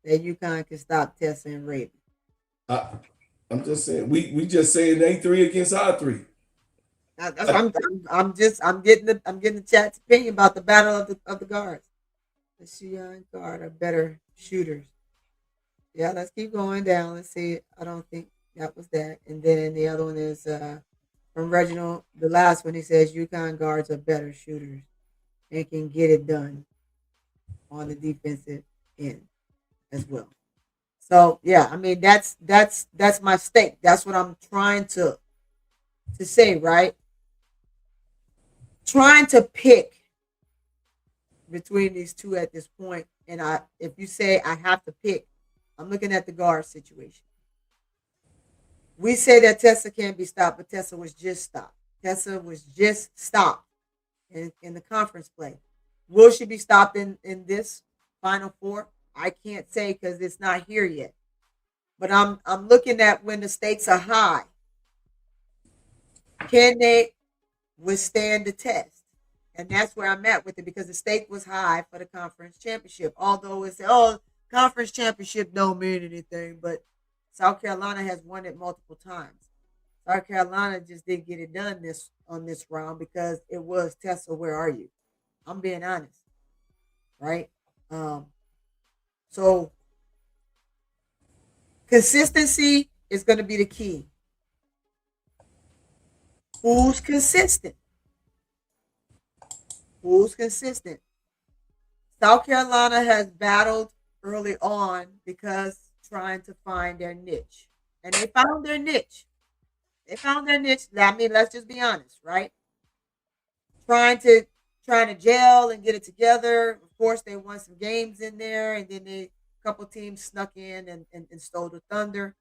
UConn can stop Tessa and Raven. I'm just saying we just saying they three against our three. I'm getting the chat's opinion about the battle of the guards. The Shion guard are better shooters. Yeah, let's keep going down. Let's see. I don't think that was that. And then the other one is from Reginald. The last one he says UConn guards are better shooters and can get it done on the defensive end as well. So yeah, I mean that's my stake. That's what I'm trying to say, right? Trying to pick between these two at this point, and if you say I have to pick, I'm looking at the guard situation. We say that Tessa can't be stopped, but Tessa was just stopped. Tessa was just stopped in the conference play. Will she be stopped in this Final Four? I can't say because it's not here yet. But I'm looking at when the stakes are high. Can they withstand the test? And that's where I'm at with it because the stake was high for the conference championship. Although it's conference championship don't mean anything, but South Carolina has won it multiple times. South Carolina just didn't get it done on this round because it was Tessa, where are you? I'm being honest. Right? So consistency is going to be the key. Who's consistent? Who's consistent? South Carolina has battled early on because trying to find their niche. And they found their niche. They found their niche. I mean, let's just be honest, right? Trying to trying to gel and get it together. Of course, they won some games in there, and then a couple teams snuck in and stole the thunder.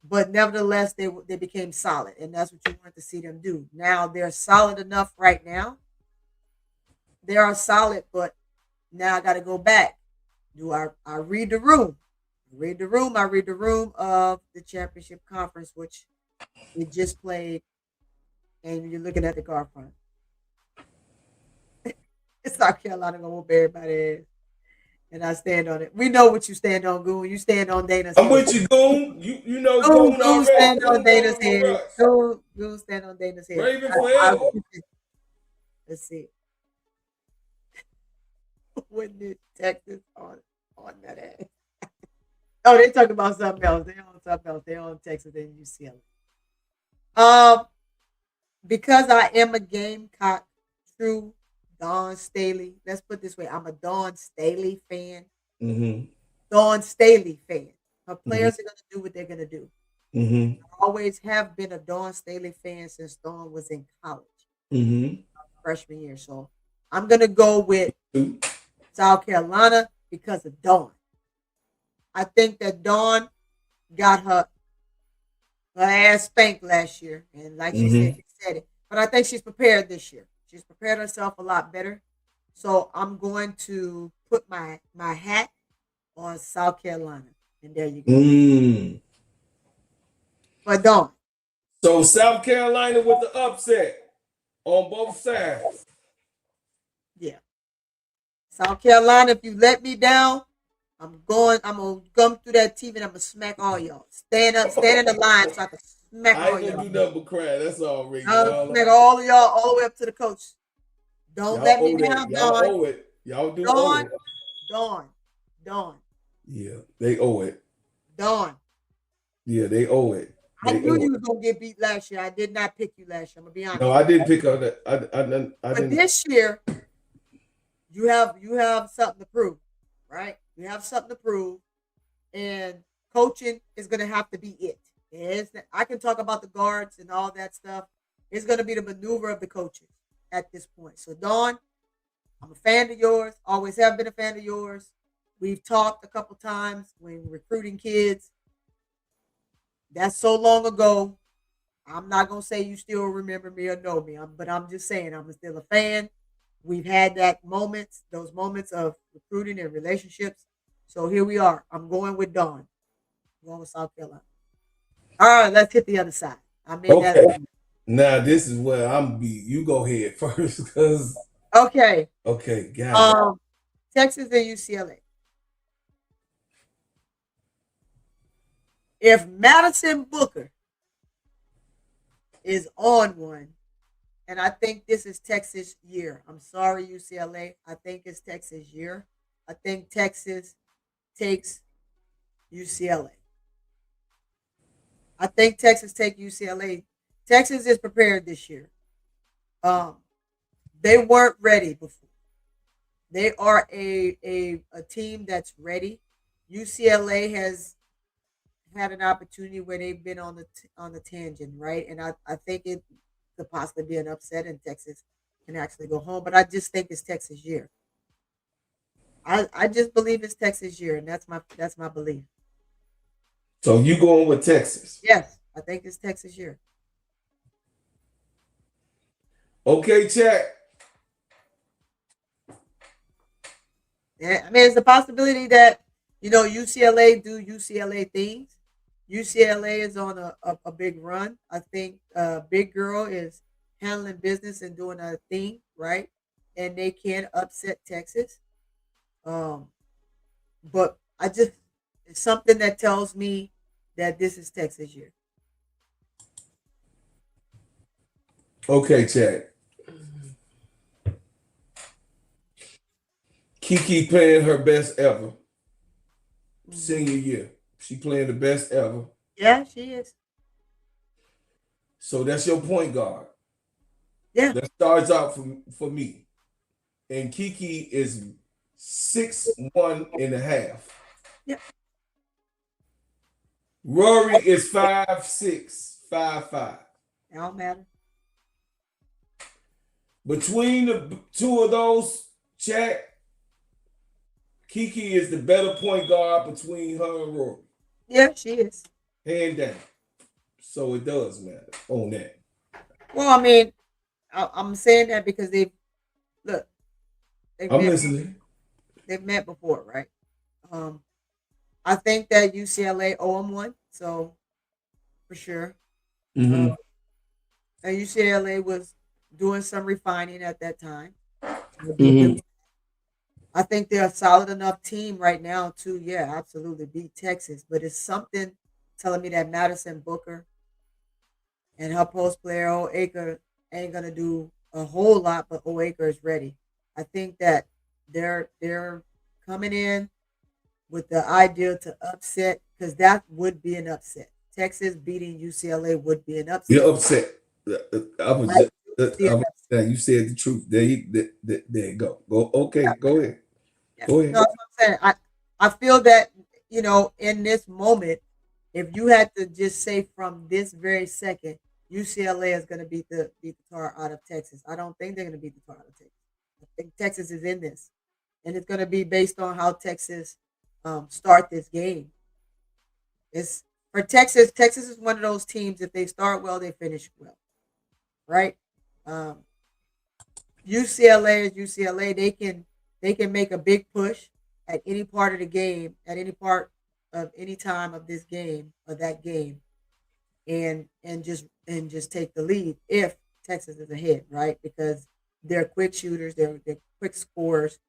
But nevertheless, they became solid, and that's what you want to see them do. Now they're solid enough right now. They are solid, but now I got to go back. Do I read the room? Read the room. I read the room of the championship conference, which we just played, and you're looking at the guard front. South Carolina gonna whoop everybody ass, and I stand on it. We know what you stand on, Goon. You stand on Dana's I'm head. with you, Goon. You know Goon, Goon Goon already. stand on Goon Dana's going with head. Russ. Goon stand on Dana's head. Raven forever. Let's see. When did Texas on that ass? Oh, they talking about something else. They on something else. They on Texas and UCLA. Um, because I am a Gamecock true Dawn Staley. Let's put it this way: I'm a Dawn Staley fan. Mm-hmm. Dawn Staley fan. Her players Mm-hmm. are gonna do what they're gonna do. Mm-hmm. I always have been a Dawn Staley fan since Dawn was in college, Mm-hmm. freshman year. So I'm gonna go with South Carolina because of Dawn. I think that Dawn got her ass spanked last year, and like she said, Mm-hmm. she said it. But I think she's prepared this year. She's prepared herself a lot better. So I'm going to put my hat on South Carolina, and there you go. Mm. But Dawn, So South Carolina with the upset on both sides. yeah, South Carolina. If you let me down, I'm going. I'm gonna come through that TV and I'm gonna smack all y'all. Stand up, stand in the line so I can smack I all ain't gonna y'all. do nothing but cry. That's all, Raven. I'll smack all of y'all all the way up to the coach. Don't Y'all let me owe that. down, Y'all Dawn. owe it. Y'all do owe Dawn, it. Dawn, Dawn, Yeah, they owe it. Dawn. Yeah, they owe it. I They knew owe you it. was gonna get beat last year. I did not pick you last year. I'm gonna be No, honest. I didn't pick up that. I But didn't. this year, you have something to prove, right? You have something to prove, and coaching is gonna have to be it. I can talk about the guards and all that stuff. It's gonna be the maneuver of the coaches at this point. So Dawn, I'm a fan of yours. Always have been a fan of yours. We've talked a couple times when recruiting kids. That's so long ago. I'm not gonna say you still remember me or know me, but I'm just saying I'm still a fan. We've had those moments of recruiting and relationships. So here we are. I'm going with Dawn. I'm going with South Carolina. All right, let's hit the other side. I mean that. Okay. Now this is where I'm be. You go ahead first, because Okay. okay, got it. Um, Texas and UCLA. If Madison Booker is on one, and I think this is Texas year. I'm sorry, UCLA. I think it's Texas year. I think Texas takes UCLA. I think Texas take UCLA. Texas is prepared this year. Um, they weren't ready before. They are a team that's ready. UCLA has had an opportunity where they've been on the tangent, right? And I think it could possibly be an upset, and Texas can actually go home. But I just think it's Texas year. I just believe it's Texas year, and that's my belief. So you going with Texas? Yes, I think it's Texas year. Okay, chat. Yeah, I mean, it's a possibility that UCLA do UCLA things. UCLA is on a big run. I think Big Girl is handling business and doing a thing right, and they can upset Texas. Um, but I just it's something that tells me that this is Texas year. Okay, chat. Kiki playing her best ever. Senior year. She playing the best ever. Yeah, she is. So that's your point guard. Yeah. That starts out for me. And Kiki is 6'1.5". Yeah. Rory is 5'6", 5'5". It don't matter. Between the two of those, chat, Kiki is the better point guard between her and Rory. Yeah, she is. Hand down. So it does matter on that. Well, I mean, I'm saying that because look, they've I'm met listening. they've met before, right? Um, I think that UCLA owe them one, so for sure. Mm-hmm. And UCLA was doing some refining at that time. Mm-hmm. I think they're a solid enough team right now to, yeah, absolutely beat Texas. But it's something telling me that Madison Booker and her post player Oaker ain't gonna do a whole lot, but Oaker is ready. I think that they're coming in with the idea to upset because that would be an upset. Texas beating UCLA would be an You're upset. upset. I was Right? just, you said the truth. There you go. Go. Okay. Go ahead. Yeah. Go No, ahead. that's what I'm saying. I feel that, in this moment, if you had to just say from this very second, UCLA is going to beat the tar out of Texas. I don't think they're going to beat the tar out of Texas. I think Texas is in this, and it's going to be based on how Texas start this game. It's for Texas. Texas is one of those teams. If they start well, they finish well, right? Um, UCLA is UCLA. They can make a big push at any part of the game, at any part of any time of this game or that game, and just take the lead if Texas is ahead, right? Because they're quick shooters, they're quick scorers.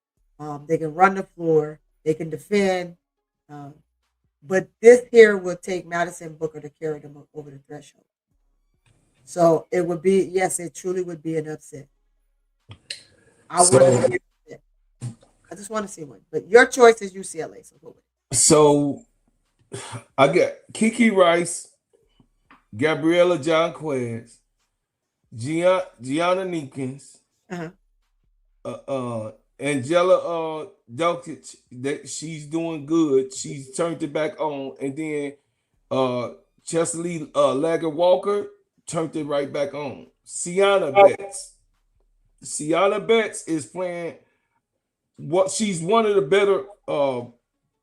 They can run the floor, they can defend. Um, but this here will take Madison Booker to carry them over the threshold. So it would be, yes, it truly would be an upset. I want to So, see it. I just want to see one. But your choice is UCLA. So go with it. so I got Kiki Rice, Gabriella Jonquez, Gianna Neekins, Uh-huh. uh, Angela Dokic. That she's doing good. She's turned it back on, and then uh, Chesley Lager Walker turned it right back on. Sienna Betts. Sienna Betts is playing. What she's one of the better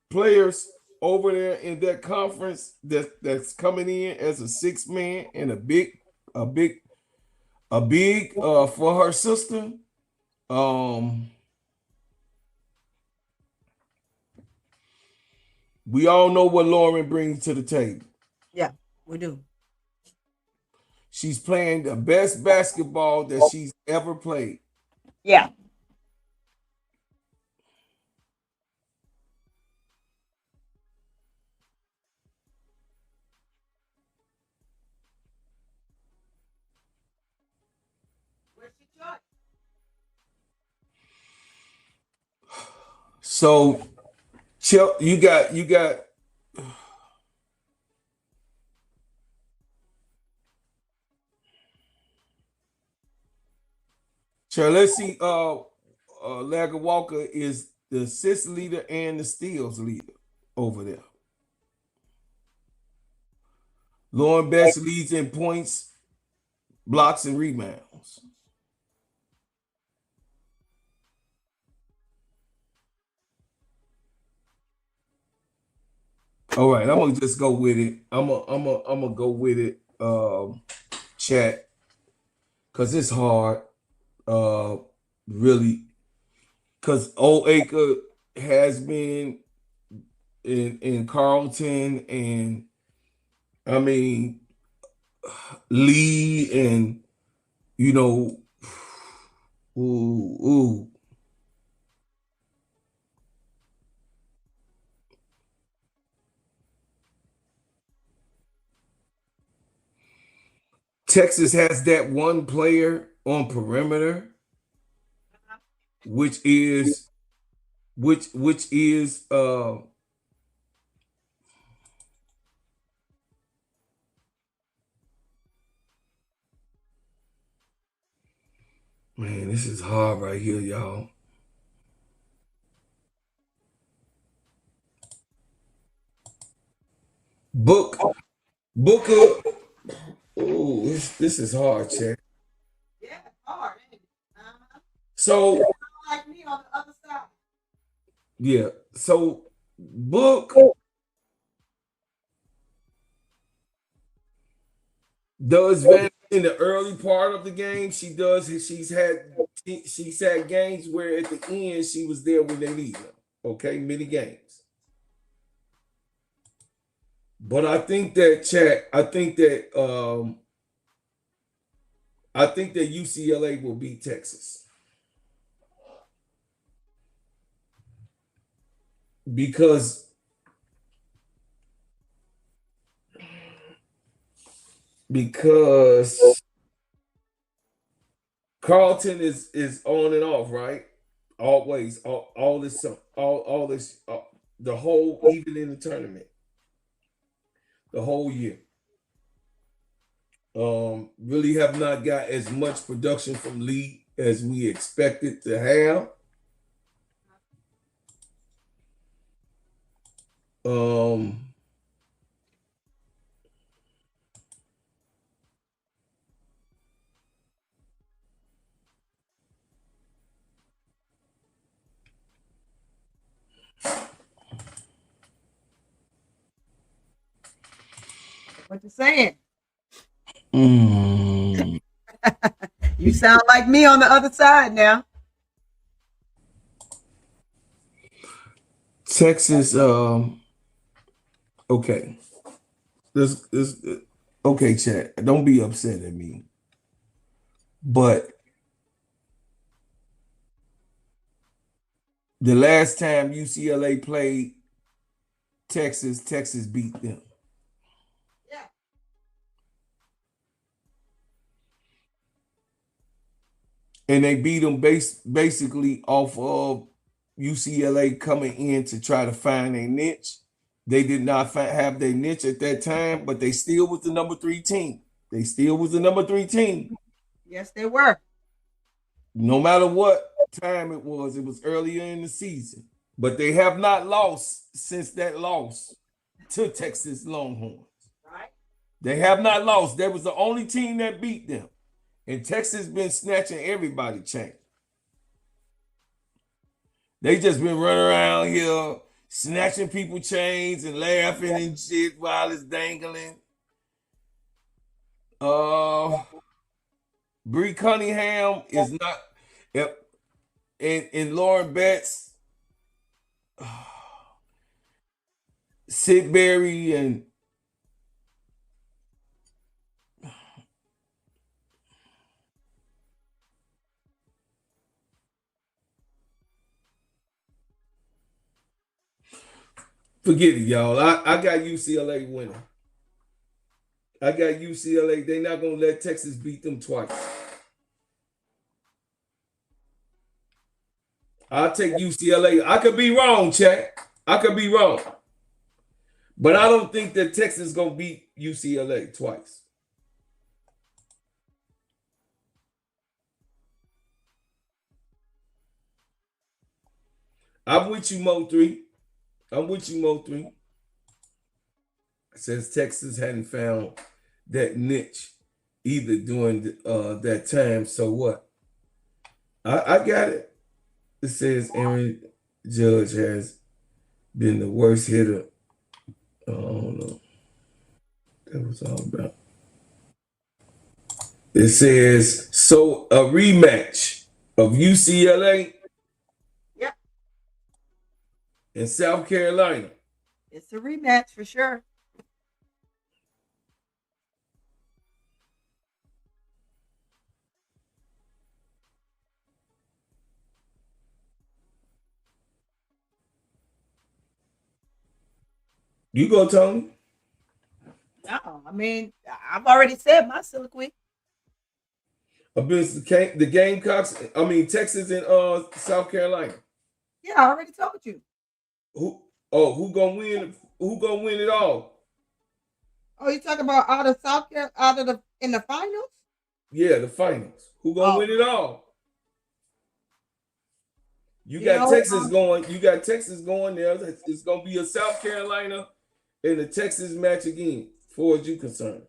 players over there in that conference that's coming in as a six man and a big for her sister. Um, we all know what Lauren brings to the table. Yeah, we do. She's playing the best basketball that she's ever played. Yeah. Where's your choice? So, you got Charlessi Lager Walker is the assist leader and the steals leader over there. Lauren Betts leads in points, blocks, and rebounds. All right, I'm gonna just go with it. I'm gonna go with it. Chat, cause it's hard. Uh, really, cause Old Acre has been in Carlton, and I mean Lee, and you know, ooh. Texas has that one player on perimeter, which is which is Man, this is hard right here, y'all. Book, Booker. Oh, this is hard, Chad. Yeah, hard, ain't it? Uh-huh. So Like me on the other side. yeah, so Book does vanish in the early part of the game. She does. She's had games where at the end she was there when they need her. Okay, many games. But I think that chat. I think that UCLA will beat Texas because because Carlton is on and off, right? Always, all this, all this, the whole, even in the tournament, the whole year. Really have not got as much production from Lee as we expected to have. Um, What you saying? mm, You sound like me on the other side now. Texas. Okay, this. Okay, chat. Don't be upset at me, but the last time UCLA played Texas, Texas beat them. Yeah. And they beat them basically off of UCLA coming in to try to find a niche. They did not have their niche at that time, but they still was the number 3 team. They still was the number 3 team. Yes, they were. No matter what time it was earlier in the season. But they have not lost since that loss to Texas Longhorns. Right. They have not lost. That was the only team that beat them. And Texas been snatching everybody chain. They just been running around here snatching people chains and laughing and shit while it's dangling. Bree Cunningham is not, yep, and Lauren Betts, Sid Berry, and forget it, y'all. I got UCLA winning. I got UCLA. They're not gonna let Texas beat them twice. I'll take UCLA. I could be wrong, Chad. I could be wrong. But I don't think that Texas is gonna beat UCLA twice. I'm with you, Mo 3. I'm with you, Mo 3. Since Texas hadn't found that niche either during that time. So what? I got it. It says Aaron Judge has been the worst hitter. I don't know. That was all about. It says so a rematch of UCLA Yep. and South Carolina. It's a rematch for sure. You go, Tony. No, I mean, I've already said my soliloquy. Against the Gamecocks. I mean Texas and South Carolina. Yeah, I already told you. Who? Oh, who gonna win? Who gonna win it all? Oh, you talking about out of South Carolina, out of the in the finals? Yeah, the finals. Who gonna Oh, win it all? You You got know, Texas going. You got Texas going there. It's going to be a South Carolina and a Texas match again, as far as you concerned.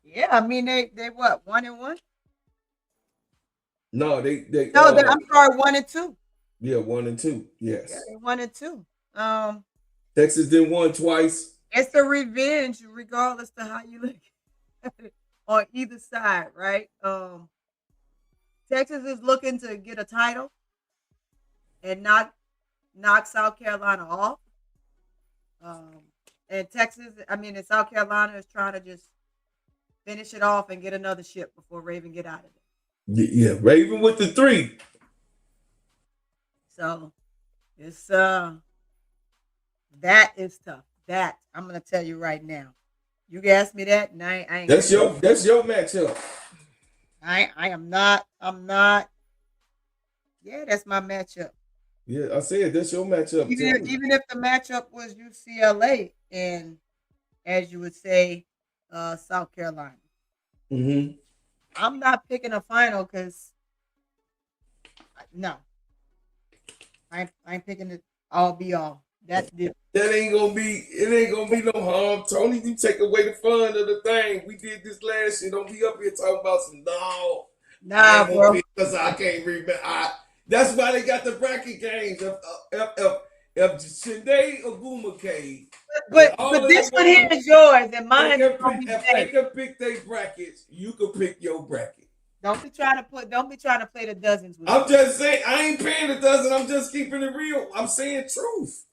yeah, I mean they what 1-1? No, they No, I'm sorry, 1-2. yeah, 1-2. Yeah, Yes. they 1-2. Um, Texas then won twice. it's a revenge, regardless to how you look at it on either side, right? Texas is looking to get a title and knock South Carolina off. Um, and Texas, I mean, and South Carolina is trying to just finish it off and get another ship before Raven get out of there. Yeah, Raven with the 3. So it's that is tough. That I'm gonna tell you right now. You asked me that, and I ain't. That's your matchup. I am not. I'm not. Yeah, that's my matchup. Yeah, I said that's your matchup. Even if the matchup was UCLA and, as you would say, South Carolina. Mm-hmm. I'm not picking a final because no, I ain't picking it all be all. That's different. That ain't gonna be. It ain't gonna be no harm, Tony. You take away the fun of the thing. We did this last year. Don't be up here talking about some no. Nah, bro. Because I can't remember. That's why they got the bracket games. If Shinde Ogumake, But this one here is yours, and mine is gonna be if they can pick their brackets, you can pick your bracket. Don't be trying to play the dozens with I'm me. just saying, I ain't paying a dozen. I'm just keeping it real. I'm saying truth.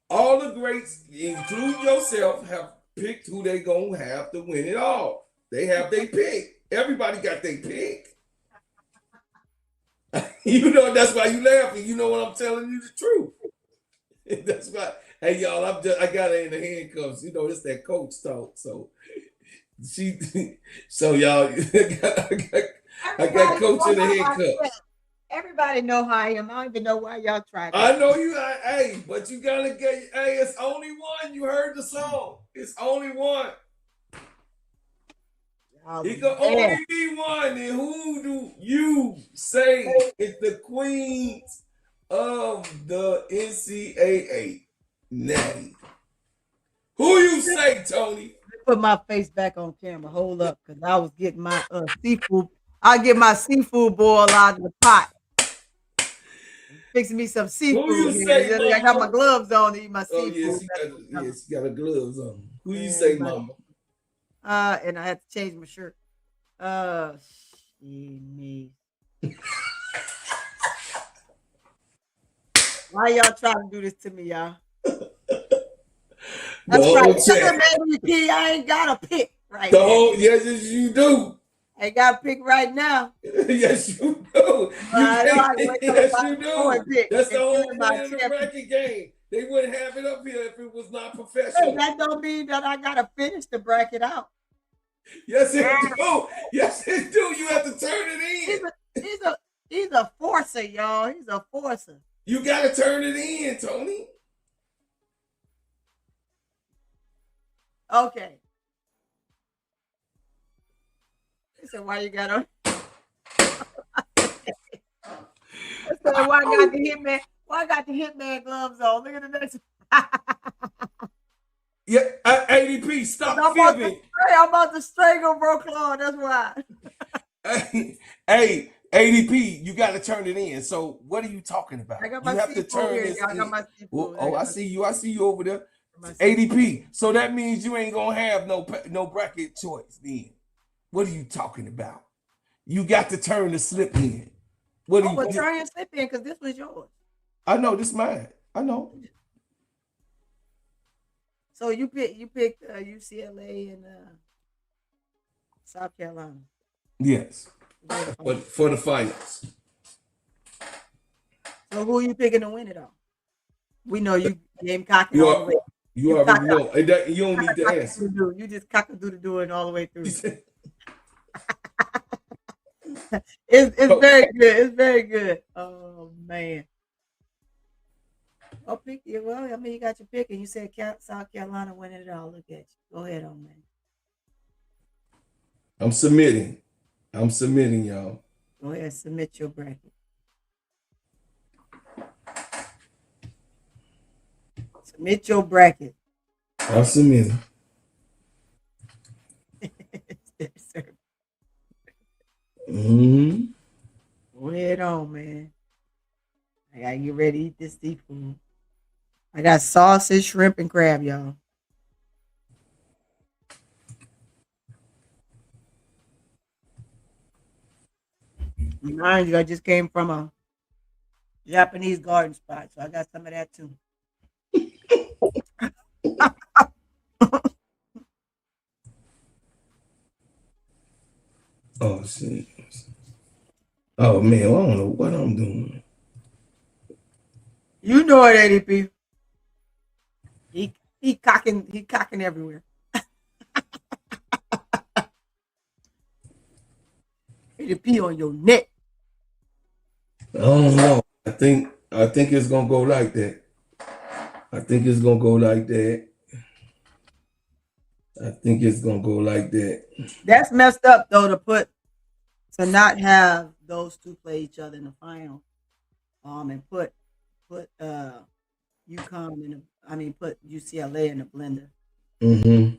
All the greats, including yourself, have picked who they gonna have to win it all. They have their pick. Everybody got their pick. You know that's why you laughing. You know what I'm telling you the truth. That's why. Hey y'all, I got her in the handcuffs. You know it's that coach talk. So so y'all, I got coach in the handcuffs. Everybody know how I am. I don't even know why y'all try that. I know you. Hey, but you gotta get. Hey, it's only one. You heard the song. It's only one. It can only be one. And who do you say is the queens of the NCAA? Natty. Who you say, Tony? Put my face back on camera. Hold up, because I was getting my seafood. I get my seafood boil out of the pot. Fixing me some seafood. Who you say, I got my gloves on to eat my seafood. Oh, yes, she got her gloves on. Who you say, mama? And I had to change my shirt. Me. Why y'all trying to do this to me, y'all? That's right. MVP, I ain't got a pick right now. Yes, you do. I got a pick right now. Yes, you do. Yes, you do. That's the whole point of the bracket game. They wouldn't have it up here if it was not professional. Hey, that don't mean that I gotta finish the bracket out. Yes, it do. Yes, it do. You have to turn it in. He's a forcer, y'all. He's a forcer. You gotta turn it in, Tony. Okay. So why you got on? Why I got the hitman gloves on? Look at the next. Yeah, ADP, stop fibbing. I'm about to strangle Bro Claude. That's why. Hey, ADP, you got to turn it in. So what are you talking about? I got my you have to turn here. this I got my seafood. I see you. I see you over there. ADP. So that means you ain't gonna have no bracket choice then. What are you talking about? You got to turn the slip in. What are you? Turn your slip in because this was yours. I know this mine. I know. So you picked UCLA and South Carolina. Yes. For the finals. So who are you picking to win it all? We know you game cocking all the way. You already know. You don't need to answer. You just cock-a-doodle-doo it all the way through. It's very good. It's very good. Oh man. Oh, pick you. Well, I mean, you got your pick, and you said South Carolina winning it all. Look at you. Go ahead, on man. I'm submitting, y'all. Go ahead, submit your bracket. Submit your bracket. I'll submit it. Mm-hmm. Go ahead on, man. I gotta get ready to eat this seafood. I got sausage, shrimp, and crab, y'all. Mind you, I just came from a Japanese garden spot, so I got some of that too. Oh shit. Oh man, I don't know what I'm doing. You know it, ADP. He cocking everywhere. ADP on your neck. I don't know. I think it's gonna go like that. I think it's gonna go like that. I think it's gonna go like that. That's messed up though to not have those two play each other in the final. And put UConn in put UCLA in the blender Mm-hmm.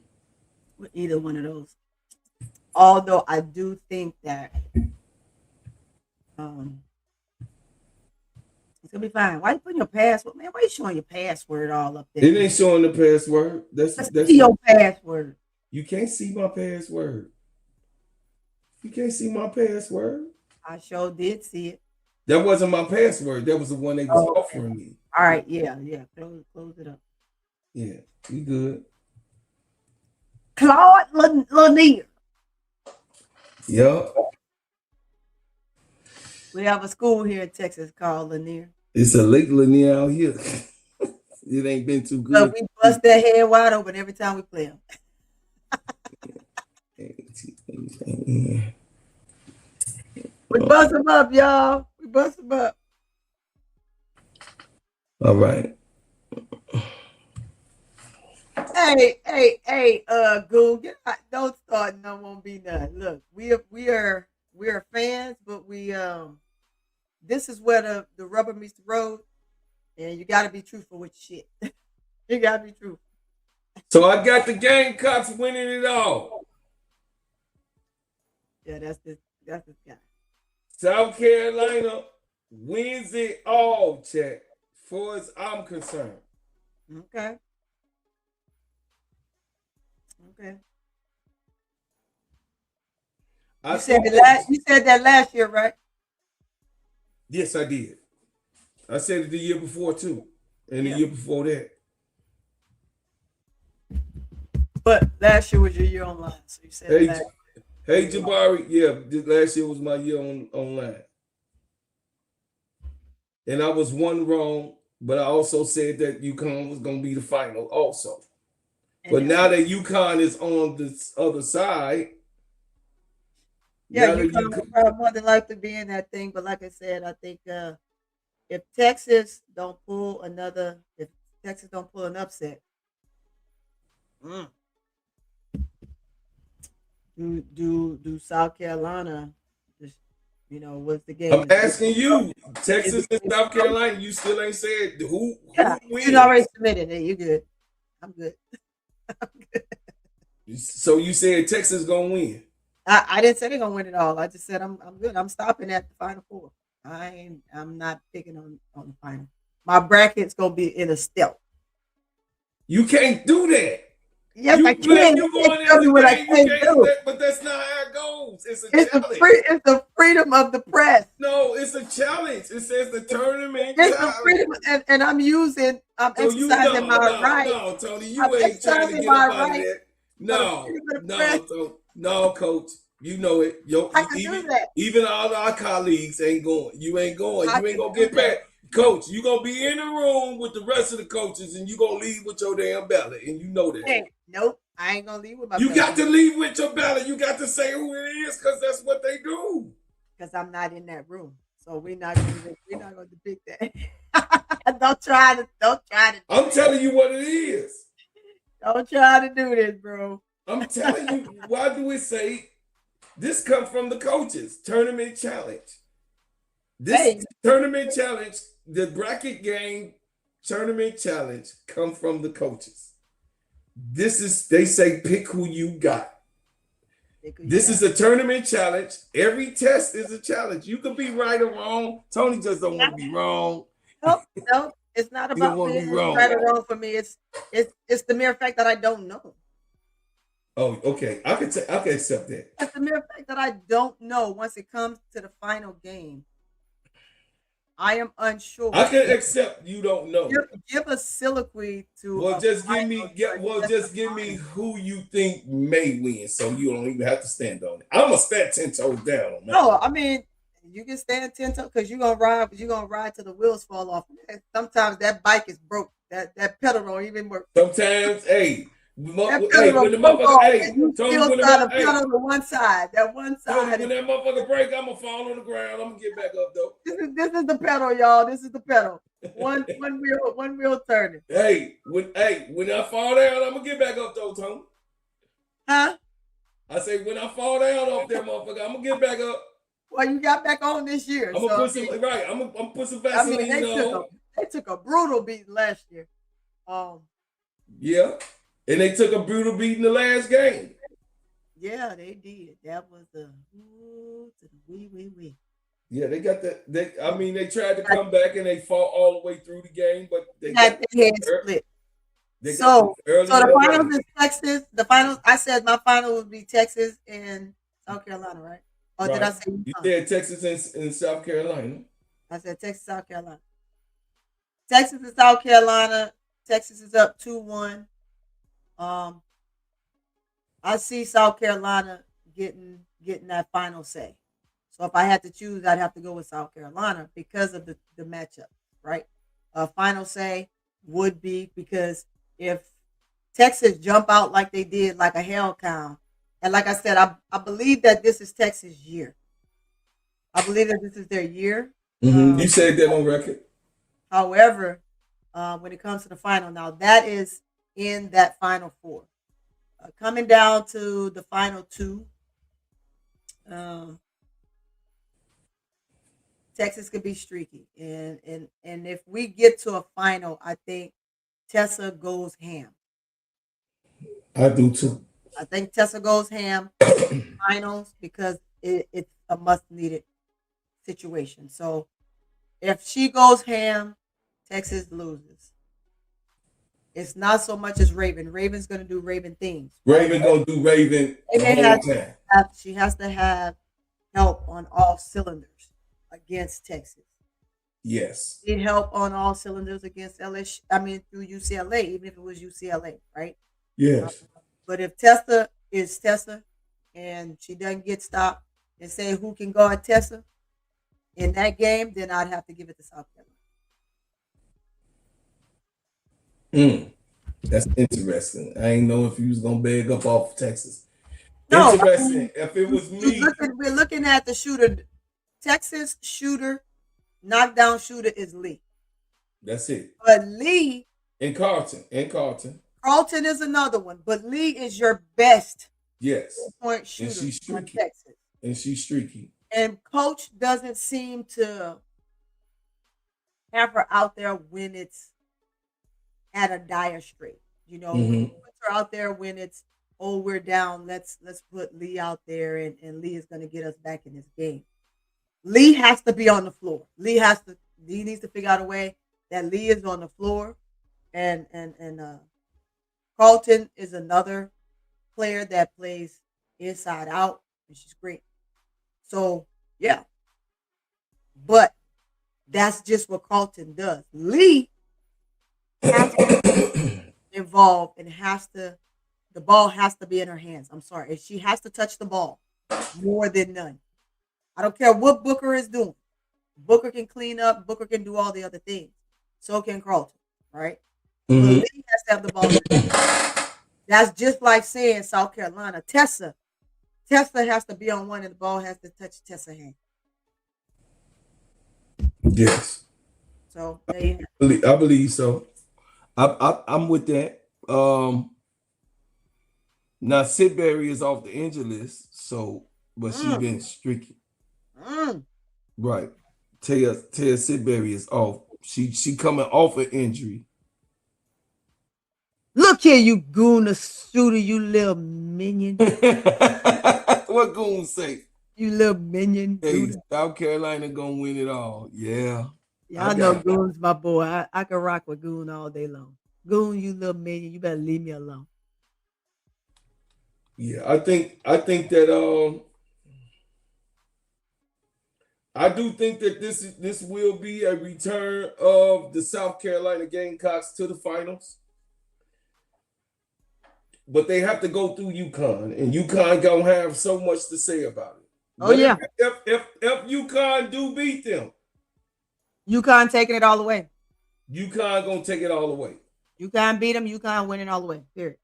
with either one of those. Although I do think that um it's gonna be fine. Why you putting your password, man? Why you showing your password all up there, It man? ain't showing the password. Let's see your password. You can't see my password. You can't see my password. I sure did see it. That wasn't my password. That was the one they was Oh, okay. offering me. All right, yeah. Close it up. Yeah, we good. Claude Lanier. Yeah. We have a school here in Texas called Lanier. It's a Lake Lanier out here. It ain't been too But good. we bust their head wide open every time we play them. We bust them up, y'all. We bust them up. All right. Hey, Goo, don't start no won't be none. Look, we are fans, but we this is where the rubber meets the road, and you gotta be truthful with your shit. You gotta be truthful. So I got the Gamecocks winning it all. Yeah, that's this guy. South Carolina wins it all, Chat, far as I'm concerned. Okay. Okay. You said that last year, right? Yes, I did. I said it the year before too, and the year before that. But last year was your year online, so you said Hey, last hey, Jabari, yeah, last year was my year online, and I was one wrong, but I also said that UConn was going to be the final also. But now that UConn is on the other side, yeah, UConn will probably more than likely be in that thing. But like I said, I think if Texas don't pull an upset, do South Carolina just what's the game? I'm asking you, Texas and South Carolina, you still ain't said who wins. You already submitted it. You good. I'm good. So you said Texas gonna win. I didn't say they're gonna win it all. I just said I'm good. I'm stopping at the final four. I'm not picking on the final. My bracket's gonna be in a stealth. You can't do that. Yes, I can. You going in the what I game, can't do. but that's not how it goes. It's a It's challenge. it's the freedom of the press. No, it's a challenge. It says the tournament It's challenge. the freedom, and I'm exercising my right. No, Tony, you I'm ain't trying to exercising get my up out of right that. press. No, Coach. You know it. I can do that. Even all our colleagues ain't going. You ain't going. You ain't gonna get that. back. Coach, you gonna be in the room with the rest of the coaches, and you gonna leave with your damn ballot, and you know that. Hey, nope, I ain't gonna leave with my. You got to leave with your ballot. You got to say who it is, because that's what they do. Because I'm not in that room, so we're not gonna depict that. Don't try to. I'm telling you what it is. Don't try to do this, bro. I'm telling you. Why do we say this comes from the coaches tournament challenge? This tournament challenge, the bracket game tournament challenge come from the coaches. This is, they say, pick who you got. This is a tournament challenge. Every test is a challenge. You could be right or wrong. Tony just don't want to be wrong. No, it's not He don't about want to being be wrong. right or wrong for me. It's the mere fact that I don't know. Oh, okay. I can accept that. It's the mere fact that I don't know once it comes to the final game. I am unsure. I can accept you don't know. Give a soliloquy to. Well, just give me who you think may win, so you don't even have to stand on it. I'm gonna stand 10 toes down on that. No, I mean you can stand 10 toes because you're gonna ride till the wheels fall off. Sometimes that bike is broke. That pedal don't even work. Sometimes, hey, when the you still try to pedal to one side. That one side. When that motherfucker break, I'm gonna fall on the ground. I'm gonna get back up though. This is the pedal, y'all. This is the pedal. One wheel turning. Hey, when I fall down, I'm gonna get back up though, Tony. Huh? I say when I fall down off there, motherfucker, I'm gonna get back up. Well, you got back on this year. I'm gonna put some I'm gonna put some Vaseline on. They took a brutal beat last year. Yeah, and they took a brutal beat in the last game. Yeah, they did. That was the wee. Yeah, they got that. They tried to come back and they fought all the way through the game, but they got their head split. So the finals is Texas. The finals, I said my final would be Texas and South Carolina, right? Or did I say you said Texas and South Carolina? I said Texas, South Carolina. Texas and South Carolina. Texas is up 2-1. I see South Carolina getting that final say. So if I had to choose, I'd have to go with South Carolina because of the matchup, right? Final say would be because if Texas jump out like they did, like a hell cow, and like I said, I believe that this is Texas' year. I believe that this is their year. You said that on record. However, when it comes to the final, now that is in that final four. Coming down to the final two, Texas could be streaky, and if we get to a final, I think Tessa goes ham. I do too. I think Tessa goes ham finals because it's a must-needed situation. So if she goes ham, Texas loses. It's not so much as Raven. Raven's going to do Raven things. Raven going to do Raven the whole time. She has to have help on all cylinders against Texas. Yes. Need help on all cylinders against LSU. I mean, through UCLA, even if it was UCLA, right? Yes. But if Tessa is Tessa and she doesn't get stopped and say who can guard Tessa in that game, then I'd have to give it to South Carolina. That's interesting. I ain't know if you was gonna beg up off Texas. No, interesting. If it was me, we're looking at the shooter. Texas shooter, knockdown shooter is Lee. That's it. But Lee and Carlton. Carlton is another one, but Lee is your best. Yes. Point shooter. And she's streaky. Texas. And she's streaky. And coach doesn't seem to have her out there when it's at a dire strait. You know, puts her out there when it's, oh, we're down. Let's put Lee out there and Lee is gonna get us back in this game. Lee has to be on the floor. Lee needs to figure out a way that Lee is on the floor. And Carlton is another player that plays inside out, and she's great. So yeah. But that's just what Carlton does. Lee has to be involved and the ball has to be in her hands. I'm sorry. And she has to touch the ball more than none. I don't care what Booker is doing. Booker can clean up. Booker can do all the other things. So can Carlton, right? Lee has to have the ball. That's just like saying South Carolina. Tessa has to be on one and the ball has to touch Tessa's hand. Yes. So I believe so. I'm with that. Now Sidbury is off the injury list, so but she's been streaky. Right. Taya Sidbury is off. She coming off an injury. Look here, you goon shooter, you little minion. What Goon say? You little minion. Hey, Dude. South Carolina gonna win it all. Yeah. I Y'all know got Goon's my boy. I can rock with Goon all day long. Goon, you little minion, you better leave me alone. yeah, I think that I do think that this will be a return of the South Carolina Gamecocks to the finals. But they have to go through UConn, and UConn gonna have so much to say about it. Oh But yeah, if UConn do beat them, UConn taking it all the way. UConn gonna take it all the way. UConn beat them. UConn winning all the way. Period.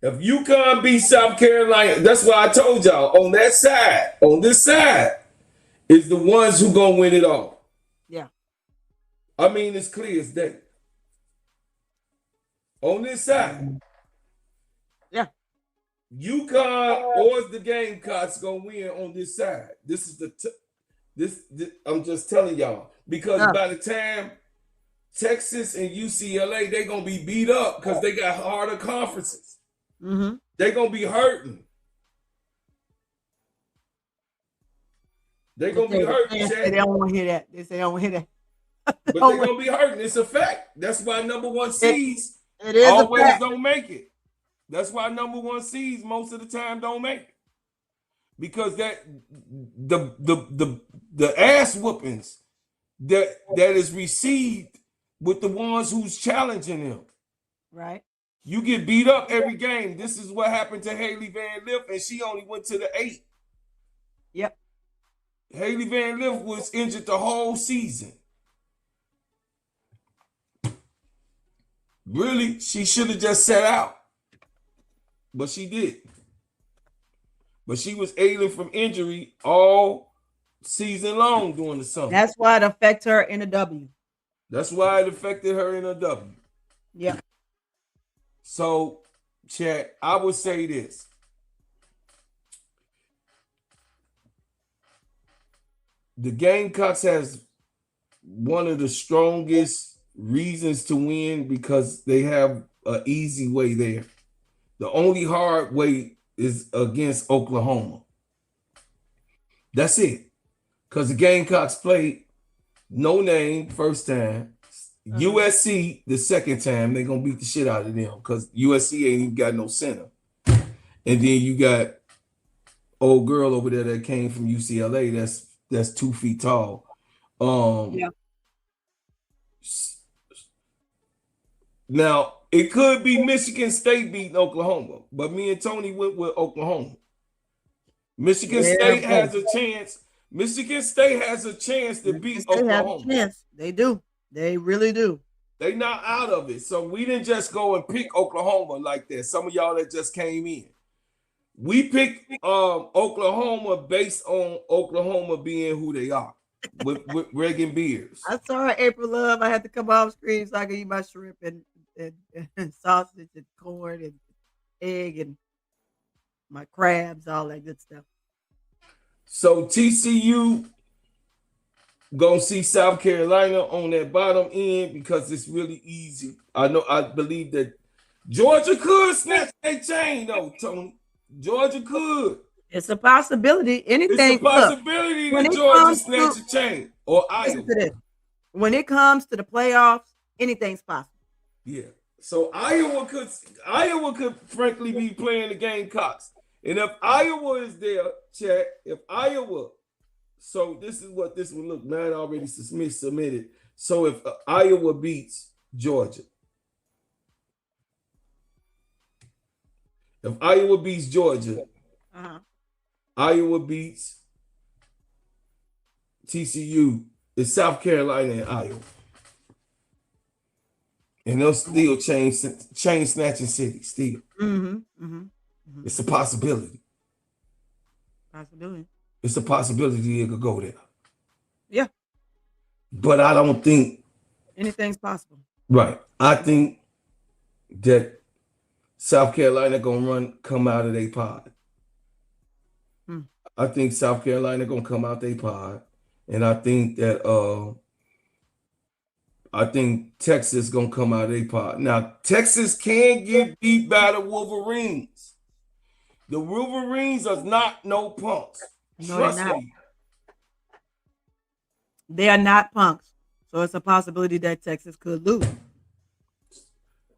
If UConn beat South Carolina, that's why I told y'all on that side, on this side, is the ones who gonna win it all. Yeah. I mean, it's clear as day. On this side, Yeah. UConn or the Gamecocks gonna win on this side. This is this. I'm just telling y'all because by the time Texas and UCLA, they gonna be beat up because they got harder conferences. Mm-hmm. They gonna be hurting. They gonna be hurting. They don't want to hear that. They say they don't want to hear that. But they're gonna be hurting. It's a fact. That's why number one seeds it is always don't make it. That's why number one seeds most of the time don't make it. Because that the ass whoopings that is received with the ones who's challenging them. Right. You get beat up every game. This is what happened to Haley Van Lith, and she only went to the 8. Yep. Haley Van Lith was injured the whole season. Really, she should have just sat out. But she did. But she was ailing from injury all season long during the summer. That's why it affected her in a W. That's why it affected her in a W. Yeah. So, chat, I would say this. The Gamecocks has one of the strongest reasons to win because they have an easy way there. The only hard way is against Oklahoma. That's it. Because the Gamecocks played no name first time. USC the second time, they're going to beat the shit out of them because USC ain't even got no center. And then you got old girl over there that came from UCLA that's 2 feet tall. Yeah. Now, it could be Michigan State beating Oklahoma, but me and Tony went with Oklahoma. Michigan State has a chance. Michigan State has a chance to beat Oklahoma. Yes, they do. They really do. They not out of it. So we didn't just go and pick Oklahoma like that. Some of y'all that just came in. We picked Oklahoma based on Oklahoma being who they are with Reagan Beers. I saw her, April Love. I had to come off screen so I could eat my shrimp and sausage and corn and egg and my crabs, all that good stuff. So TCU gonna see South Carolina on that bottom end because it's really easy. I believe that Georgia could snatch that chain though, Tony. Georgia could. It's a possibility. Anything. It's a possibility that Georgia snatch a chain or Iowa. When it comes to the playoffs, anything's possible. Yeah. So Iowa could frankly be playing the Gamecocks. And if Iowa is there, chat, so this is what this would look. Man already submitted. So if Iowa beats Georgia, if Iowa beats Georgia, Iowa beats TCU, it's South Carolina and Iowa. And they'll still chain snatching city still. It's a possibility. It's a possibility it could go there. Yeah. But I don't think anything's possible. Right. I think that South Carolina gonna come out of their pod. I think South Carolina gonna come out their pod. And I think that I think Texas gonna come out of their pot. Now Texas can get beat by the Wolverines. The Wolverines are not no punks. No, they're Trust not. me. They are not punks. So it's a possibility that Texas could lose.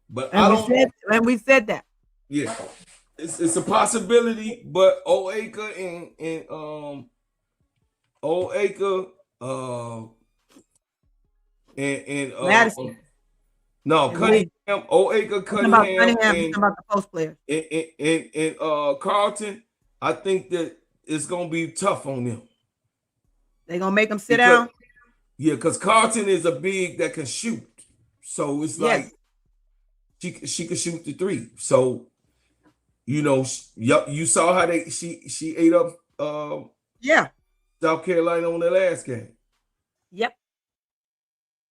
But And I we don't. said that. Yeah, it's a possibility. But Oaker and Oaker and Madison no and Lee. Cunningham, Oaker, I'm talking about Cunningham, Cunningham. He's talking about the post players. and Carlton. I think that it's gonna be tough on them. They're gonna make them sit Because down. yeah, because Carlton is a big that can shoot. So it's Yes. like she could shoot the three. So you saw how she ate up Yeah. South Carolina on the last game. Yep.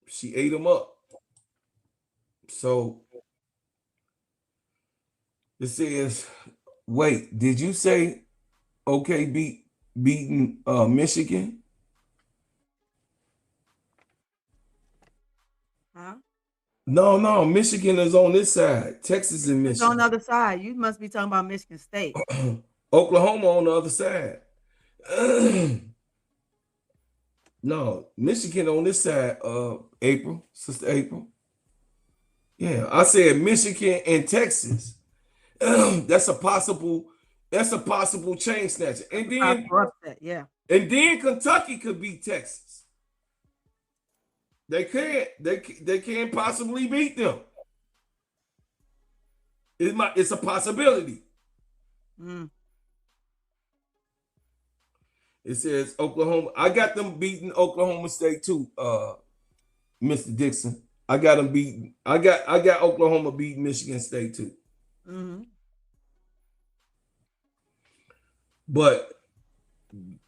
She ate them up. So it says, wait, did you say okay beating Michigan? Huh? No, Michigan is on this side. Texas and It's on the Michigan. other side. You must be talking about Michigan State. Oklahoma on the other side. No, Michigan on this side, Sister April. Yeah, I said Michigan and Texas. That's a possible chain snatcher. And then Upset, yeah. Kentucky could beat Texas. They can't possibly beat them. It's a possibility. Mm. It says Oklahoma. I got them beating Oklahoma State too, Mr. Dixon. I got them beating. I got Oklahoma beating Michigan State too. Mm-hmm. But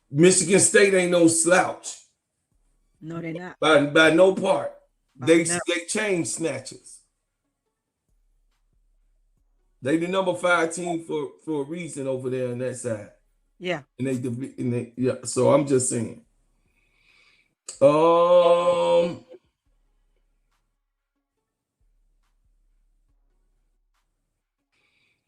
Michigan State ain't no slouch. No, they're not. By no part. They no. chain snatchers. They the number 5 team for a reason over there on that side. Yeah. And they yeah. So I'm just saying.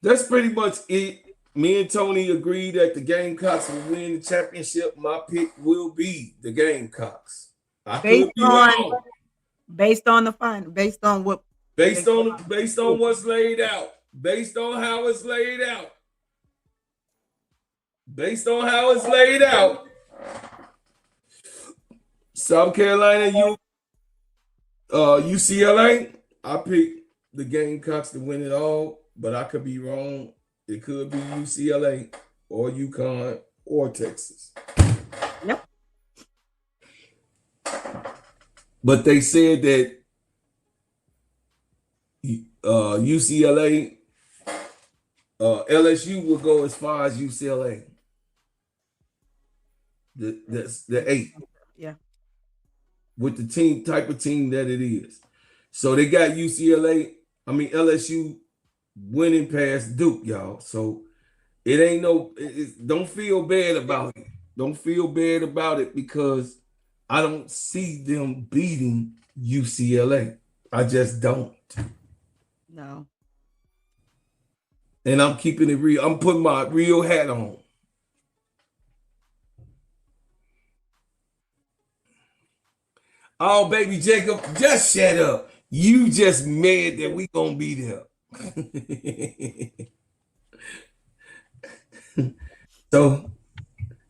That's pretty much it. Me and Tony agree that the Gamecocks will win the championship. My pick will be the Gamecocks. I could be wrong. Based on the final, based on what, based on what's laid out, based on how it's laid out, South Carolina, UCLA. I picked the Gamecocks to win it all, but I could be wrong. It could be UCLA or UConn or Texas. Yep. But they said that UCLA, LSU will go as far as UCLA. That's the 8. Yeah. With the type of team that it is. So they got LSU winning past Duke, y'all. So it ain't don't feel bad about it. Don't feel bad about it because I don't see them beating UCLA. I just don't. No. And I'm keeping it real. I'm putting my real hat on. Oh, baby Jacob, just shut up. You just mad that we gonna be there. So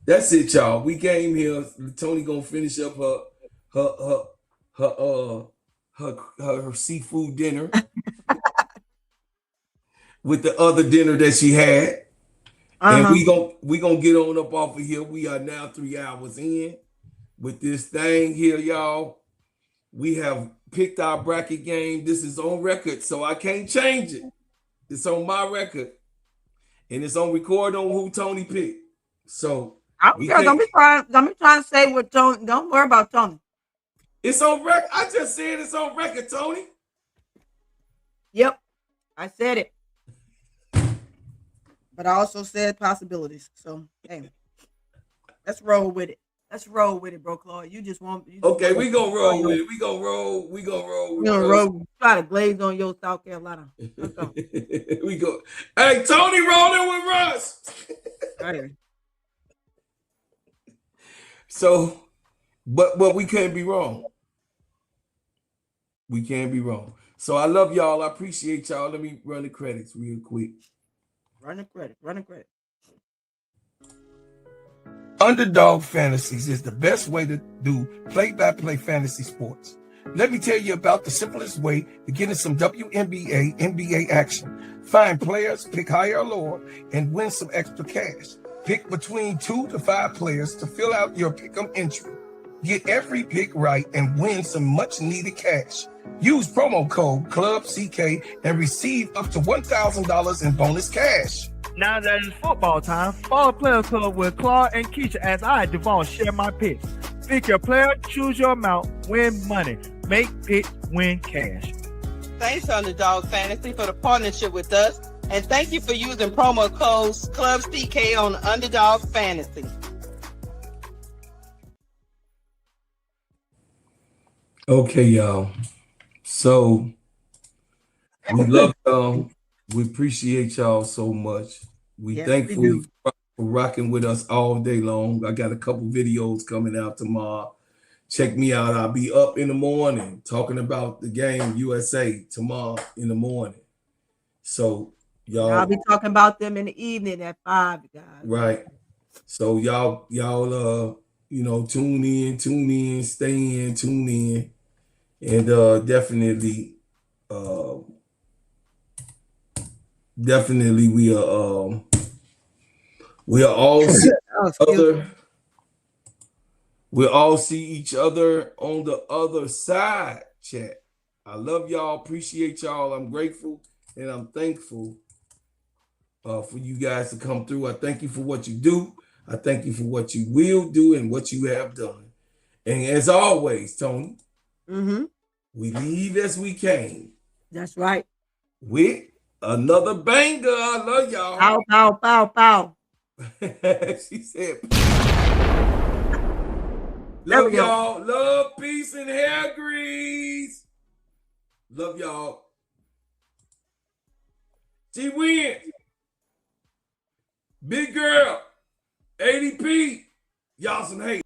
that's it, y'all. We came here. Tony gonna finish up her seafood dinner with the other dinner that she had. And we gonna get on up off of here. We are now 3 hours in with this thing here, y'all. We have picked our bracket game. This is on record, so I can't change it. It's on my record, and it's on record on who Tony picked. So I don't care. Don't be trying to say what Tony. Don't worry about Tony. It's on record. I just said it's on record, Tony. Yep, I said it. But I also said possibilities. So hey, let's roll with it. Let's roll with it, bro, Claude. You just want. Okay, we gonna roll with it. We gonna roll We with gonna Russ. roll. Try to glaze on your South Carolina. Let's go. We go. Hey, Tony rolling with Russ. Right. So, but we can't be wrong. We can't be wrong. So I love y'all. I appreciate y'all. Let me run the credits real quick. Run the credit. Run the credit. Underdog Fantasies is the best way to do play-by-play fantasy sports. Let me tell you about the simplest way to get in some WNBA, NBA action. Find players, pick higher or lower, and win some extra cash. Pick between 2 to 5 players to fill out your pick'em entry. Get every pick right and win some much-needed cash. Use promo code CLUBCK and receive up to $1,000 in bonus cash. Now that it's football time, follow Player Club with Claude and Keisha as I, Devon, share my picks. Pick your player, choose your amount, win money. Make picks, win cash. Thanks, Underdog Fantasy, for the partnership with us. And thank you for using promo codes CLUBCK on Underdog Fantasy. Okay, y'all. So we love y'all. We appreciate y'all so much. We thankful for rocking with us all day long. I got a couple videos coming out tomorrow. Check me out. I'll be up in the morning talking about the game USA tomorrow in the morning. So y'all, I'll be talking about them in the evening at 5, guys. Right. So y'all, tune in, stay in, tune in, and definitely we'll all see we'll all see each other on the other side, chat. I love y'all, appreciate y'all. I'm grateful and I'm thankful for you guys to come through. I thank you for what you do. I thank you for what you will do and what you have done. And as always, Tony, we leave as we came. That's right. With another banger. I love y'all. Pow, pow, pow, pow. She said, love y'all. Love, peace, and hair grease. Love y'all. She wins. Big girl. ADP. Y'all some hate.